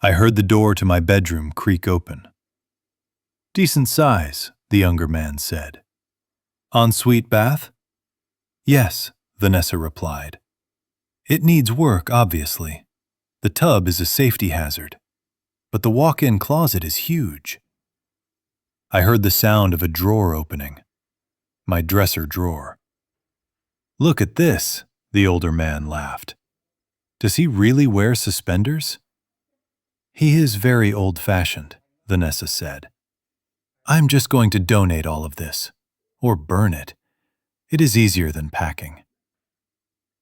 I heard the door to my bedroom creak open. "Decent size," the younger man said. "Ensuite bath?" "Yes," Vanessa replied. "It needs work, obviously. The tub is a safety hazard. But the walk-in closet is huge." I heard the sound of a drawer opening. My dresser drawer. "Look at this," the older man laughed. "Does he really wear suspenders?" "He is very old-fashioned," Vanessa said. "I'm just going to donate all of this. Or burn it. It is easier than packing."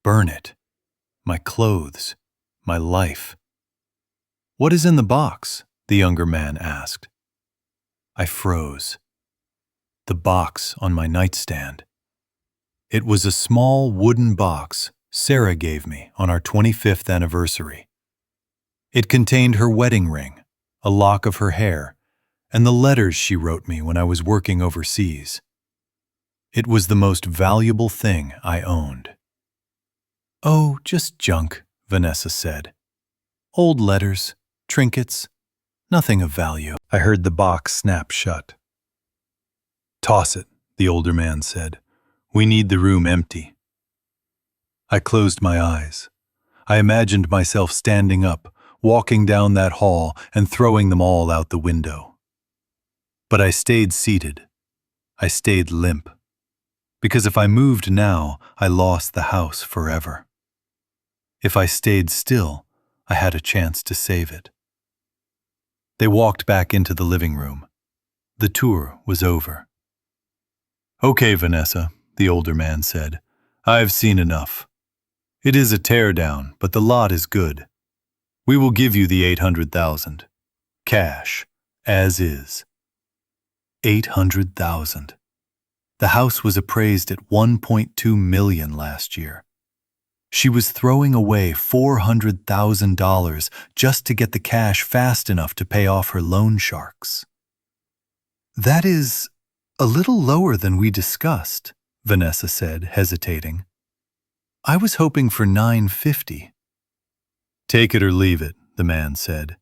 Burn it. My clothes. My life. "What is in the box?" the younger man asked. I froze. The box on my nightstand. It was a small wooden box Sarah gave me on our 25th anniversary. It contained her wedding ring, a lock of her hair, and the letters she wrote me when I was working overseas. It was the most valuable thing I owned. "Oh, just junk," Vanessa said. "Old letters, trinkets, nothing of value." I heard the box snap shut. "Toss it," the older man said. "We need the room empty." I closed my eyes. I imagined myself standing up, walking down that hall, and throwing them all out the window. But I stayed seated. I stayed limp. Because if I moved now, I lost the house forever. If I stayed still, I had a chance to save it. They walked back into the living room. The tour was over. "Okay, Vanessa," the older man said. "I've seen enough. It is a teardown, but the lot is good. We will give you the 800,000. Cash, as is." 800,000. The house was appraised at 1.2 million last year. She was throwing away $400,000 just to get the cash fast enough to pay off her loan sharks. "That is a little lower than we discussed," Vanessa said, hesitating. "I was hoping for 950. "Take it or leave it," the man said.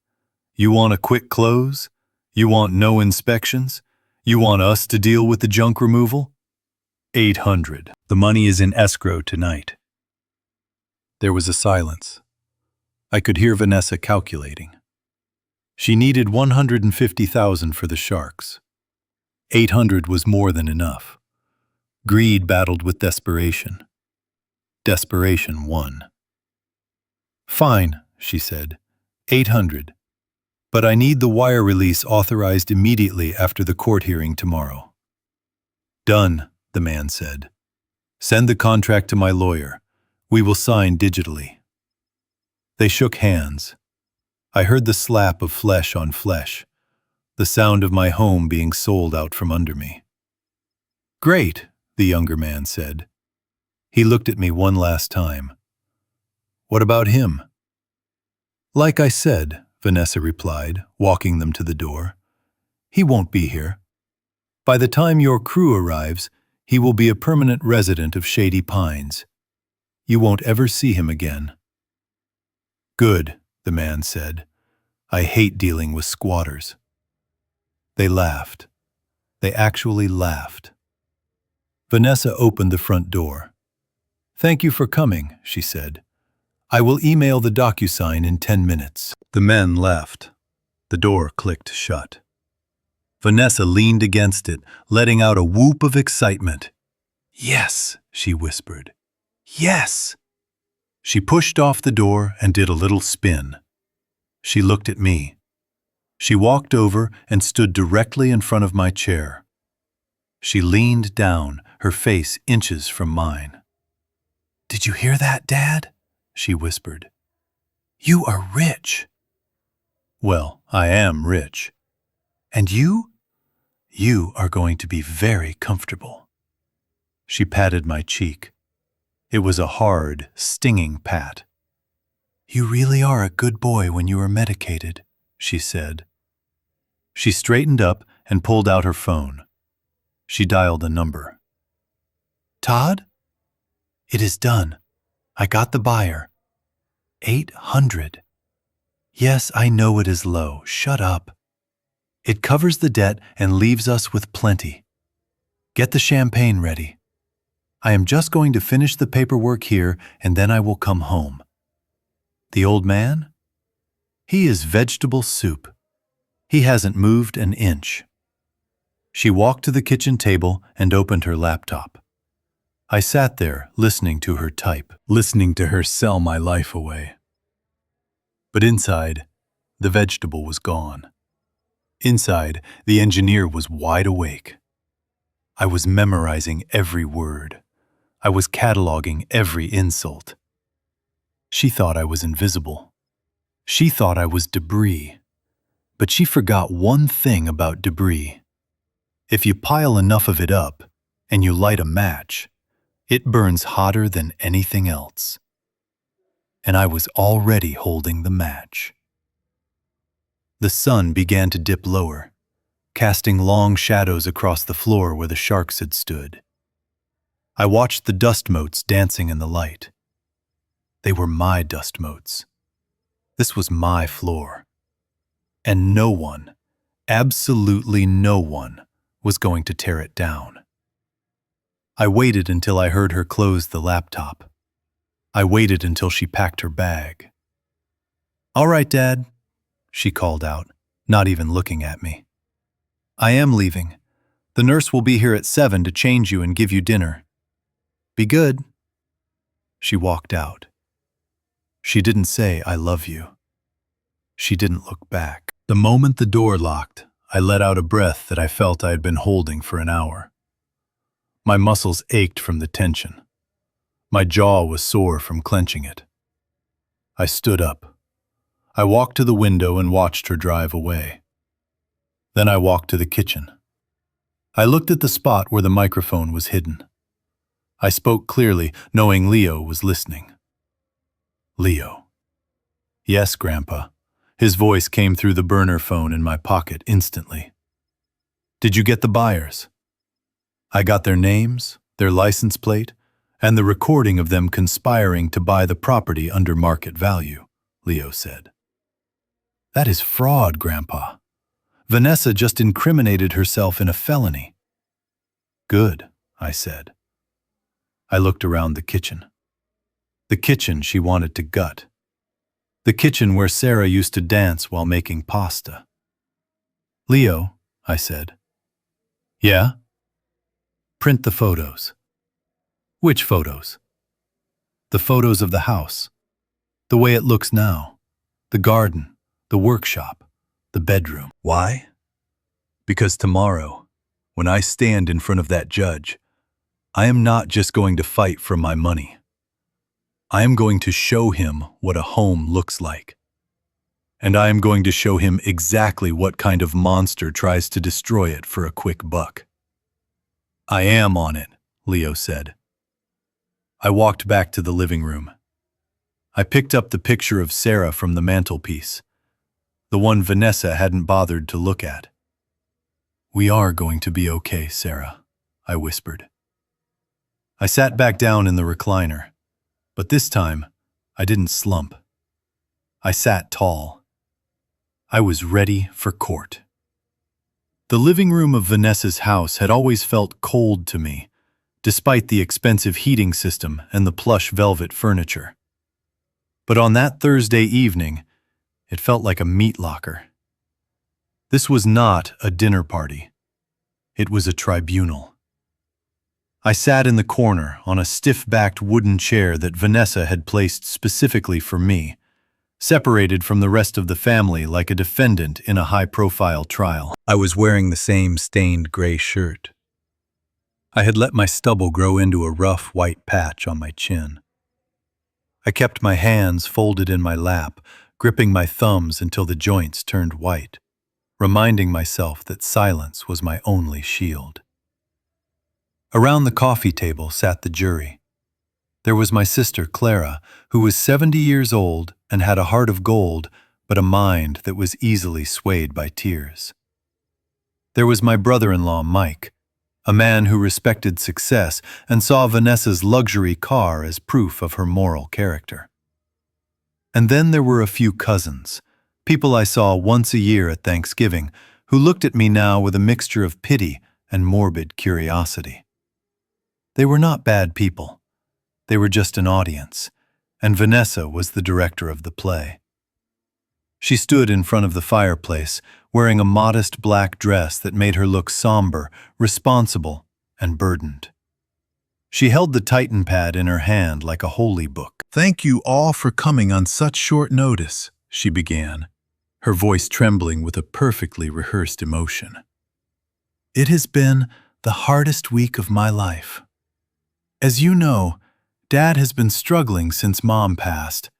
"You want a quick close? You want no inspections? You want us to deal with the junk removal? 800. The money is in escrow tonight." There was a silence. I could hear Vanessa calculating. She needed 150,000 for the sharks. 800 was more than enough. Greed battled with desperation. Desperation won. "Fine," she said. 800. But I need the wire release authorized immediately after the court hearing tomorrow. "Done," the man said. "Send the contract to my lawyer. We will sign digitally." They shook hands. I heard the slap of flesh on flesh, the sound of my home being sold out from under me. "Great," the younger man said. He looked at me one last time. "What about him?" "Like I said," Vanessa replied, walking them to the door. "He won't be here. By the time your crew arrives, he will be a permanent resident of Shady Pines. You won't ever see him again." "Good," the man said. "I hate dealing with squatters." They laughed. They actually laughed. Vanessa opened the front door. "Thank you for coming," she said. "I will email the DocuSign in 10 minutes." The men left. The door clicked shut. Vanessa leaned against it, letting out a whoop of excitement. "Yes," she whispered. "Yes." She pushed off the door and did a little spin. She looked at me. She walked over and stood directly in front of my chair. She leaned down, her face inches from mine. "Did you hear that, Dad?" she whispered. "You are rich." "Well, I am rich." "And you? You are going to be very comfortable." She patted my cheek. It was a hard, stinging pat. "You really are a good boy when you are medicated," she said. She straightened up and pulled out her phone. She dialed a number. "Todd? It is done. I got the buyer. 800. Yes, I know it is low. Shut up. It covers the debt and leaves us with plenty. Get the champagne ready. I am just going to finish the paperwork here and then I will come home." The old man? He is vegetable soup. He hasn't moved an inch. She walked to the kitchen table and opened her laptop. I sat there listening to her type, listening to her sell my life away. But inside, the vegetable was gone. Inside, the engineer was wide awake. I was memorizing every word. I was cataloging every insult. She thought I was invisible. She thought I was debris. But she forgot one thing about debris. If you pile enough of it up and you light a match, it burns hotter than anything else. and I was already holding the match. The sun began to dip lower, casting long shadows across the floor where the sharks had stood. I watched the dust motes dancing in the light. They were my dust motes. This was my floor. And no one, absolutely no one, was going to tear it down. I waited until I heard her close the laptop. I waited until she packed her bag. "All right, Dad," she called out, not even looking at me. "I am leaving. The nurse will be here at 7 to change you and give you dinner. Be good." She walked out. She didn't say, "I love you." She didn't look back. The moment the door locked, I let out a breath that I felt I had been holding for an hour. My muscles ached from the tension. My jaw was sore from clenching it. I stood up. I walked to the window and watched her drive away. Then I walked to the kitchen. I looked at the spot where the microphone was hidden. I spoke clearly, knowing Leo was listening. "Leo." "Yes, Grandpa." His voice came through the burner phone in my pocket instantly. "Did you get the buyers?" "I got their names, their license plate, and the recording of them conspiring to buy the property under market value," Leo said. "That is fraud, Grandpa. Vanessa just incriminated herself in a felony." "Good," I said. I looked around the kitchen. The kitchen she wanted to gut. The kitchen where Sarah used to dance while making pasta. "Leo," I said. "Yeah?" "Print the photos." "Which photos?" "The photos of the house. The way it looks now. The garden, the workshop, the bedroom." "Why?" "Because tomorrow, when I stand in front of that judge, I am not just going to fight for my money. I am going to show him what a home looks like. And I am going to show him exactly what kind of monster tries to destroy it for a quick buck." "I am on it," Leo said. I walked back to the living room. I picked up the picture of Sarah from the mantelpiece, the one Vanessa hadn't bothered to look at. "We are going to be okay, Sarah," I whispered. I sat back down in the recliner, but this time I didn't slump. I sat tall. I was ready for court. The living room of Vanessa's house had always felt cold to me, despite the expensive heating system and the plush velvet furniture. But on that Thursday evening, it felt like a meat locker. This was not a dinner party. It was a tribunal. I sat in the corner on a stiff-backed wooden chair that Vanessa had placed specifically for me, separated from the rest of the family like a defendant in a high-profile trial. I was wearing the same stained gray shirt. I had let my stubble grow into a rough white patch on my chin. I kept my hands folded in my lap, gripping my thumbs until the joints turned white, reminding myself that silence was my only shield. Around the coffee table sat the jury. There was my sister, Clara, who was 70 years old and had a heart of gold, but a mind that was easily swayed by tears. There was my brother-in-law, Mike, a man who respected success and saw Vanessa's luxury car as proof of her moral character. And then there were a few cousins, people I saw once a year at Thanksgiving, who looked at me now with a mixture of pity and morbid curiosity. They were not bad people. They were just an audience, and Vanessa was the director of the play. She stood in front of the fireplace, wearing a modest black dress that made her look somber, responsible, and burdened. She held the Titan pad in her hand like a holy book. "Thank you all for coming on such short notice," she began, her voice trembling with a perfectly rehearsed emotion. "It has been the hardest week of my life. As you know, Dad has been struggling since Mom passed,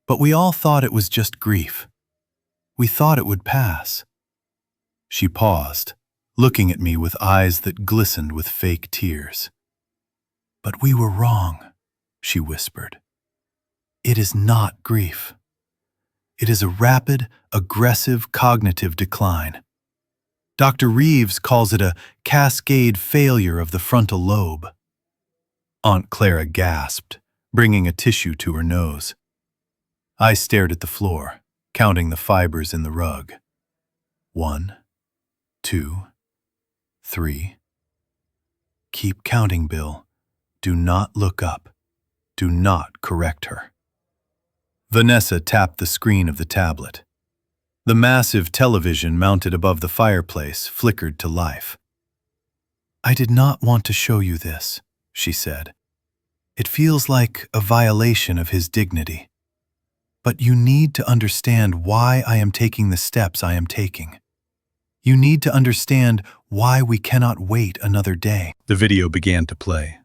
but we all thought it was just grief. We thought it would pass." She paused, looking at me with eyes that glistened with fake tears. "But we were wrong," she whispered. It is not grief. It is a rapid, aggressive cognitive decline. Dr. Reeves calls it a cascade failure of the frontal lobe. Aunt Clara gasped, bringing a tissue to her nose. I stared at the floor, counting the fibers in the rug. 1, 2, 3. Keep counting, Bill. Do not look up. Do not correct her. Vanessa tapped the screen of the tablet. The massive television mounted above the fireplace flickered to life. I did not want to show you this, she said. It feels like a violation of his dignity. But you need to understand why I am taking the steps I am taking. You need to understand why we cannot wait another day. The video began to play.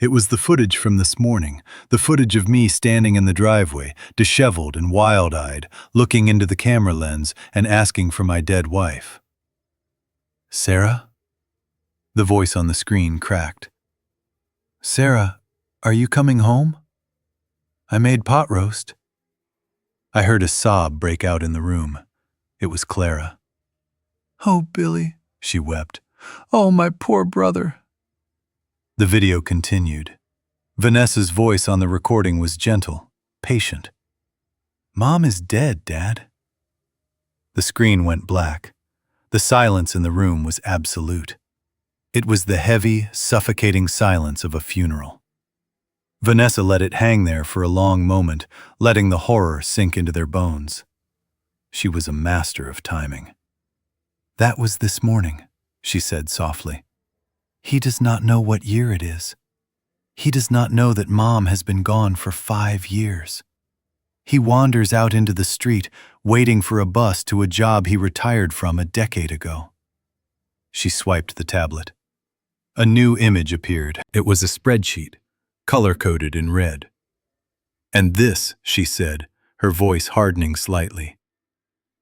It was the footage from this morning, the footage of me standing in the driveway, disheveled and wild-eyed, looking into the camera lens and asking for my dead wife. Sarah? The voice on the screen cracked. Sarah, are you coming home? I made pot roast. I heard a sob break out in the room. It was Clara. Oh, Billy, she wept. Oh, my poor brother. The video continued. Vanessa's voice on the recording was gentle, patient. Mom is dead, Dad. The screen went black. The silence in the room was absolute. It was the heavy, suffocating silence of a funeral. Vanessa let it hang there for a long moment, letting the horror sink into their bones. She was a master of timing. That was this morning, she said softly. He does not know what year it is. He does not know that Mom has been gone for 5 years. He wanders out into the street, waiting for a bus to a job he retired from a decade ago. She swiped the tablet. A new image appeared. It was a spreadsheet, color-coded in red. And this, she said, her voice hardening slightly,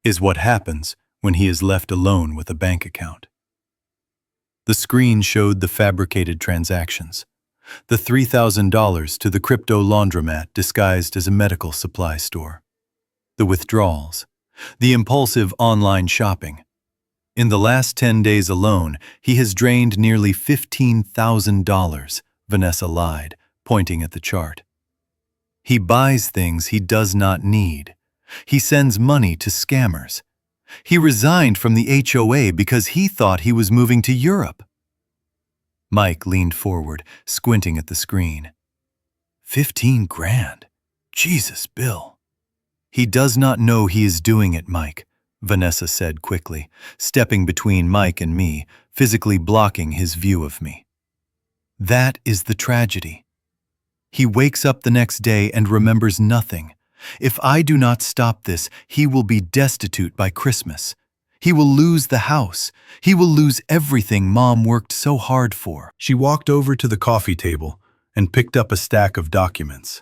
is what happens when he is left alone with a bank account. The screen showed the fabricated transactions. The $3,000 to the crypto laundromat disguised as a medical supply store. The withdrawals. The impulsive online shopping. In the last 10 days alone, he has drained nearly $15,000, Vanessa lied, pointing at the chart. He buys things he does not need. He sends money to scammers. He resigned from the HOA because he thought he was moving to Europe. Mike leaned forward, squinting at the screen. 15 grand. Jesus, Bill. He does not know he is doing it, Mike, Vanessa said quickly, stepping between Mike and me, physically blocking his view of me. That is the tragedy. He wakes up the next day and remembers nothing. If I do not stop this, he will be destitute by Christmas. He will lose the house. He will lose everything Mom worked so hard for. She walked over to the coffee table and picked up a stack of documents.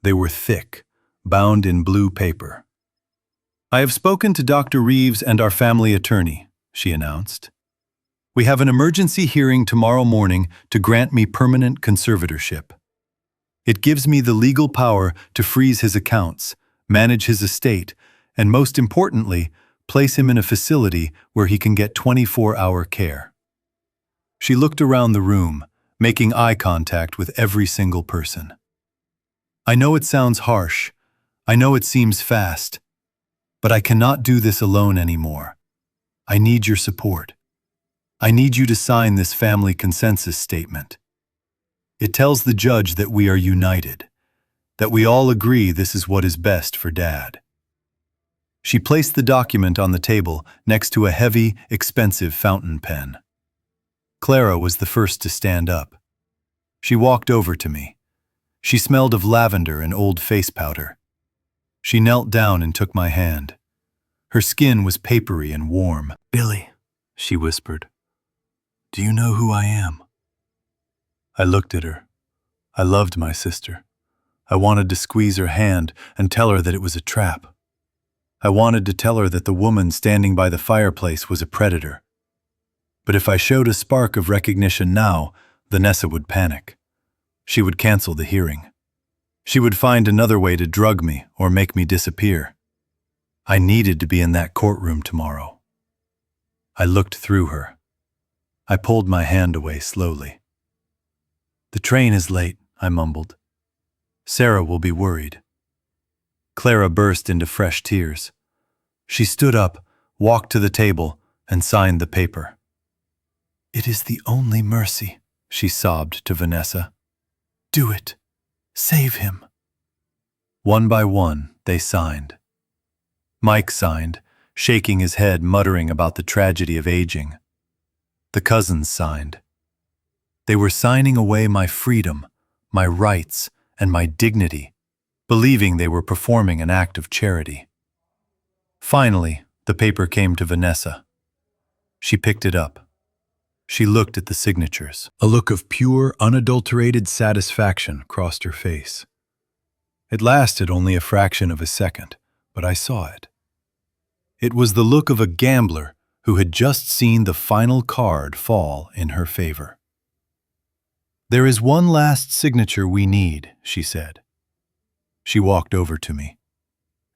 They were thick, bound in blue paper. I have spoken to Dr. Reeves and our family attorney, she announced. We have an emergency hearing tomorrow morning to grant me permanent conservatorship. It gives me the legal power to freeze his accounts, manage his estate, and most importantly, place him in a facility where he can get 24-hour care. She looked around the room, making eye contact with every single person. I know it sounds harsh. I know it seems fast. But I cannot do this alone anymore. I need your support. I need you to sign this family consensus statement. It tells the judge that we are united, that we all agree this is what is best for Dad. She placed the document on the table next to a heavy, expensive fountain pen. Clara was the first to stand up. She walked over to me. She smelled of lavender and old face powder. She knelt down and took my hand. Her skin was papery and warm. Billy, she whispered, do you know who I am? I looked at her. I loved my sister. I wanted to squeeze her hand and tell her that it was a trap. I wanted to tell her that the woman standing by the fireplace was a predator. But if I showed a spark of recognition now, Vanessa would panic. She would cancel the hearing. She would find another way to drug me or make me disappear. I needed to be in that courtroom tomorrow. I looked through her. I pulled my hand away slowly. "The train is late," I mumbled. "Sarah will be worried." Clara burst into fresh tears. She stood up, walked to the table, and signed the paper. "It is the only mercy," she sobbed to Vanessa. "Do it. Save him." One by one, they signed. Mike signed, shaking his head, muttering about the tragedy of aging. The cousins signed. They were signing away my freedom, my rights, and my dignity, believing they were performing an act of charity. Finally, the paper came to Vanessa. She picked it up. She looked at the signatures. A look of pure, unadulterated satisfaction crossed her face. It lasted only a fraction of a second, but I saw it. It was the look of a gambler who had just seen the final card fall in her favor. "There is one last signature we need," she said. She walked over to me.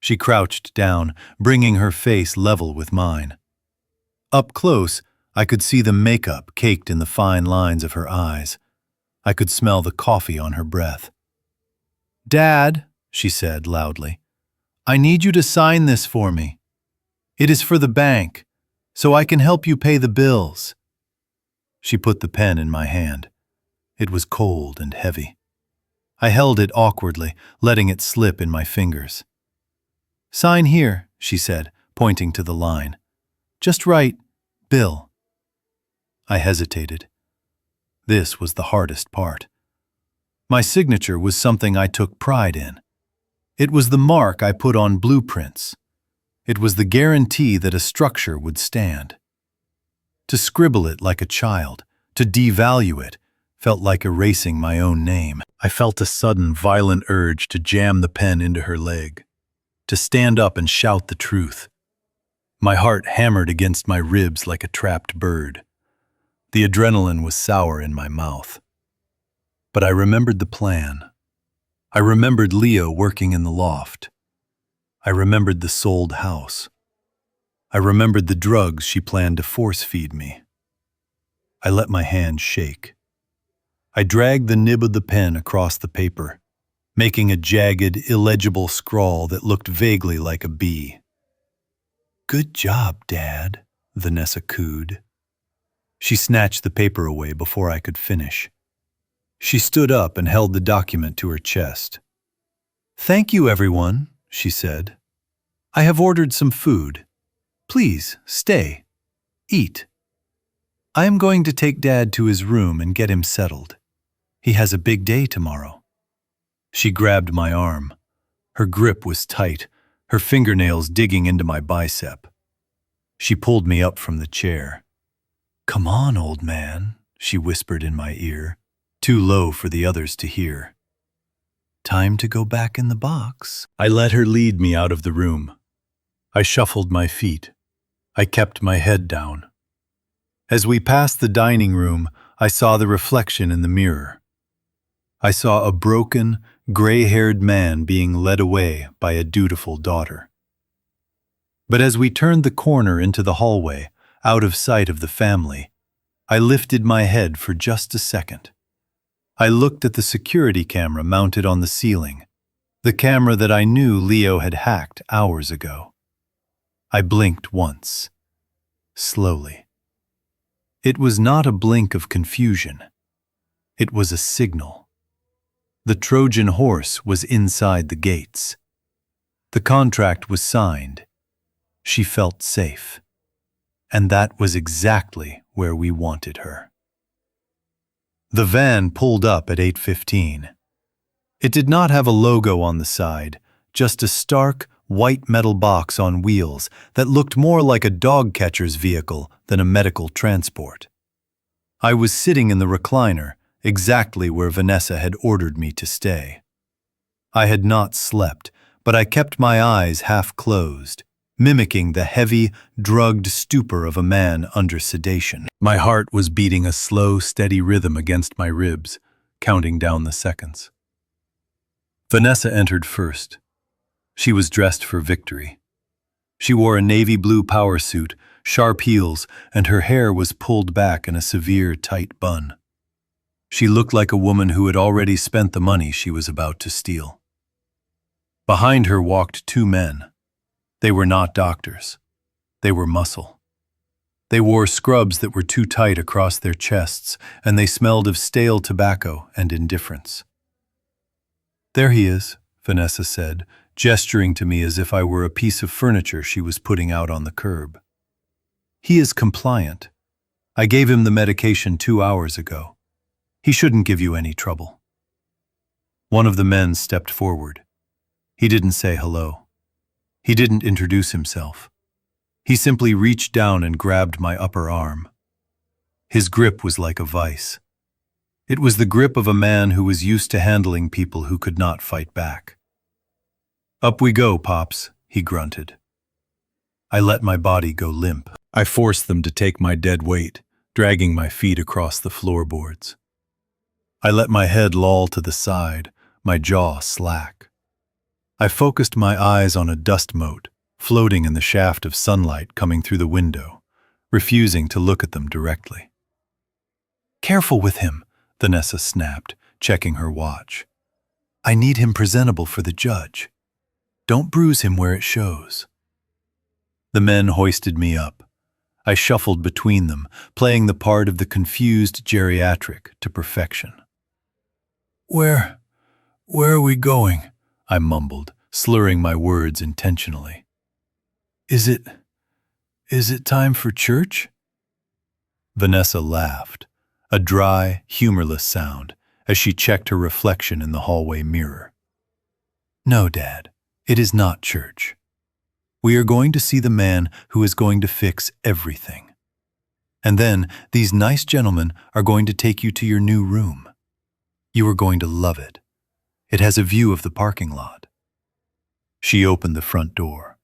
She crouched down, bringing her face level with mine. Up close, I could see the makeup caked in the fine lines of her eyes. I could smell the coffee on her breath. "Dad," she said loudly, "I need you to sign this for me. It is for the bank, so I can help you pay the bills." She put the pen in my hand. It was cold and heavy. I held it awkwardly, letting it slip in my fingers. "Sign here," she said, pointing to the line. "Just write, Bill." I hesitated. This was the hardest part. My signature was something I took pride in. It was the mark I put on blueprints. It was the guarantee that a structure would stand. To scribble it like a child, to devalue it, felt like erasing my own name. I felt a sudden, violent urge to jam the pen into her leg, to stand up and shout the truth. My heart hammered against my ribs like a trapped bird. The adrenaline was sour in my mouth. But I remembered the plan. I remembered Leo working in the loft. I remembered the sold house. I remembered the drugs she planned to force-feed me. I let my hand shake. I dragged the nib of the pen across the paper, making a jagged, illegible scrawl that looked vaguely like a B. "Good job, Dad," Vanessa cooed. She snatched the paper away before I could finish. She stood up and held the document to her chest. "Thank you, everyone," she said. "I have ordered some food. Please, stay. Eat. I am going to take Dad to his room and get him settled. He has a big day tomorrow." She grabbed my arm. Her grip was tight, her fingernails digging into my bicep. She pulled me up from the chair. "Come on, old man," she whispered in my ear, too low for the others to hear. "Time to go back in the box." I let her lead me out of the room. I shuffled my feet. I kept my head down. As we passed the dining room, I saw the reflection in the mirror. I saw a broken, gray-haired man being led away by a dutiful daughter. But as we turned the corner into the hallway, out of sight of the family, I lifted my head for just a second. I looked at the security camera mounted on the ceiling, the camera that I knew Leo had hacked hours ago. I blinked once, slowly. It was not a blink of confusion. It was a signal. The Trojan horse was inside the gates. The contract was signed. She felt safe. And that was exactly where we wanted her. The van pulled up at 8:15. It did not have a logo on the side, just a stark, white metal box on wheels that looked more like a dog catcher's vehicle than a medical transport. I was sitting in the recliner, exactly where Vanessa had ordered me to stay. I had not slept, but I kept my eyes half closed, mimicking the heavy, drugged stupor of a man under sedation. My heart was beating a slow, steady rhythm against my ribs, counting down the seconds. Vanessa entered first. She was dressed for victory. She wore a navy blue power suit, sharp heels, and her hair was pulled back in a severe, tight bun. She looked like a woman who had already spent the money she was about to steal. Behind her walked two men. They were not doctors. They were muscle. They wore scrubs that were too tight across their chests, and they smelled of stale tobacco and indifference. "There he is," Vanessa said, gesturing to me as if I were a piece of furniture she was putting out on the curb. "He is compliant. I gave him the medication 2 hours ago. He shouldn't give you any trouble." One of the men stepped forward. He didn't say hello. He didn't introduce himself. He simply reached down and grabbed my upper arm. His grip was like a vice. It was the grip of a man who was used to handling people who could not fight back. "Up we go, Pops," he grunted. I let my body go limp. I forced them to take my dead weight, dragging my feet across the floorboards. I let my head loll to the side, my jaw slack. I focused my eyes on a dust mote floating in the shaft of sunlight coming through the window, refusing to look at them directly. "Careful with him," Vanessa snapped, checking her watch. "I need him presentable for the judge. Don't bruise him where it shows." The men hoisted me up. I shuffled between them, playing the part of the confused geriatric to perfection. Where are we going?" I mumbled, slurring my words intentionally. Is it time for church?" Vanessa laughed, a dry, humorless sound, as she checked her reflection in the hallway mirror. "No, Dad, it is not church. We are going to see the man who is going to fix everything. And then these nice gentlemen are going to take you to your new room. You are going to love it. It has a view of the parking lot." She opened the front door.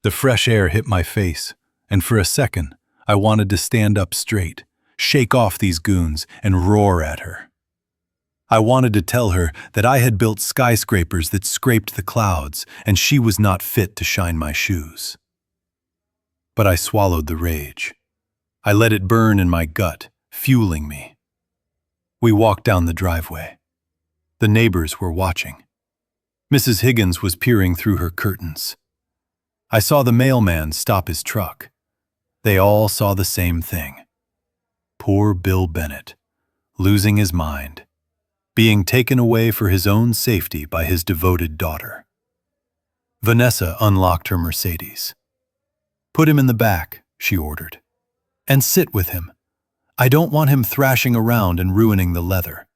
The fresh air hit my face, and for a second, I wanted to stand up straight, shake off these goons, and roar at her. I wanted to tell her that I had built skyscrapers that scraped the clouds, and she was not fit to shine my shoes. But I swallowed the rage. I let it burn in my gut, fueling me. We walked down the driveway. The neighbors were watching. Mrs. Higgins was peering through her curtains. I saw the mailman stop his truck. They all saw the same thing. Poor Bill Bennett, losing his mind, being taken away for his own safety by his devoted daughter. Vanessa unlocked her Mercedes. "Put him in the back," she ordered, "and sit with him. I don't want him thrashing around and ruining the leather."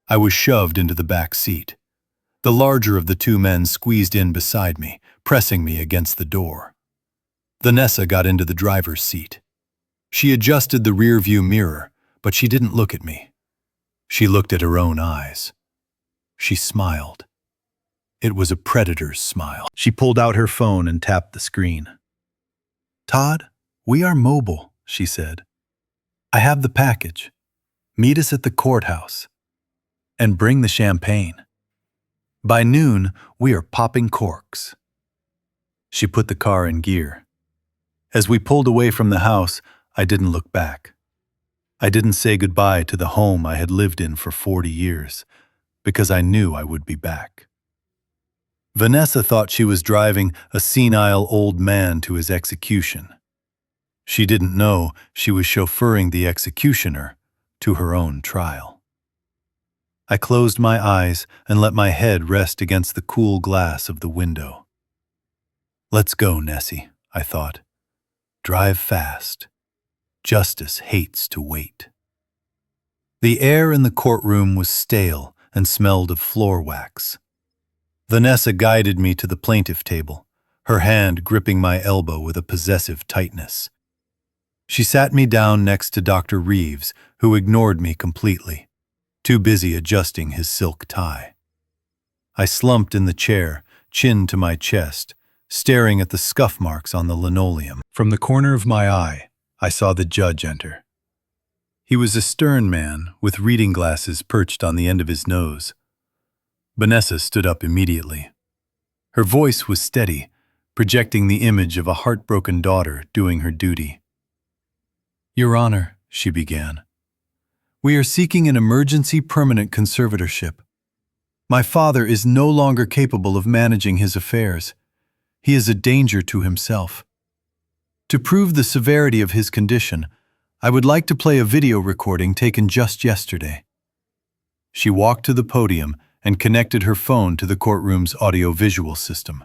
I was shoved into the back seat. The larger of the two men squeezed in beside me, pressing me against the door. Vanessa got into the driver's seat. She adjusted the rear-view mirror, but she didn't look at me. She looked at her own eyes. She smiled. It was a predator's smile. She pulled out her phone and tapped the screen. "Todd, we are mobile," she said. "I have the package. Meet us at the courthouse. And bring the champagne. By noon, we are popping corks." She put the car in gear. As we pulled away from the house, I didn't look back. I didn't say goodbye to the home I had lived in for 40 years, because I knew I would be back. Vanessa thought she was driving a senile old man to his execution. She didn't know she was chauffeuring the executioner to her own trial. I closed my eyes and let my head rest against the cool glass of the window. "Let's go, Nessie," I thought. "Drive fast. Justice hates to wait." The air in the courtroom was stale and smelled of floor wax. Vanessa guided me to the plaintiff table, her hand gripping my elbow with a possessive tightness. She sat me down next to Dr. Reeves, who ignored me completely, too busy adjusting his silk tie. I slumped in the chair, chin to my chest, staring at the scuff marks on the linoleum. From the corner of my eye, I saw the judge enter. He was a stern man with reading glasses perched on the end of his nose. Vanessa stood up immediately. Her voice was steady, projecting the image of a heartbroken daughter doing her duty. "Your Honor," she began, "we are seeking an emergency permanent conservatorship. My father is no longer capable of managing his affairs. He is a danger to himself. To prove the severity of his condition, I would like to play a video recording taken just yesterday." She walked to the podium and connected her phone to the courtroom's audio-visual system.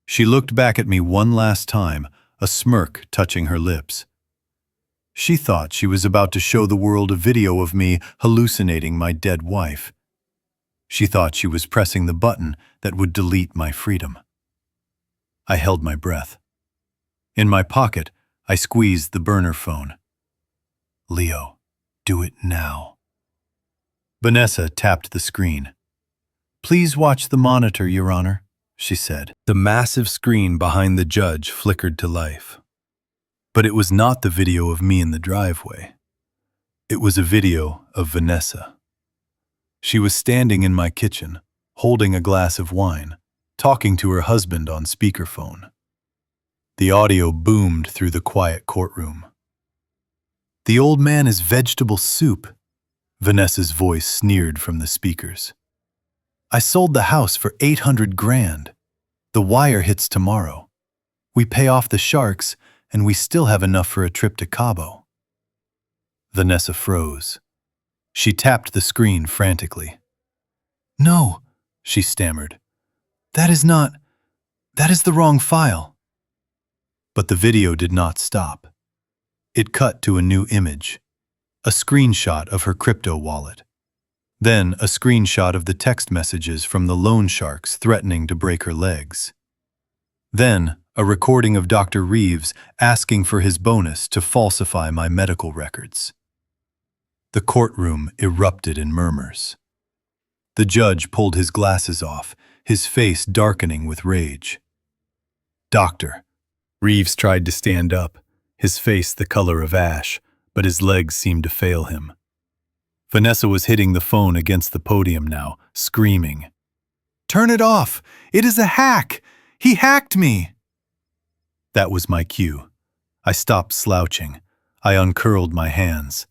She looked back at me one last time, a smirk touching her lips. She thought she was about to show the world a video of me hallucinating my dead wife. She thought she was pressing the button that would delete my freedom. I held my breath. In my pocket, I squeezed the burner phone. "Leo, do it now." Vanessa tapped the screen. "Please watch the monitor, Your Honor," she said. The massive screen behind the judge flickered to life. But it was not the video of me in the driveway. It was a video of Vanessa. She was standing in my kitchen, holding a glass of wine, talking to her husband on speakerphone. The audio boomed through the quiet courtroom. "The old man is vegetable soup," Vanessa's voice sneered from the speakers. "I sold the house for 800 grand. The wire hits tomorrow. We pay off the sharks, and we still have enough for a trip to Cabo." Vanessa froze. She tapped the screen frantically. "No," she stammered. That is the wrong file." But the video did not stop. It cut to a new image, a screenshot of her crypto wallet. Then a screenshot of the text messages from the loan sharks threatening to break her legs. Then a recording of Dr. Reeves asking for his bonus to falsify my medical records. The courtroom erupted in murmurs. The judge pulled his glasses off, his face darkening with rage. "Doctor." Reeves tried to stand up, his face the color of ash, but his legs seemed to fail him. Vanessa was hitting the phone against the podium now, screaming, "Turn it off! It is a hack! He hacked me!" That was my cue. I stopped slouching. I uncurled my hands.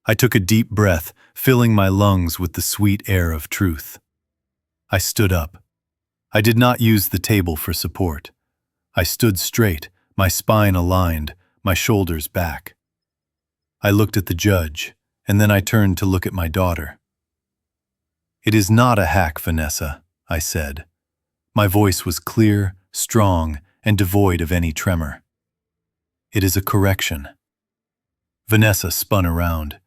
I took a deep breath, filling my lungs with the sweet air of truth. I stood up. I did not use the table for support. I stood straight, my spine aligned, my shoulders back. I looked at the judge, and then I turned to look at my daughter. "It is not a hack, Vanessa," I said. My voice was clear, strong, and devoid of any tremor. "It is a correction." Vanessa spun around.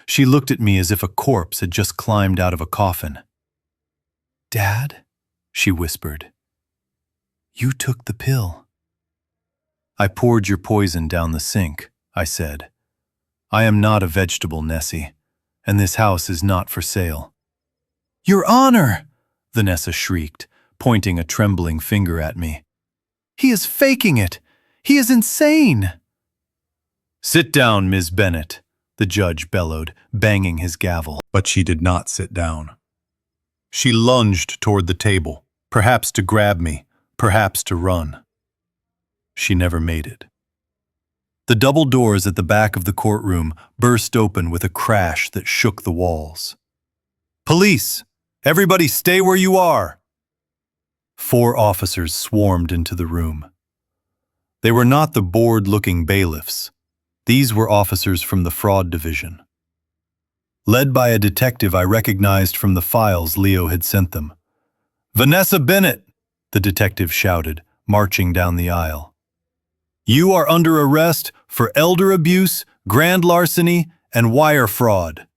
She looked at me as if a corpse had just climbed out of a coffin. "Dad," she whispered, "you took the pill." "I poured your poison down the sink," I said. "I am not a vegetable, Nessie, and this house is not for sale." "Your Honor!" Vanessa shrieked, pointing a trembling finger at me. "He is faking it! He is insane!" "Sit down, Ms. Bennett," the judge bellowed, banging his gavel. But she did not sit down. She lunged toward the table, perhaps to grab me, perhaps to run. She never made it. The double doors at the back of the courtroom burst open with a crash that shook the walls. "Police! Everybody stay where you are!" 4 officers swarmed into the room. They were not the bored-looking bailiffs. These were officers from the fraud division. Led by a detective I recognized from the files Leo had sent them. "Vanessa Bennett," the detective shouted, marching down the aisle. "You are under arrest for elder abuse, grand larceny, and wire fraud."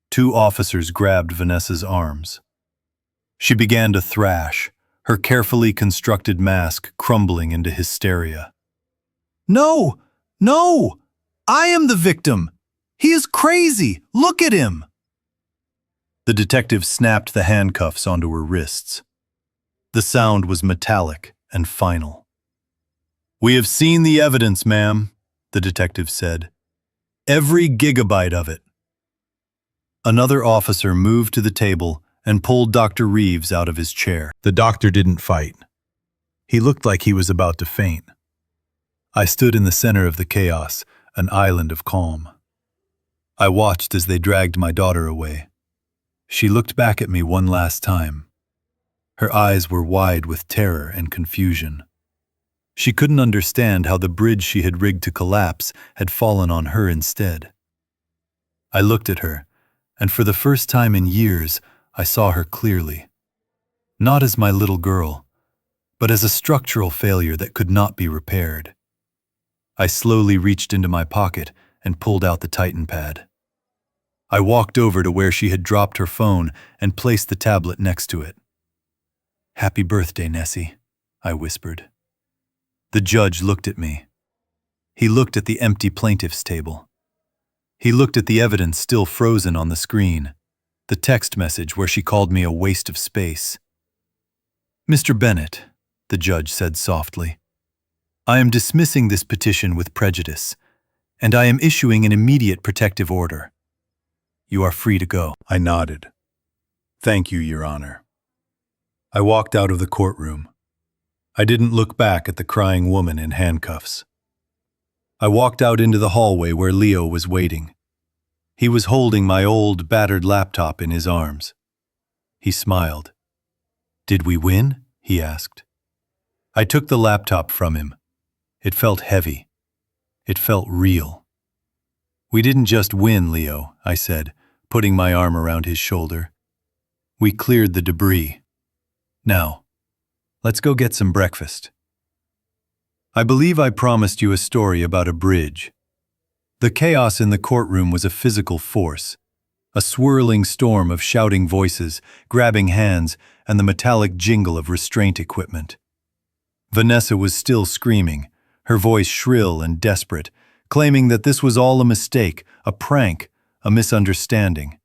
2 officers grabbed Vanessa's arms. She began to thrash, her carefully constructed mask crumbling into hysteria. "No! No! I am the victim! He is crazy! Look at him!" The detective snapped the handcuffs onto her wrists. The sound was metallic and final. "We have seen the evidence, ma'am," the detective said. "Every gigabyte of it." Another officer moved to the table and pulled Dr. Reeves out of his chair. The doctor didn't fight. He looked like he was about to faint. I stood in the center of the chaos, an island of calm. I watched as they dragged my daughter away. She looked back at me one last time. Her eyes were wide with terror and confusion. She couldn't understand how the bridge she had rigged to collapse had fallen on her instead. I looked at her, and for the first time in years, I saw her clearly. Not as my little girl, but as a structural failure that could not be repaired. I slowly reached into my pocket and pulled out the Titan pad. I walked over to where she had dropped her phone and placed the tablet next to it. "Happy birthday, Nessie," I whispered. The judge looked at me. He looked at the empty plaintiff's table. He looked at the evidence still frozen on the screen, the text message where she called me a waste of space. "Mr. Bennett," the judge said softly, "I am dismissing this petition with prejudice, and I am issuing an immediate protective order. You are free to go." I nodded. "Thank you, Your Honor." I walked out of the courtroom. I didn't look back at the crying woman in handcuffs. I walked out into the hallway where Leo was waiting. He was holding my old, battered laptop in his arms. He smiled. "Did we win?" he asked. I took the laptop from him. It felt heavy. It felt real. "We didn't just win, Leo," I said, putting my arm around his shoulder. "We cleared the debris. Now, let's go get some breakfast." I believe I promised you a story about a bridge. The chaos in the courtroom was a physical force, a swirling storm of shouting voices, grabbing hands, and the metallic jingle of restraint equipment. Vanessa was still screaming, her voice shrill and desperate, claiming that this was all a mistake, a prank, a misunderstanding.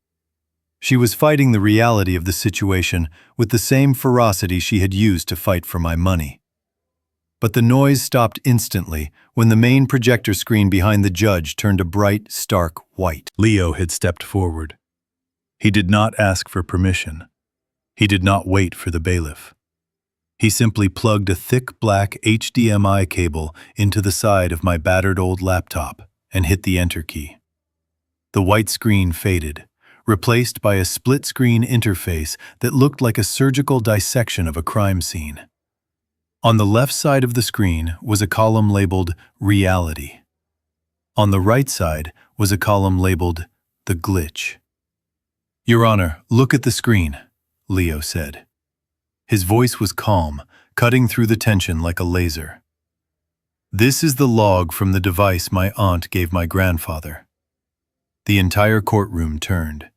She was fighting the reality of the situation with the same ferocity she had used to fight for my money. But the noise stopped instantly when the main projector screen behind the judge turned a bright, stark white. Leo had stepped forward. He did not ask for permission. He did not wait for the bailiff. He simply plugged a thick black HDMI cable into the side of my battered old laptop and hit the enter key. The white screen faded, replaced by a split-screen interface that looked like a surgical dissection of a crime scene. On the left side of the screen was a column labeled Reality. On the right side was a column labeled The Glitch. "Your Honor, look at the screen," Leo said. His voice was calm, cutting through the tension like a laser. "This is the log from the device my aunt gave my grandfather." The entire courtroom turned.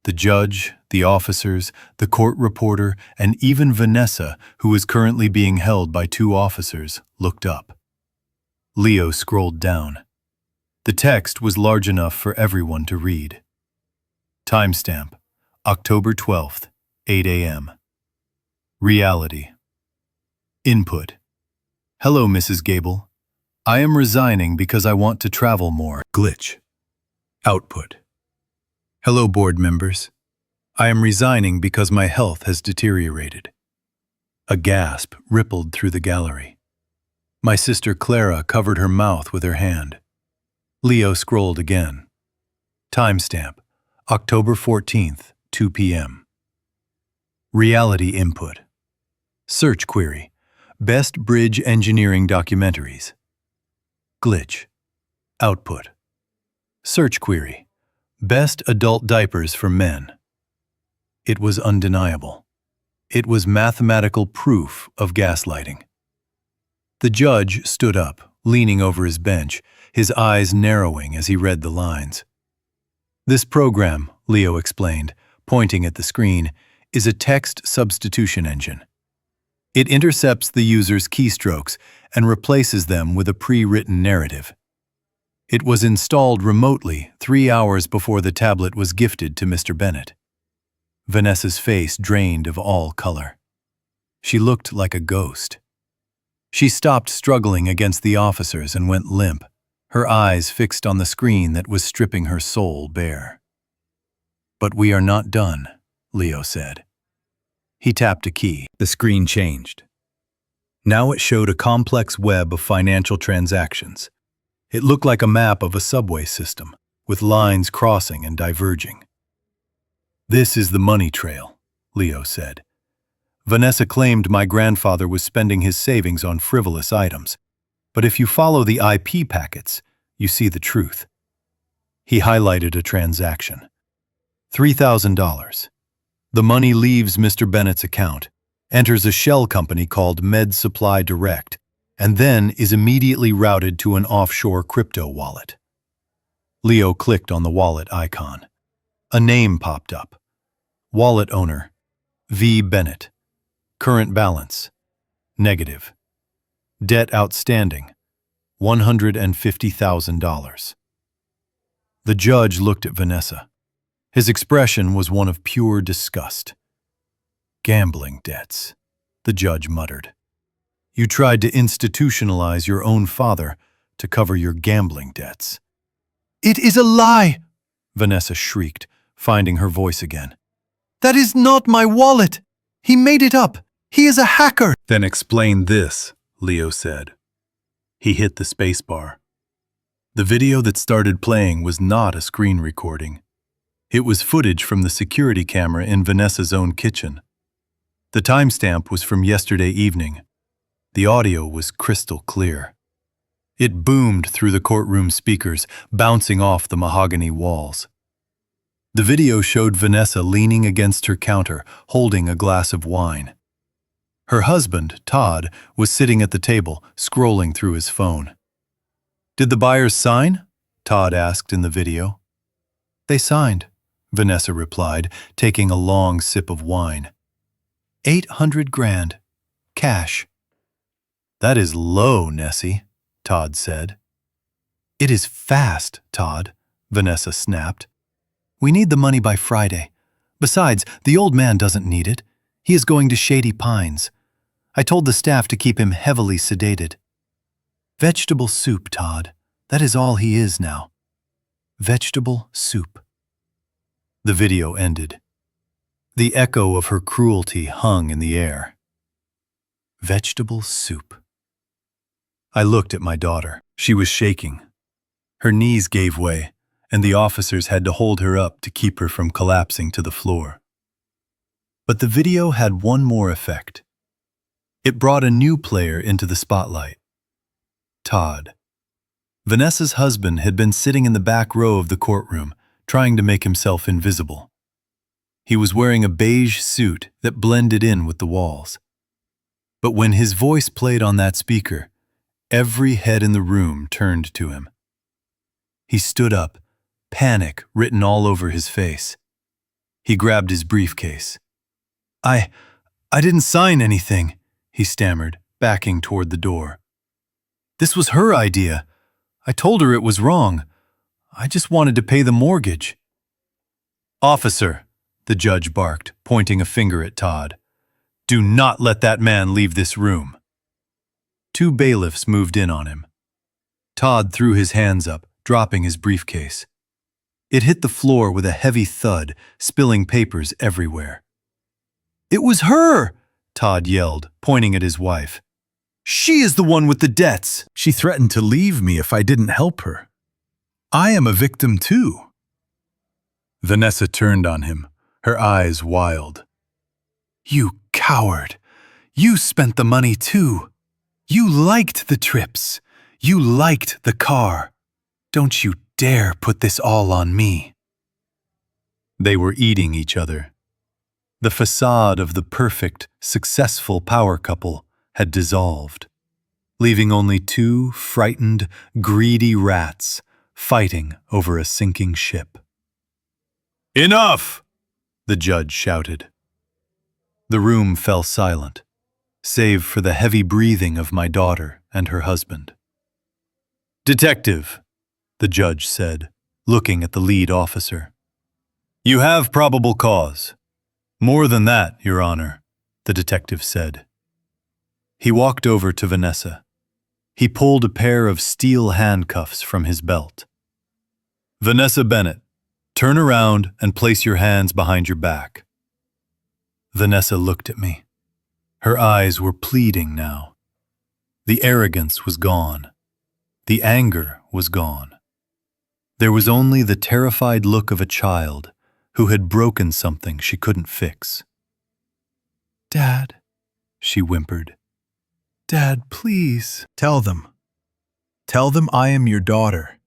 The judge, the officers, the court reporter, and even Vanessa, who was currently being held by 2 officers, looked up. Leo scrolled down. The text was large enough for everyone to read. Timestamp, October 12th, 8 a.m. Reality. Input. "Hello, Mrs. Gable. I am resigning because I want to travel more." Glitch. Output. "Hello, board members. I am resigning because my health has deteriorated." A gasp rippled through the gallery. My sister Clara covered her mouth with her hand. Leo scrolled again. Timestamp, October 14th, 2 p.m. Reality input. Search query. Best bridge engineering documentaries. Glitch. Output. Search query. Best adult diapers for men. It was undeniable. It was mathematical proof of gaslighting. The judge stood up, leaning over his bench, his eyes narrowing as he read the lines. "This program," Leo explained, pointing at the screen, "is a text substitution engine. It intercepts the user's keystrokes and replaces them with a pre-written narrative. It was installed remotely 3 hours before the tablet was gifted to Mr. Bennett." Vanessa's face drained of all color. She looked like a ghost. She stopped struggling against the officers and went limp, her eyes fixed on the screen that was stripping her soul bare. "But we are not done," Leo said. He tapped a key. The screen changed. Now it showed a complex web of financial transactions. It looked like a map of a subway system, with lines crossing and diverging. "This is the money trail," Leo said. "Vanessa claimed my grandfather was spending his savings on frivolous items, but if you follow the IP packets, you see the truth." He highlighted a transaction. $3,000. The money leaves Mr. Bennett's account, enters a shell company called Med Supply Direct, and then is immediately routed to an offshore crypto wallet. Leo clicked on the wallet icon. A name popped up. Wallet owner, V. Bennett. Current balance, negative. Debt outstanding, $150,000. The judge looked at Vanessa. His expression was one of pure disgust. "Gambling debts," the judge muttered. "You tried to institutionalize your own father to cover your gambling debts." "It is a lie!" Vanessa shrieked, finding her voice again. "That is not my wallet! He made it up! He is a hacker!" "Then explain this," Leo said. He hit the spacebar. The video that started playing was not a screen recording. It was footage from the security camera in Vanessa's own kitchen. The timestamp was from yesterday evening. The audio was crystal clear. It boomed through the courtroom speakers, bouncing off the mahogany walls. The video showed Vanessa leaning against her counter, holding a glass of wine. Her husband, Todd, was sitting at the table, scrolling through his phone. "Did the buyers sign?" Todd asked in the video. "They signed," Vanessa replied, taking a long sip of wine. $800 grand. Cash." "That is low, Nessie," Todd said. "It is fast, Todd," Vanessa snapped. "We need the money by Friday. Besides, the old man doesn't need it. He is going to Shady Pines. I told the staff to keep him heavily sedated. Vegetable soup, Todd. That is all he is now. Vegetable soup." The video ended. The echo of her cruelty hung in the air. Vegetable soup. I looked at my daughter. She was shaking. Her knees gave way, and the officers had to hold her up to keep her from collapsing to the floor. But the video had one more effect. It brought a new player into the spotlight. Todd. Vanessa's husband had been sitting in the back row of the courtroom, trying to make himself invisible. He was wearing a beige suit that blended in with the walls. But when his voice played on that speaker, every head in the room turned to him. He stood up, panic written all over his face. He grabbed his briefcase. I didn't sign anything," he stammered, backing toward the door. "This was her idea. I told her it was wrong. I just wanted to pay the mortgage." "Officer," the judge barked, pointing a finger at Todd. "Do not let that man leave this room." 2 bailiffs moved in on him. Todd threw his hands up, dropping his briefcase. It hit the floor with a heavy thud, spilling papers everywhere. "It was her!" Todd yelled, pointing at his wife. "She is the one with the debts. She threatened to leave me if I didn't help her. I am a victim too." Vanessa turned on him, her eyes wild. "You coward! You spent the money too. You liked the trips. You liked the car. Don't you dare put this all on me." They were eating each other. The facade of the perfect, successful power couple had dissolved, leaving only 2 frightened, greedy rats fighting over a sinking ship. "Enough!" the judge shouted. The room fell silent, save for the heavy breathing of my daughter and her husband. "Detective," the judge said, looking at the lead officer. "You have probable cause." "More than that, Your Honor," the detective said. He walked over to Vanessa. He pulled a pair of steel handcuffs from his belt. "Vanessa Bennett, turn around and place your hands behind your back." Vanessa looked at me. Her eyes were pleading now. The arrogance was gone. The anger was gone. There was only the terrified look of a child who had broken something she couldn't fix. "Dad," she whimpered. "Dad, please." "Tell them. Tell them I am your daughter.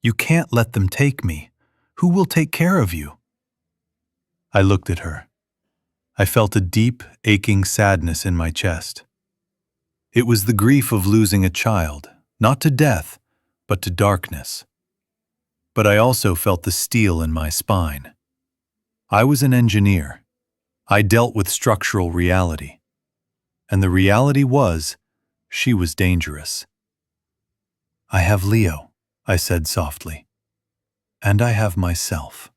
You can't let them take me. Who will take care of you?" I looked at her. I felt a deep, aching sadness in my chest. It was the grief of losing a child, not to death, but to darkness. But I also felt the steel in my spine. I was an engineer. I dealt with structural reality. And the reality was, she was dangerous. "I have Leo," I said softly. "And I have myself."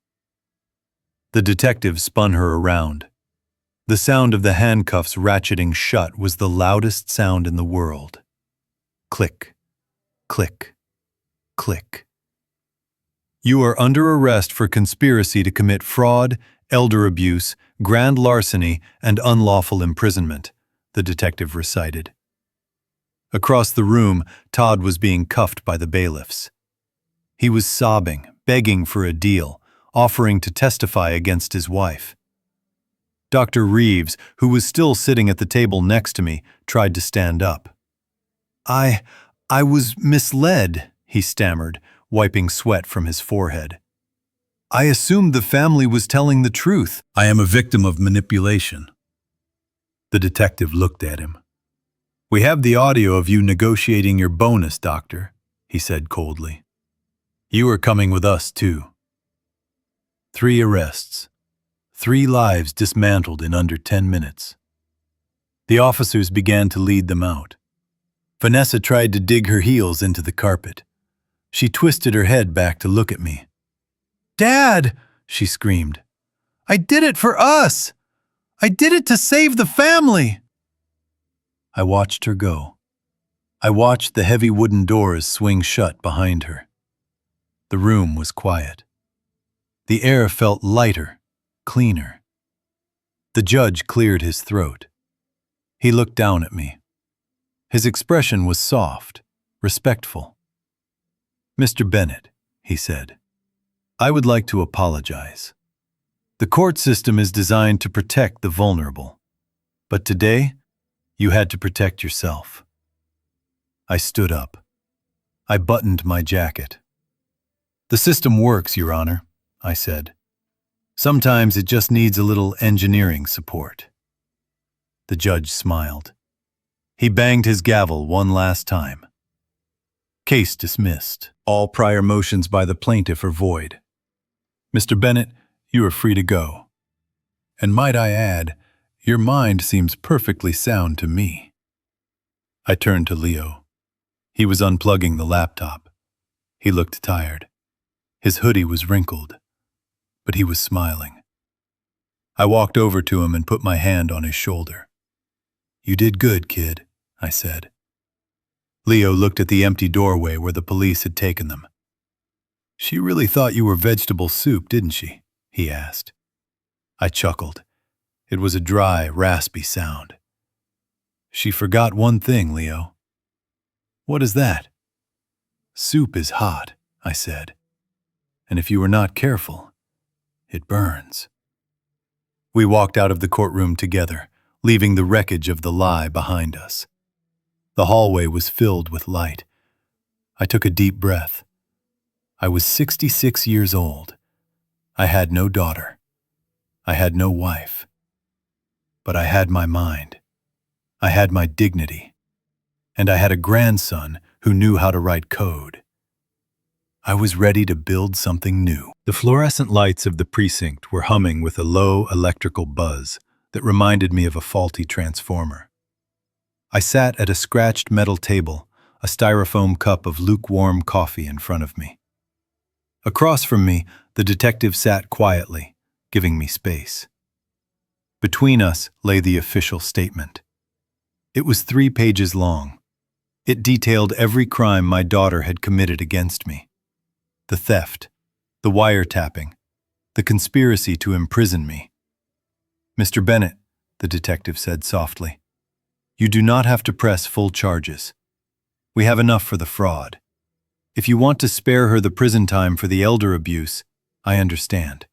The detective spun her around. The sound of the handcuffs ratcheting shut was the loudest sound in the world. Click, click, click. "You are under arrest for conspiracy to commit fraud, elder abuse, grand larceny, and unlawful imprisonment," the detective recited. Across the room, Todd was being cuffed by the bailiffs. He was sobbing, begging for a deal, offering to testify against his wife. Dr. Reeves, who was still sitting at the table next to me, tried to stand up. I was misled," he stammered, wiping sweat from his forehead. "I assumed the family was telling the truth. I am a victim of manipulation." The detective looked at him. "We have the audio of you negotiating your bonus, Doctor," he said coldly. "You are coming with us, too." 3 arrests. 3 lives dismantled in under 10 minutes. The officers began to lead them out. Vanessa tried to dig her heels into the carpet. She twisted her head back to look at me. "Dad!" she screamed. "I did it for us! I did it to save the family!" I watched her go. I watched the heavy wooden doors swing shut behind her. The room was quiet. The air felt lighter, cleaner. The judge cleared his throat. He looked down at me. His expression was soft, respectful. "Mr. Bennett," he said, "I would like to apologize. The court system is designed to protect the vulnerable. But today, you had to protect yourself." I stood up. I buttoned my jacket. "The system works, Your Honor," I said. "Sometimes it just needs a little engineering support." The judge smiled. He banged his gavel one last time. "Case dismissed. All prior motions by the plaintiff are void. Mr. Bennett, you are free to go. And might I add, your mind seems perfectly sound to me." I turned to Leo. He was unplugging the laptop. He looked tired. His hoodie was wrinkled, but he was smiling. I walked over to him and put my hand on his shoulder. "You did good, kid," I said. Leo looked at the empty doorway where the police had taken them. "She really thought you were vegetable soup, didn't she?" he asked. I chuckled. It was a dry, raspy sound. "She forgot one thing, Leo." "What is that?" "Soup is hot," I said. "And if you are not careful, it burns." We walked out of the courtroom together, leaving the wreckage of the lie behind us. The hallway was filled with light. I took a deep breath. I was 66 years old. I had no daughter. I had no wife. But I had my mind. I had my dignity. And I had a grandson who knew how to write code. I was ready to build something new. The fluorescent lights of the precinct were humming with a low electrical buzz that reminded me of a faulty transformer. I sat at a scratched metal table, a styrofoam cup of lukewarm coffee in front of me. Across from me, the detective sat quietly, giving me space. Between us lay the official statement. It was 3 pages long. It detailed every crime my daughter had committed against me. The theft, the wiretapping, the conspiracy to imprison me. "Mr. Bennett," the detective said softly. "You do not have to press full charges. We have enough for the fraud. If you want to spare her the prison time for the elder abuse, I understand.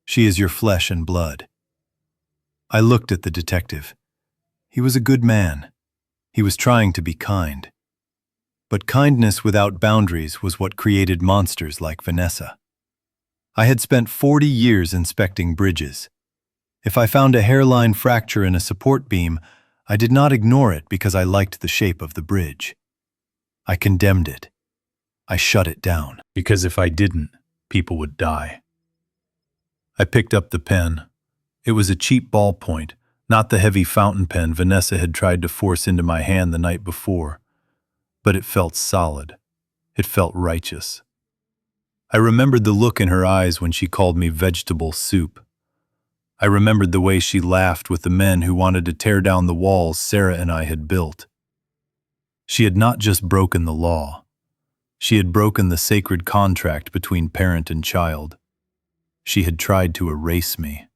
She is your flesh and blood." I looked at the detective. He was a good man. He was trying to be kind. But kindness without boundaries was what created monsters like Vanessa. I had spent 40 years inspecting bridges. If I found a hairline fracture in a support beam, I did not ignore it because I liked the shape of the bridge. I condemned it. I shut it down. Because if I didn't, people would die. I picked up the pen. It was a cheap ballpoint, not the heavy fountain pen Vanessa had tried to force into my hand the night before. But it felt solid. It felt righteous. I remembered the look in her eyes when she called me vegetable soup. I remembered the way she laughed with the men who wanted to tear down the walls Sarah and I had built. She had not just broken the law. She had broken the sacred contract between parent and child. She had tried to erase me.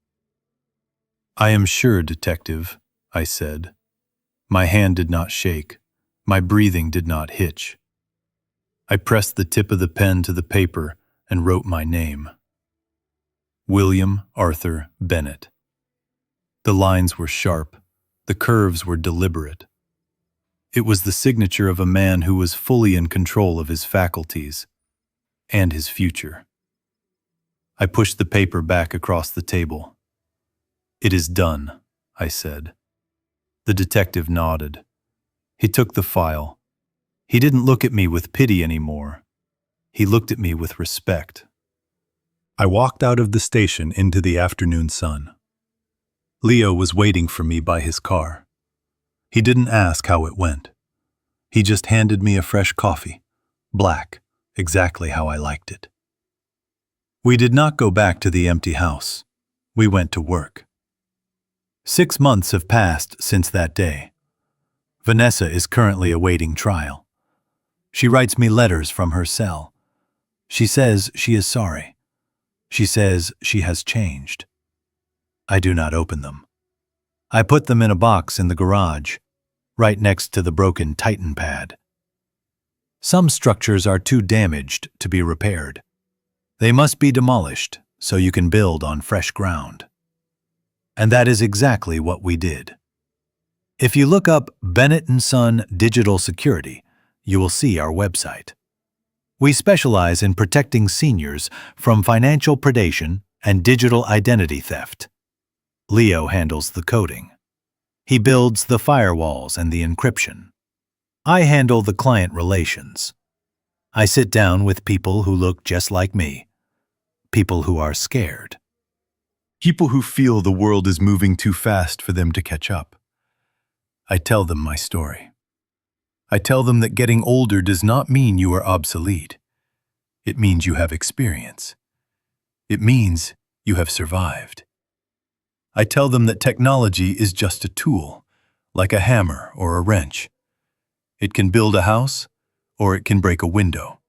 "I am sure, detective," I said. My hand did not shake. My breathing did not hitch. I pressed the tip of the pen to the paper and wrote my name. William Arthur Bennett. The lines were sharp. The curves were deliberate. It was the signature of a man who was fully in control of his faculties and his future. I pushed the paper back across the table. "It is done," I said. The detective nodded. He took the file. He didn't look at me with pity anymore. He looked at me with respect. I walked out of the station into the afternoon sun. Leo was waiting for me by his car. He didn't ask how it went. He just handed me a fresh coffee, black, exactly how I liked it. We did not go back to the empty house. We went to work. 6 months have passed since that day. Vanessa is currently awaiting trial. She writes me letters from her cell. She says she is sorry. She says she has changed. I do not open them. I put them in a box in the garage, right next to the broken Titan pad. Some structures are too damaged to be repaired. They must be demolished so you can build on fresh ground. And that is exactly what we did. If you look up Bennett & Son Digital Security, you will see our website. We specialize in protecting seniors from financial predation and digital identity theft. Leo handles the coding. He builds the firewalls and the encryption. I handle the client relations. I sit down with people who look just like me, people who are scared, people who feel the world is moving too fast for them to catch up. I tell them my story. I tell them that getting older does not mean you are obsolete. It means you have experience. It means you have survived. I tell them that technology is just a tool, like a hammer or a wrench. It can build a house, or it can break a window.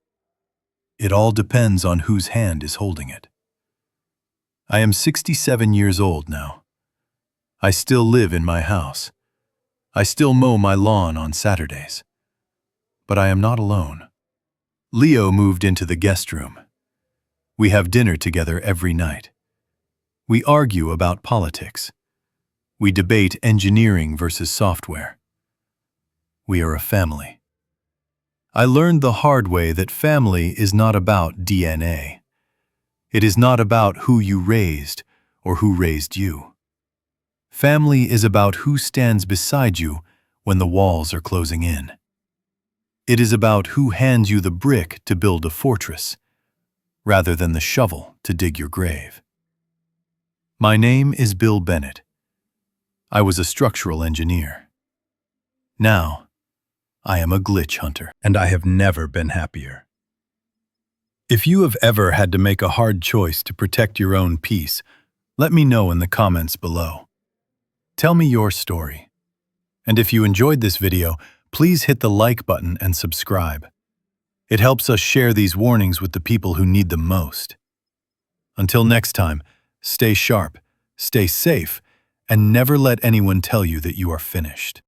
It all depends on whose hand is holding it. I am 67 years old now. I still live in my house. I still mow my lawn on Saturdays. But I am not alone. Leo moved into the guest room. We have dinner together every night. We argue about politics. We debate engineering versus software. We are a family. I learned the hard way that family is not about DNA. It is not about who you raised or who raised you. Family is about who stands beside you when the walls are closing in. It is about who hands you the brick to build a fortress, rather than the shovel to dig your grave. My name is Bill Bennett. I was a structural engineer. Now, I am a glitch hunter, and I have never been happier. If you have ever had to make a hard choice to protect your own peace, let me know in the comments below. Tell me your story. And if you enjoyed this video, please hit the like button and subscribe. It helps us share these warnings with the people who need them most. Until next time, stay sharp, stay safe, And never let anyone tell you that you are finished.